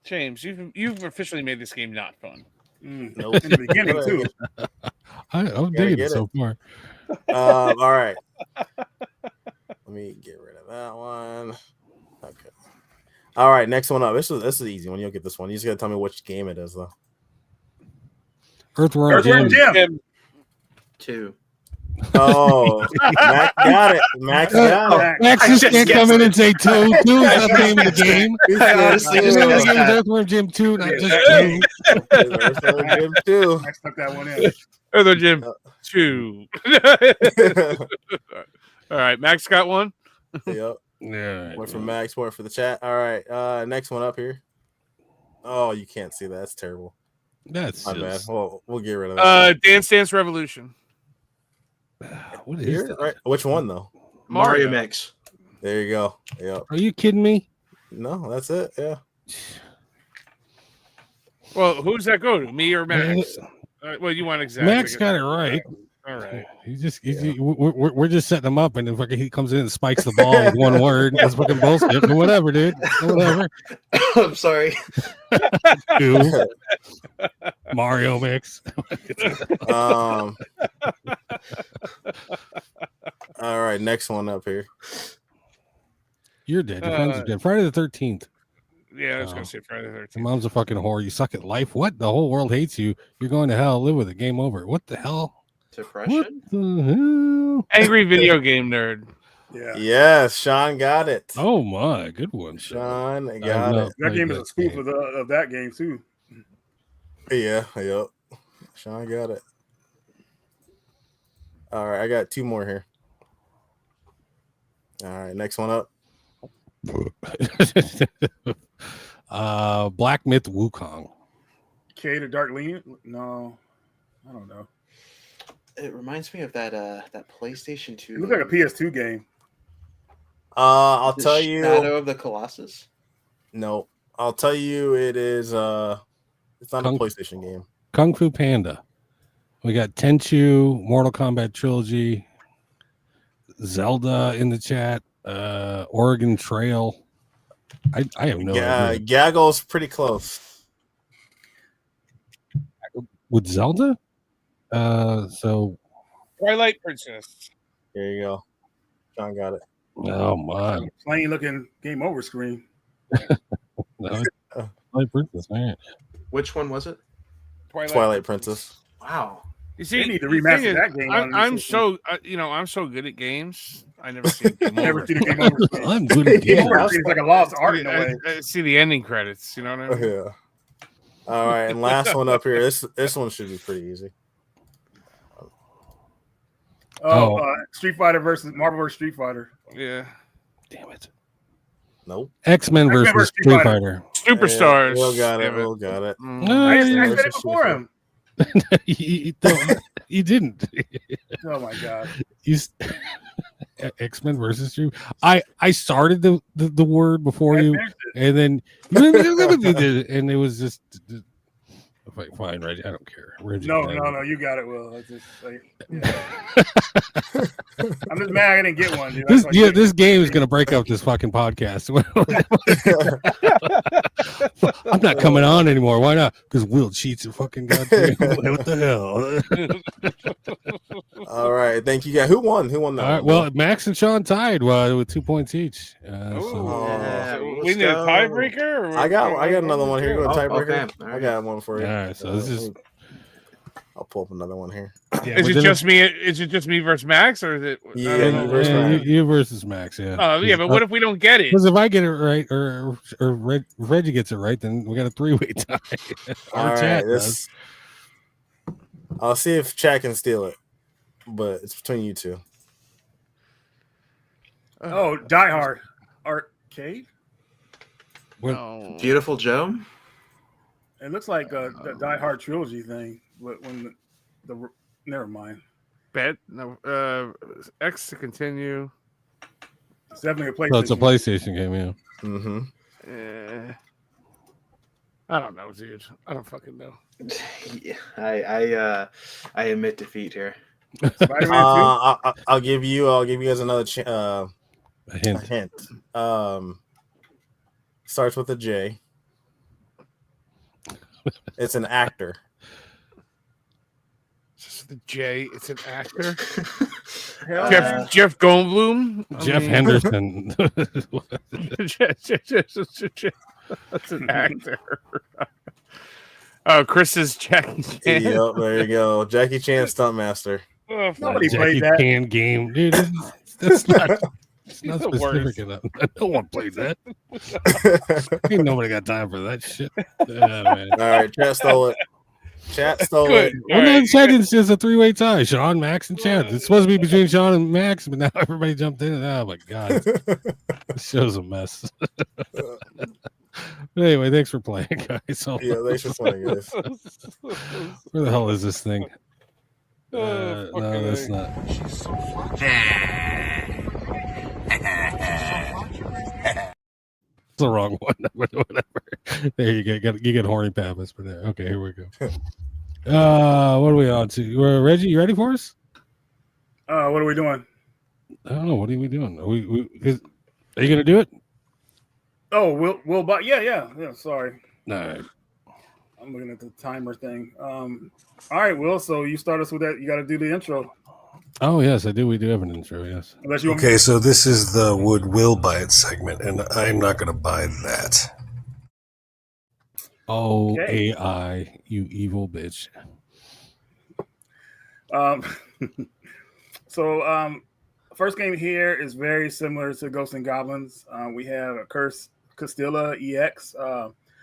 James, you've officially made this game not fun. Nope. In the beginning too. I'm digging it so far. All right. Let me get rid of that one. Okay. All right, next one up. This is an easy one. You'll get this one. You just gotta tell me which game it is, though. Earthworm Earthworm Jim. Jim. 2. Oh, Max got it. Max got it. Max just can't come in and say 2. 2 is not the name of the game. I honestly The just name of the guessed game is that. Earthworm Jim 2, not just 2. Earthworm Jim 2. I stuck that one in. Other Jim 2. All right, Max got one. Yep. Yeah. One for Max, one for the chat. All right. Next one up here. Oh, you can't see that. That's terrible. That's My bad. just, We'll get rid of that. Dance Dance Revolution. what is Here? that? Right. Which one though? Mario. Mix. There you go. Yep. Are you kidding me? No, that's it. Yeah. Well, who's that go to? Me or Max? Well, you want exactly. Max got it right. All right. We're just setting him up, and then fucking he comes in and spikes the ball with one word. That's fucking bullshit. But whatever, dude. Whatever. I'm sorry. Dude. Mario mix. All right. Next one up here. You're dead. Your friends are dead. Friday the 13th. Yeah, I was gonna say Friday the Your 13th. mom's a fucking whore. You suck at life. What? The whole world hates you. You're going to hell. Live with it. Game over. What the hell? What Depression. the hell? Angry video game nerd. Yeah. Yes, Sean got it. Oh my, good one, Sean I got know. it. That game is a spoof of that game too. Yeah. Yep. Sean got it. All right. I got 2 more here. All right. Next one up. Black Myth Wukong. K to Dark Lean? No, I don't know. It reminds me of that PlayStation 2. It looks like a PS2 game. I'll The tell you. Shadow of the Colossus. No, I'll tell you. It is. It's not Kung- a PlayStation game. Kung Fu Panda. We got Tenchu, Mortal Kombat Trilogy, Zelda in the chat, Oregon Trail. I have no idea. Gaggle's pretty close. With Zelda? So Twilight Princess. There you go. Sean got it. oh my. Plain looking game over screen. No, Twilight Princess, man. Which one was it? Twilight Princess. Wow. You see, They need to the remaster thing is, that game on I'm the so I'm so good at games. I never see a game Never over. seen a game over screen. I'm good at Yeah. games. Over screen is like a lost art in a way. I see the ending credits. You know what I mean? Yeah. All right, and last one up here. This one should be pretty easy. Street Fighter versus Marvel vs. Street Fighter. Yeah. Damn it. Nope. X-Men X-Men versus versus Street Street Fighter. Superstars. Will got it. Damn it. Will got it. No, I you, said it before him. you didn't. Oh my god. You X-Men versus Street. I started the word before you, and then and it was just fine, Reggie. I don't care. Reggie, No, you got it, Will. It's just like, I'm just mad I didn't get one, dude. This game is gonna break up this fucking podcast. I'm not coming on anymore. Why not? Because Will cheats and fucking goddamn. What the hell? All right, thank you guys. Who won? Who won that? All right, one? well, Max and Sean tied with 2 points each. Yeah, We need a tiebreaker. Or I got another one here. Go Oh, tiebreaker. okay. I got one for you. All right, so this is. I'll pull up another one here. Yeah, Is we're it gonna- just me? Is it just me versus Max, or is it? I Yeah, don't you know. versus Max. you versus Max, yeah. Oh yeah, but what if we don't get it? Because if I get it right, or Reggie gets it right, then we got a 3-way tie. All Our chat right, does. I'll see if Chat can steal it, but it's between you two. Oh, Die Hard Arcade? No. Beautiful Joe. It looks like the Die Hard trilogy thing. When the never mind. Bet no. X to continue. It's definitely a PlayStation. So it's a PlayStation game, yeah. Mm-hmm. I don't know, dude. I don't fucking know. Yeah, I admit defeat here. Spider-Man 2? I'll give you guys another A hint. hint. Starts with a J. It's an actor. Just the J. It's an actor. Yeah. Jeff Goldblum. Jeff Henderson. That's an actor. Oh, Chris is Jackie Chan. Yep, there you go. Jackie Chan Stuntmaster. Oh, Nobody Jackie played that. Chan game, dude. That's not. It's not the specific worst. enough. No one plays that. Ain't nobody got time for that shit. Yeah, man. All right, chat stole it. Chat stole Good. it. Well, All no, right. Chad, it's just a three-way tie. Sean, Max, and Chad. It's supposed to be between Sean and Max, but now everybody jumped in. Oh my god, this show's a mess. But anyway, thanks for playing, guys. So, Yeah, thanks for playing, guys. where the hell is this thing? Oh, No, fucking that's A. not. It's the wrong one. But whatever. There you go. You get horny Papis, but there. Okay, here we go. What are we on to? Reggie, you ready for us? What are we doing? I don't know. What are we doing? Are you gonna do it? Oh, Will but yeah. Sorry. No. I'm looking at the timer thing. All right, Will. So you start us with that. You got to do the intro. Oh yes, I do. We do have an intro. Yes. Unless you want Okay, so this is the would will buy it segment, and I'm not going to buy that. Oh Okay. AI, you evil bitch. First game here is very similar to Ghosts and Goblins. We have a Curse Castilla EX.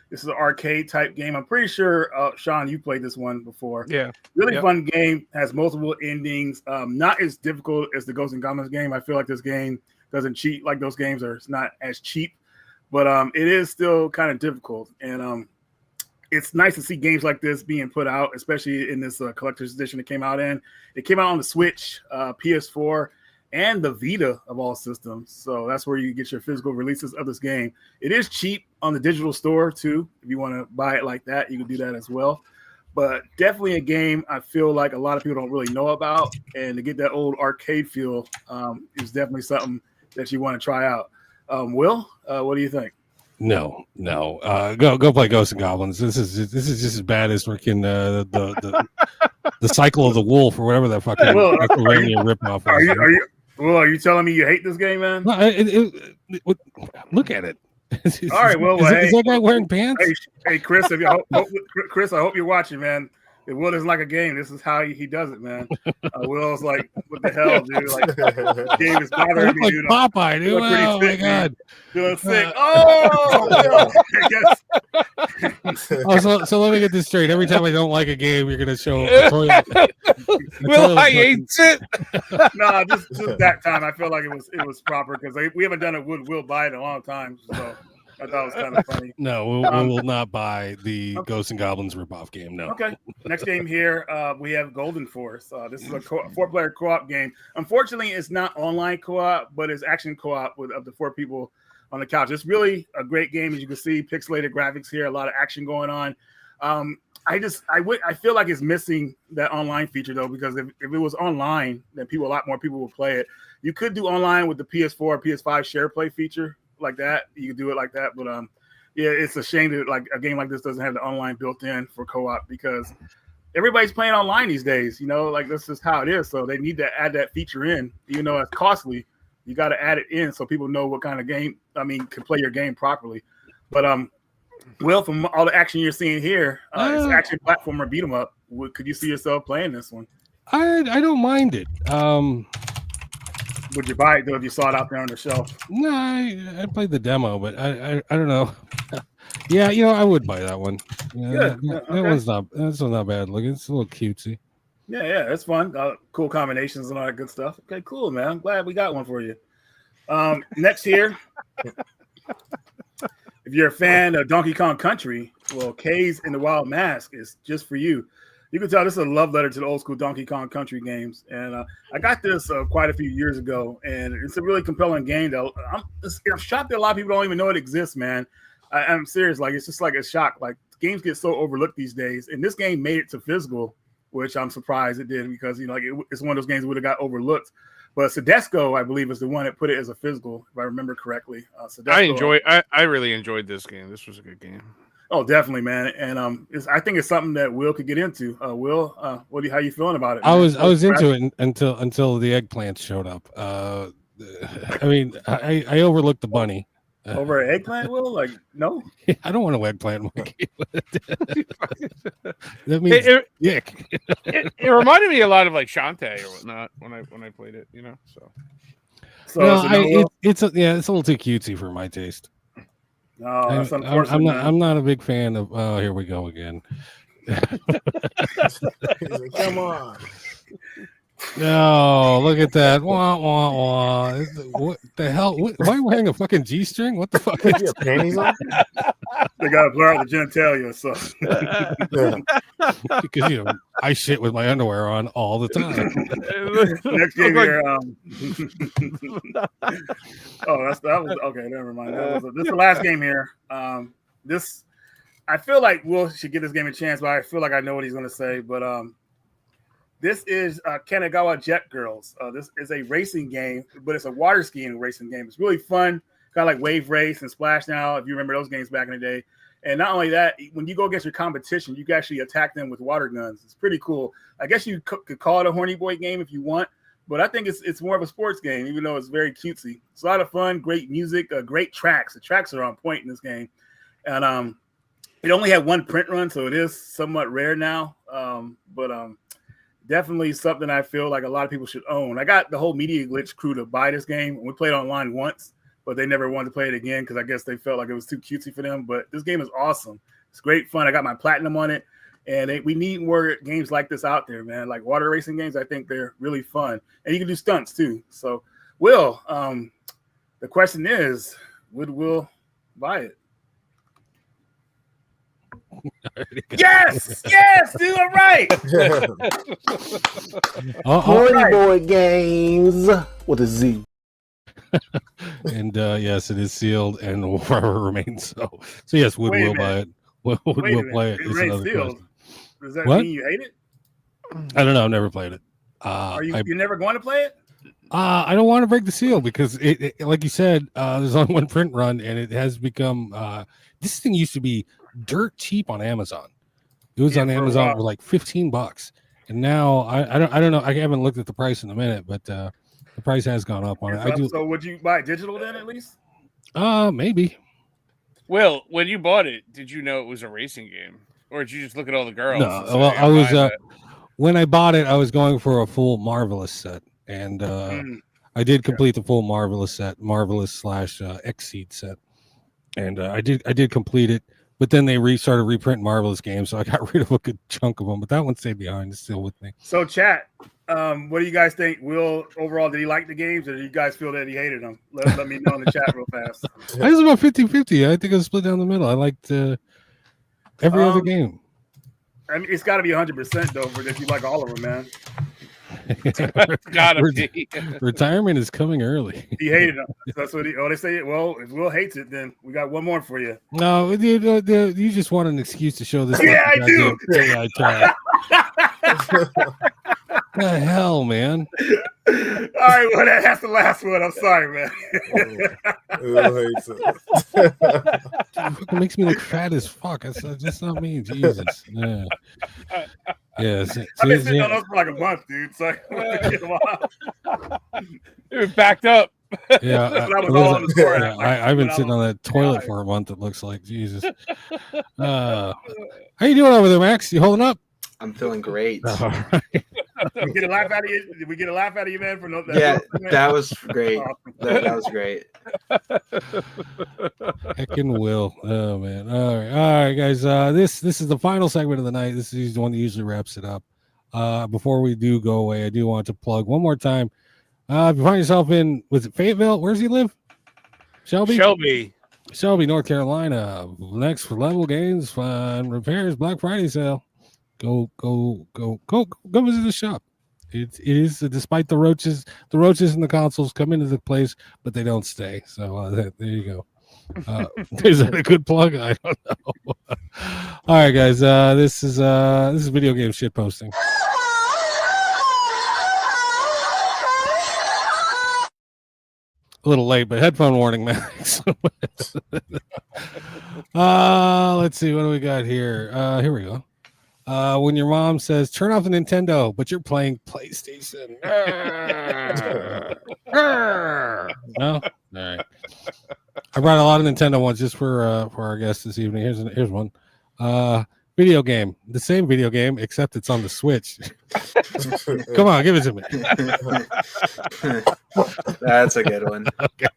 This is an arcade type game. I'm pretty sure, Sean, you played this one before. Yeah. Really Yep. fun game. Has multiple endings. Not as difficult as the Ghosts and Goblins game. I feel like this game doesn't cheat like those games, or it's not as cheap. But it is still kind of difficult. And it's nice to see games like this being put out, especially in this collector's edition it came out in. It came out on the Switch, PS4, and the Vita of all systems. So that's where you get your physical releases of this game. It is cheap on the digital store too. If you want to buy it like that, you can do that as well. But definitely a game I feel like a lot of people don't really know about. And to get that old arcade feel is definitely something that you want to try out. Will, what do you think? No. Go play Ghosts and Goblins. This is just as bad as freaking the Cycle of the Wolf or whatever that fucking Well, Castlevania ripoff was. Are you telling me you hate this game, man? No, look at it. All right, well, is hey. that guy wearing pants? Hey, Chris, Chris, I hope you're watching, man. If Will isn't like a game, this is how he does it, man. Will's like, what the hell, dude? Like, this game is bothering me, Like dude. Popeye, dude. look pretty Oh my sick, god. Feeling sick. Oh, So let me get this straight. Every time I don't like a game, you're gonna show a toilet. Will I hates it? no, just that time. I feel like it was proper because we haven't done a Will buy it in a long time, so I thought it was kind of funny. No, we will not buy the Ghosts and Goblins ripoff game. No. Okay. Next game here, we have Golden Force. This is a 4-player co-op game. Unfortunately, it's not online co-op, but it's action co-op with up to 4 people on the couch. It's really a great game, as you can see. Pixelated graphics here, a lot of action going on. I feel like it's missing that online feature though, because if it was online, then a lot more people would play it. You could do online with the PS4 or PS5 share play feature like that. You could do it like that, but yeah, it's a shame that like a game like this doesn't have the online built in for co-op because everybody's playing online these days. You know, like this is how it is. So they need to add that feature in, even though it's costly. You got to add it in so people know what kind of game. Can play your game properly. But Will, from all the action you're seeing here, it's an action platformer beat 'em up. Could you see yourself playing this one? I don't mind it. Would you buy it though if you saw it out there on the shelf? No, I played the demo, but I don't know. Yeah, I would buy that one. Yeah, that one's not bad looking. It's a little cutesy. Yeah, it's fun. Cool combinations and all that good stuff. Okay, cool, man. I'm glad we got one for you. Next here, if you're a fan of Donkey Kong Country, well, K's in the Wild Mask is just for you. You can tell this is a love letter to the old school Donkey Kong Country games. And I got this quite a few years ago, and it's a really compelling game, though. I'm shocked that a lot of people don't even know it exists, man. I'm serious. Like, it's just like a shock. Like, games get so overlooked these days. And this game made it to physical, which I'm surprised it did because, it's one of those games that would have got overlooked. But Sedesco, I believe, is the one that put it as a physical, if I remember correctly. Sedesco, I really enjoyed this game. This was a good game. Oh, definitely, man. And I think it's something that Will could get into. Will, how you feeling about it? I Man? was into it until the eggplants showed up. I mean, I overlooked the bunny. Over an eggplant, Will? Like, no? I don't want an eggplant. That means dick. It reminded me a lot of like Shantae or whatnot when I played it, you know. So no, it's a little too cutesy for my taste. No, that's unfortunate. I'm not a big fan of. Oh, here we go again. Come on. No, look at that. Wah, wah, wah. What the hell? Why are you wearing a fucking G-string? What the fuck is that? Panties on? They got to blur out the genitalia. So. Because, I shit with my underwear on all the time. Next game here. That was okay. Never mind. This is the last game here. I feel like Will should give this game a chance, but I feel like I know what he's going to say. But this is Kanagawa Jet Girls. This is a racing game, but it's a water skiing racing game. It's really fun, kind of like Wave Race and Splash Now, if you remember those games back in the day. And not only that, when you go against your competition, you can actually attack them with water guns. It's pretty cool. I guess you could call it a horny boy game if you want, but I think it's more of a sports game, even though it's very cutesy. It's a lot of fun, great music, great tracks. The tracks are on point in this game. And it only had one print run, so it is somewhat rare now. But definitely something I feel like a lot of people should own. I got the whole Media Glitch crew to buy this game. We played online once, but they never wanted to play it again because I guess they felt like it was too cutesy for them. But this game is awesome. It's great fun. I got my platinum on it, and we need more games like this out there, man. Like water racing games, I think they're really fun, and you can do stunts too. So, Will, the question is, would Will buy it? Yes, do it right. Horny boy games with a Z. And yes, it is sealed and will forever remain so. So yes, would Will buy it? Would Will play it? It remains sealed. Does that What? mean you hate it? I don't know. I've never played it. Are you're never going to play it? I don't want to break the seal because it like you said, there's only one print run, and it has become. This thing used to be dirt cheap on Amazon. It was on Amazon for like $15, and now I don't know. I haven't looked at the price in a minute, but the price has gone up on it. So would you buy digital then at least? Maybe. Will, when you bought it, did you know it was a racing game, or did you just look at all the girls? No, well, I was when I bought it, I was going for a full Marvelous set, and I did complete the full Marvelous set, Marvelous / Exceed set, and I did complete it. But then they started reprinting Marvelous games, so I got rid of a good chunk of them. But that one stayed behind; it's still with me. So, chat, what do you guys think? Will overall, did he like the games, or do you guys feel that he hated them? Let me know in the chat real fast. I was about 50-50. I think I was split down the middle. I liked every other game. I mean, it's got to be 100% though, if you like all of them, man. Gotta be. Retirement is coming early. He hated them. That's what they say. Well, if Will hates it, then we got one more for you. No, you just want an excuse to show this. Yeah, I do. The hell, man. All right, well, that's the last one. I'm sorry, man. It makes me look fat as fuck. That's just not me. Jesus. Yeah. Yes. I've been sitting on those for like a month, dude. So it was backed up. Yeah, I've been sitting on that toilet for a month. It looks like Jesus. How you doing over there, Max? You holding up? I'm feeling great. All right. Did we get a laugh out of you? Did we get a laugh out of you, man? For no, that was great. That was great. Heckin' Will. Oh man. All right, guys. This is the final segment of the night. This is the one that usually wraps it up. Before we do go away, I do want to plug one more time. If you find yourself in, was it Fayetteville? Where does he live? Shelby, North Carolina. Next for Level Games, Fun Repairs, Black Friday sale. Go visit the shop. It is, despite the roaches and the consoles come into the place, but they don't stay. So there you go. Is that a good plug? I don't know. All right, guys. This is video game shit posting. A little late, but headphone warning, Max. Let's see. What do we got here? Here we go. When your mom says, turn off the Nintendo, but you're playing PlayStation. No? All right. I brought a lot of Nintendo ones just for our guests this evening. Here's one. Video game. The same video game, except it's on the Switch. Come on, give it to me. That's a good one. Okay.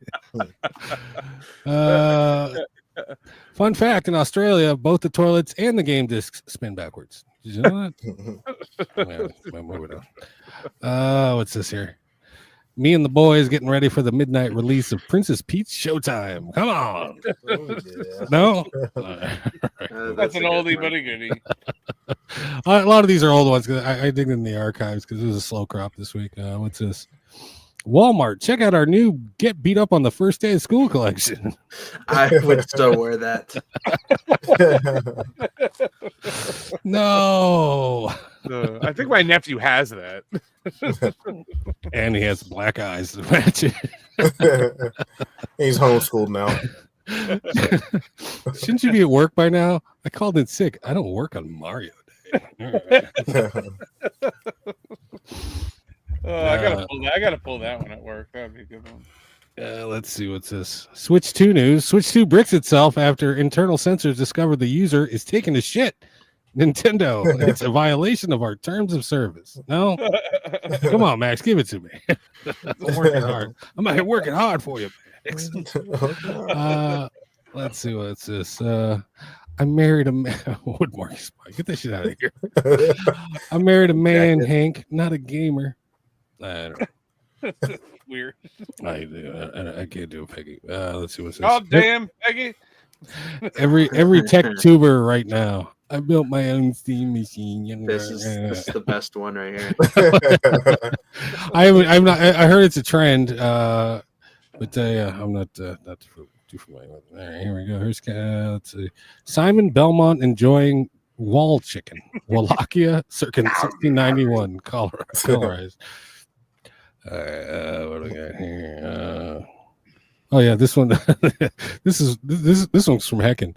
Fun fact, in Australia, both the toilets and the game discs spin backwards. Did you know that? Moving on. What's this here? Me and the boys getting ready for the midnight release of Princess Peach Showtime. Come on. Oh, yeah. No? That's an oldie but a goodie. A lot of these are old ones because I digged in the archives because it was a slow crop this week. What's this? Walmart, check out our new Get Beat Up on the First Day of School collection. I would so wear that. No. I think my nephew has that. And he has black eyes to match it. He's homeschooled now. Shouldn't you be at work by now? I called in sick. I don't work on Mario Day. I gotta pull that one at work. That'd be a good one. Let's see what's this. Switch 2 news. Switch 2 bricks itself after internal sensors discovered the user is taking a shit. Nintendo, it's a violation of our terms of service. No? Come on, Max, give it to me. I'm working hard. I'm out here working hard for you, Max. Let's see what's this. I married a man. Woodmark Spike. Get that shit out of here. I married a man, Hank, not a gamer. I don't know. Weird. I can't do it, Peggy. Let's see what's this. Oh damn, Peggy. Every tech tuber right now. I built my own steam machine. This is the best one right here. I'm not. I heard it's a trend, but I'm not too familiar with it. All right, here we go. Here's let's see. Simon Belmont enjoying wall chicken. Wallachia, circa 1691, Colorado. What do we got here? Oh yeah, this one. this one's from Hecken.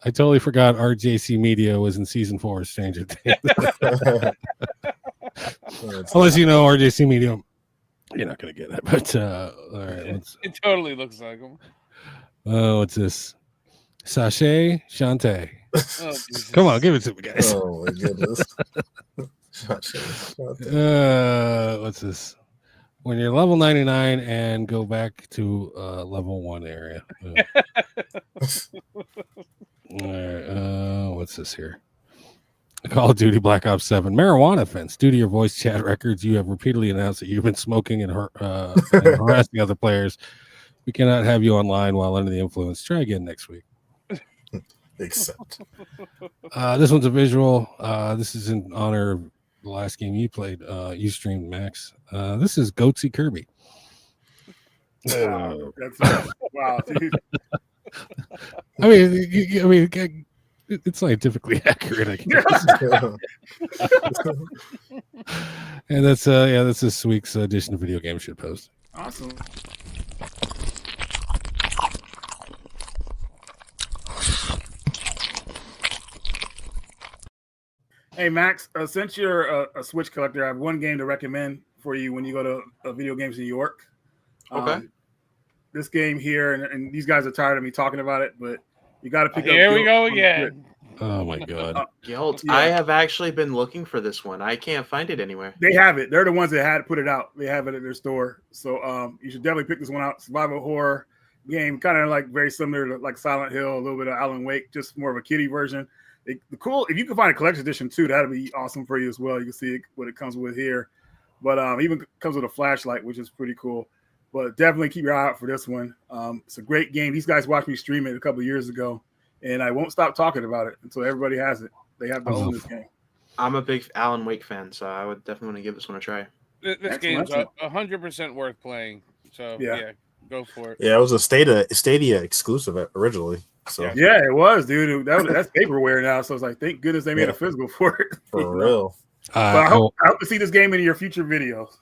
I totally forgot RJC Media was in season 4 of Stranger Things. Unless you know RJC Media, you're not gonna get it. But all right, it totally looks like them. What's this? Sachet Shante. Oh, come on, give it to me, guys. Oh my goodness. What's this? When you're level 99 and go back to level 1 area. What's this here? Call of Duty Black Ops 7 marijuana offense. Due to your voice chat records, you have repeatedly announced that you've been smoking and harassing other players. We cannot have you online while under the influence. Try again next week. Except this one's a visual. This is in honor of the last game you played. You streamed, Max. This is Goatsy Kirby. Wow, dude. I mean, it's scientifically accurate, I guess. And that's this week's edition of Video Game Shit Post. Awesome. Hey Max, since you're a Switch collector, I have one game to recommend for you when you go to Video Games New York. Okay. This game here, and these guys are tired of me talking about it, but you got to pick up. Here we go again. Oh my god. Guilt. Yeah. I have actually been looking for this one. I can't find it anywhere. They have it. They're the ones that had put it out. They have it at their store. So you should definitely pick this one out. Survival horror game, kind of like very similar to like Silent Hill, a little bit of Alan Wake, just more of a kiddie version. If you can find a collector's edition too, that'd be awesome for you as well. You can see what it comes with here. But even comes with a flashlight, which is pretty cool. But definitely keep your eye out for this one. It's a great game. These guys watched me stream it a couple of years ago, and I won't stop talking about it until everybody has it. They have to own this game. I'm a big Alan Wake fan, so I would definitely want to give this one a try. This game's 100% worth playing. So yeah, go for it. Yeah, it was a Stadia exclusive originally. So yeah, it was, dude. That's vaporware now. So it's like, thank goodness they made a physical for it. For real. But I hope to see this game in your future videos.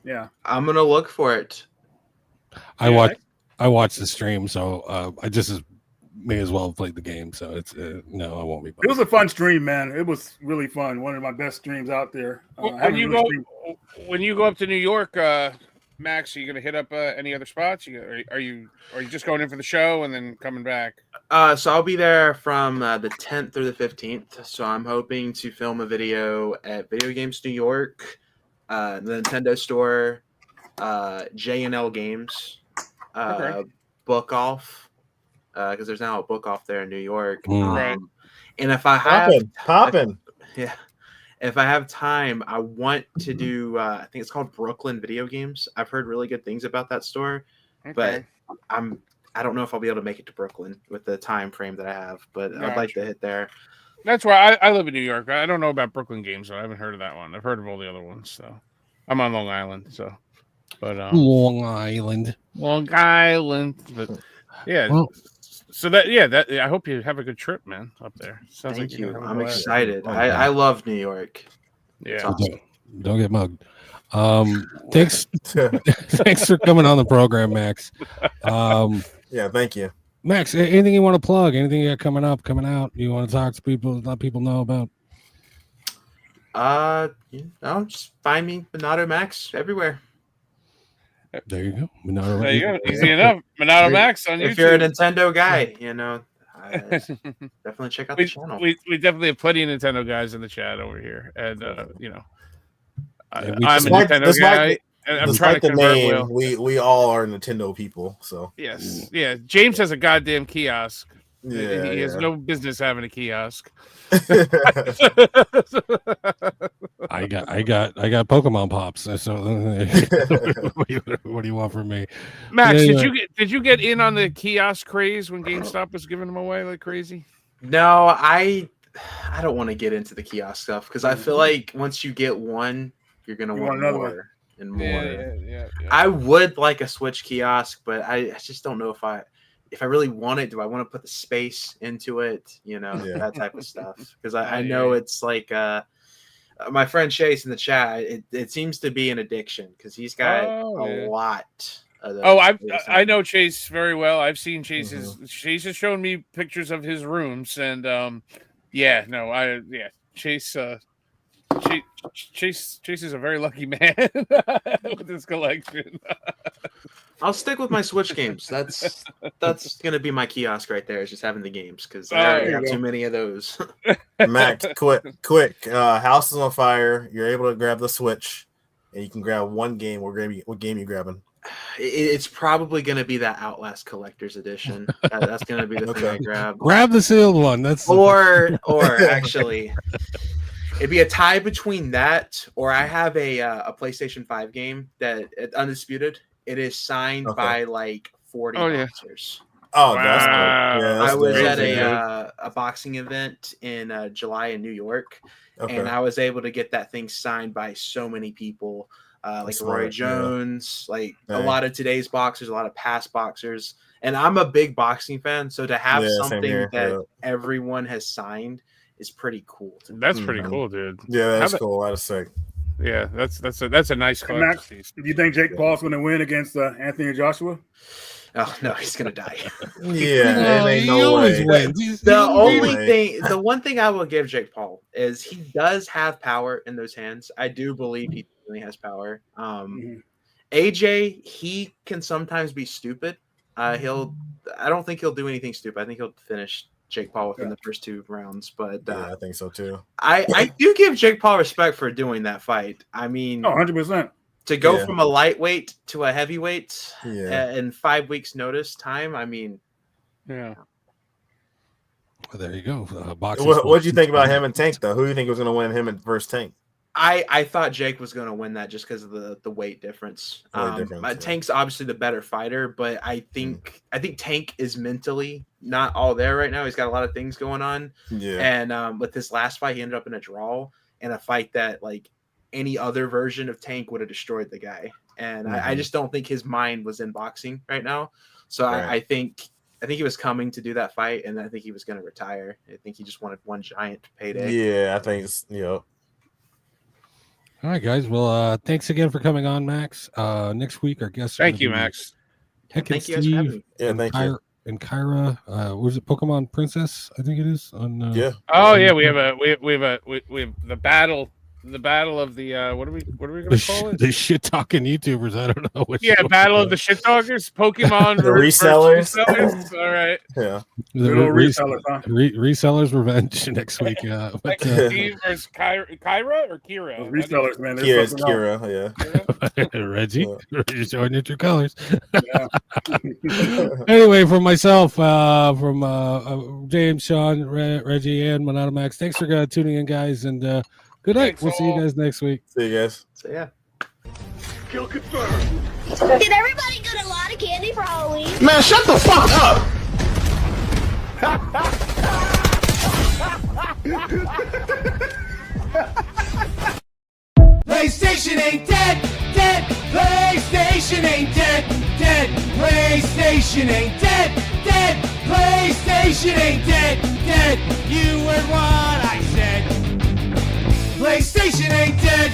Yeah, I'm gonna look for it. I I watched the stream, so I just may as well have played the game. So it's no, I won't be. It was a fun stream, man. It was really fun. One of my best streams out there. When you go up to New York, Max, are you gonna hit up any other spots? Are you just going in for the show and then coming back? So I'll be there from the 10th through the 15th. So I'm hoping to film a video at Video Games New York, the Nintendo Store, J&L Games, Book Off, because there's now a Book Off there in New York. Right. And if I have popping, yeah, if I have time, I want to do. I think it's called Brooklyn Video Games. I've heard really good things about that store, but I don't know if I'll be able to make it to Brooklyn with the time frame that I have. But I'd like to hit there. That's where I live in New York. I don't know about Brooklyn Games, so I haven't heard of that one. I've heard of all the other ones. So I'm on Long Island. So, but Long Island. But yeah. Well, so that I hope you have a good trip, man, up there. Sounds Thank like you. I'm excited. I love New York. Yeah. Awesome. Don't get mugged. Thanks for coming on the program, Max. Yeah, thank you. Max, anything you want to plug? Anything you got coming out? You want to talk to people, let people know about? Just find me MonadoMax everywhere. There you go. There you go. Easy enough. MonadoMax on YouTube. If you're a Nintendo guy, definitely check out the channel. We definitely have plenty of Nintendo guys in the chat over here, and I'm a Nintendo guy. And I'm trying to convert Will. We all are Nintendo people, so yes, yeah. James has a goddamn kiosk. Yeah, he has no business having a kiosk. I got Pokemon Pops. So what do you want from me, Max? Did you get in on the kiosk craze when GameStop was giving them away like crazy? No, I don't want to get into the kiosk stuff because I feel like once you get one, you're gonna want another more one. and more. Yeah. I would like a Switch kiosk, but I just don't know if I really want it. Do I want to put the space into it? That type of stuff. Because I know it's like my friend Chase in the chat. It seems to be an addiction because he's got a lot. I know Chase very well. I've seen Chase's. Chase has shown me pictures of his rooms, and Chase. Chase is a very lucky man with his collection. I'll stick with my Switch games. That's gonna be my kiosk right there. Is just having the games because I already have too many of those. Max, quick. House is on fire. You're able to grab the Switch, and you can grab one game. What game you grabbing? It's probably gonna be that Outlast Collector's Edition. That's gonna be the thing I grab. Grab the sealed one. That's or actually. It'd be a tie between that, or I have a PlayStation 5 game that Undisputed. It is signed by like 40 boxers. Oh, wow. That's cool. Yeah, I was at a boxing event in July in New York, and I was able to get that thing signed by so many people, like Roy Jones, like a lot of today's boxers, a lot of past boxers. And I'm a big boxing fan, so to have something that everyone has signed is pretty cool. That's pretty cool, dude. Yeah, that's cool. That is sick. Yeah, that's a nice collection. Max, do you think Jake Paul's going to win against Anthony Joshua? Oh no, he's gonna die. Yeah, ain't no way. The one thing I will give Jake Paul is he does have power in those hands. I do believe he really has power. AJ, he can sometimes be stupid. I don't think he'll do anything stupid. I think he'll finish Jake Paul within the first 2 rounds, but I think so too. I do give Jake Paul respect for doing that fight. I mean, 100%. To go from a lightweight to a heavyweight in 5 weeks notice time. I mean, well, there you go. What did you think about him and Tank though? Who do you think was going to win, him versus Tank? I thought Jake was going to win that just because of the weight difference. Tank's obviously the better fighter, but I think Tank is mentally not all there right now. He's got a lot of things going on. Yeah. And with this last fight, he ended up in a draw in a fight that like any other version of Tank would have destroyed the guy. And I just don't think his mind was in boxing right now. So I think he was coming to do that fight, and I think he was going to retire. I think he just wanted one giant payday. Yeah, I think it's All right, guys. Well, thanks again for coming on, Max. Next week, our guest. Thank you, Max. Heck, Thank you guys for having me. Yeah, thank you. And Kyra, was it Pokemon Princess? I think it is on. Yeah. Oh yeah, we have the battle of the what are we gonna call it? The shit talking YouTubers. I don't know. Yeah, battle of the shit talkers. Pokemon The resellers. All right. Yeah. The Little resellers, huh? Resellers Revenge next week. Like Steve versus Kyra or Kira. Those resellers, man. they're Kira, it's something else. Kira. Yeah. Reggie, you're showing your true colors. Yeah. Anyway, from myself, from James, Sean, Reggie, and MonadoMax, thanks for tuning in, guys, and good night. Thanks We'll see you all. guys next week. See you guys. So yeah. Kill confirmed. Did everybody get a lot of candy for Halloween? Man, shut the fuck up! PlayStation ain't dead, dead. PlayStation ain't dead, dead. PlayStation ain't dead, dead. PlayStation ain't dead, dead. You heard what I said. PlayStation ain't dead.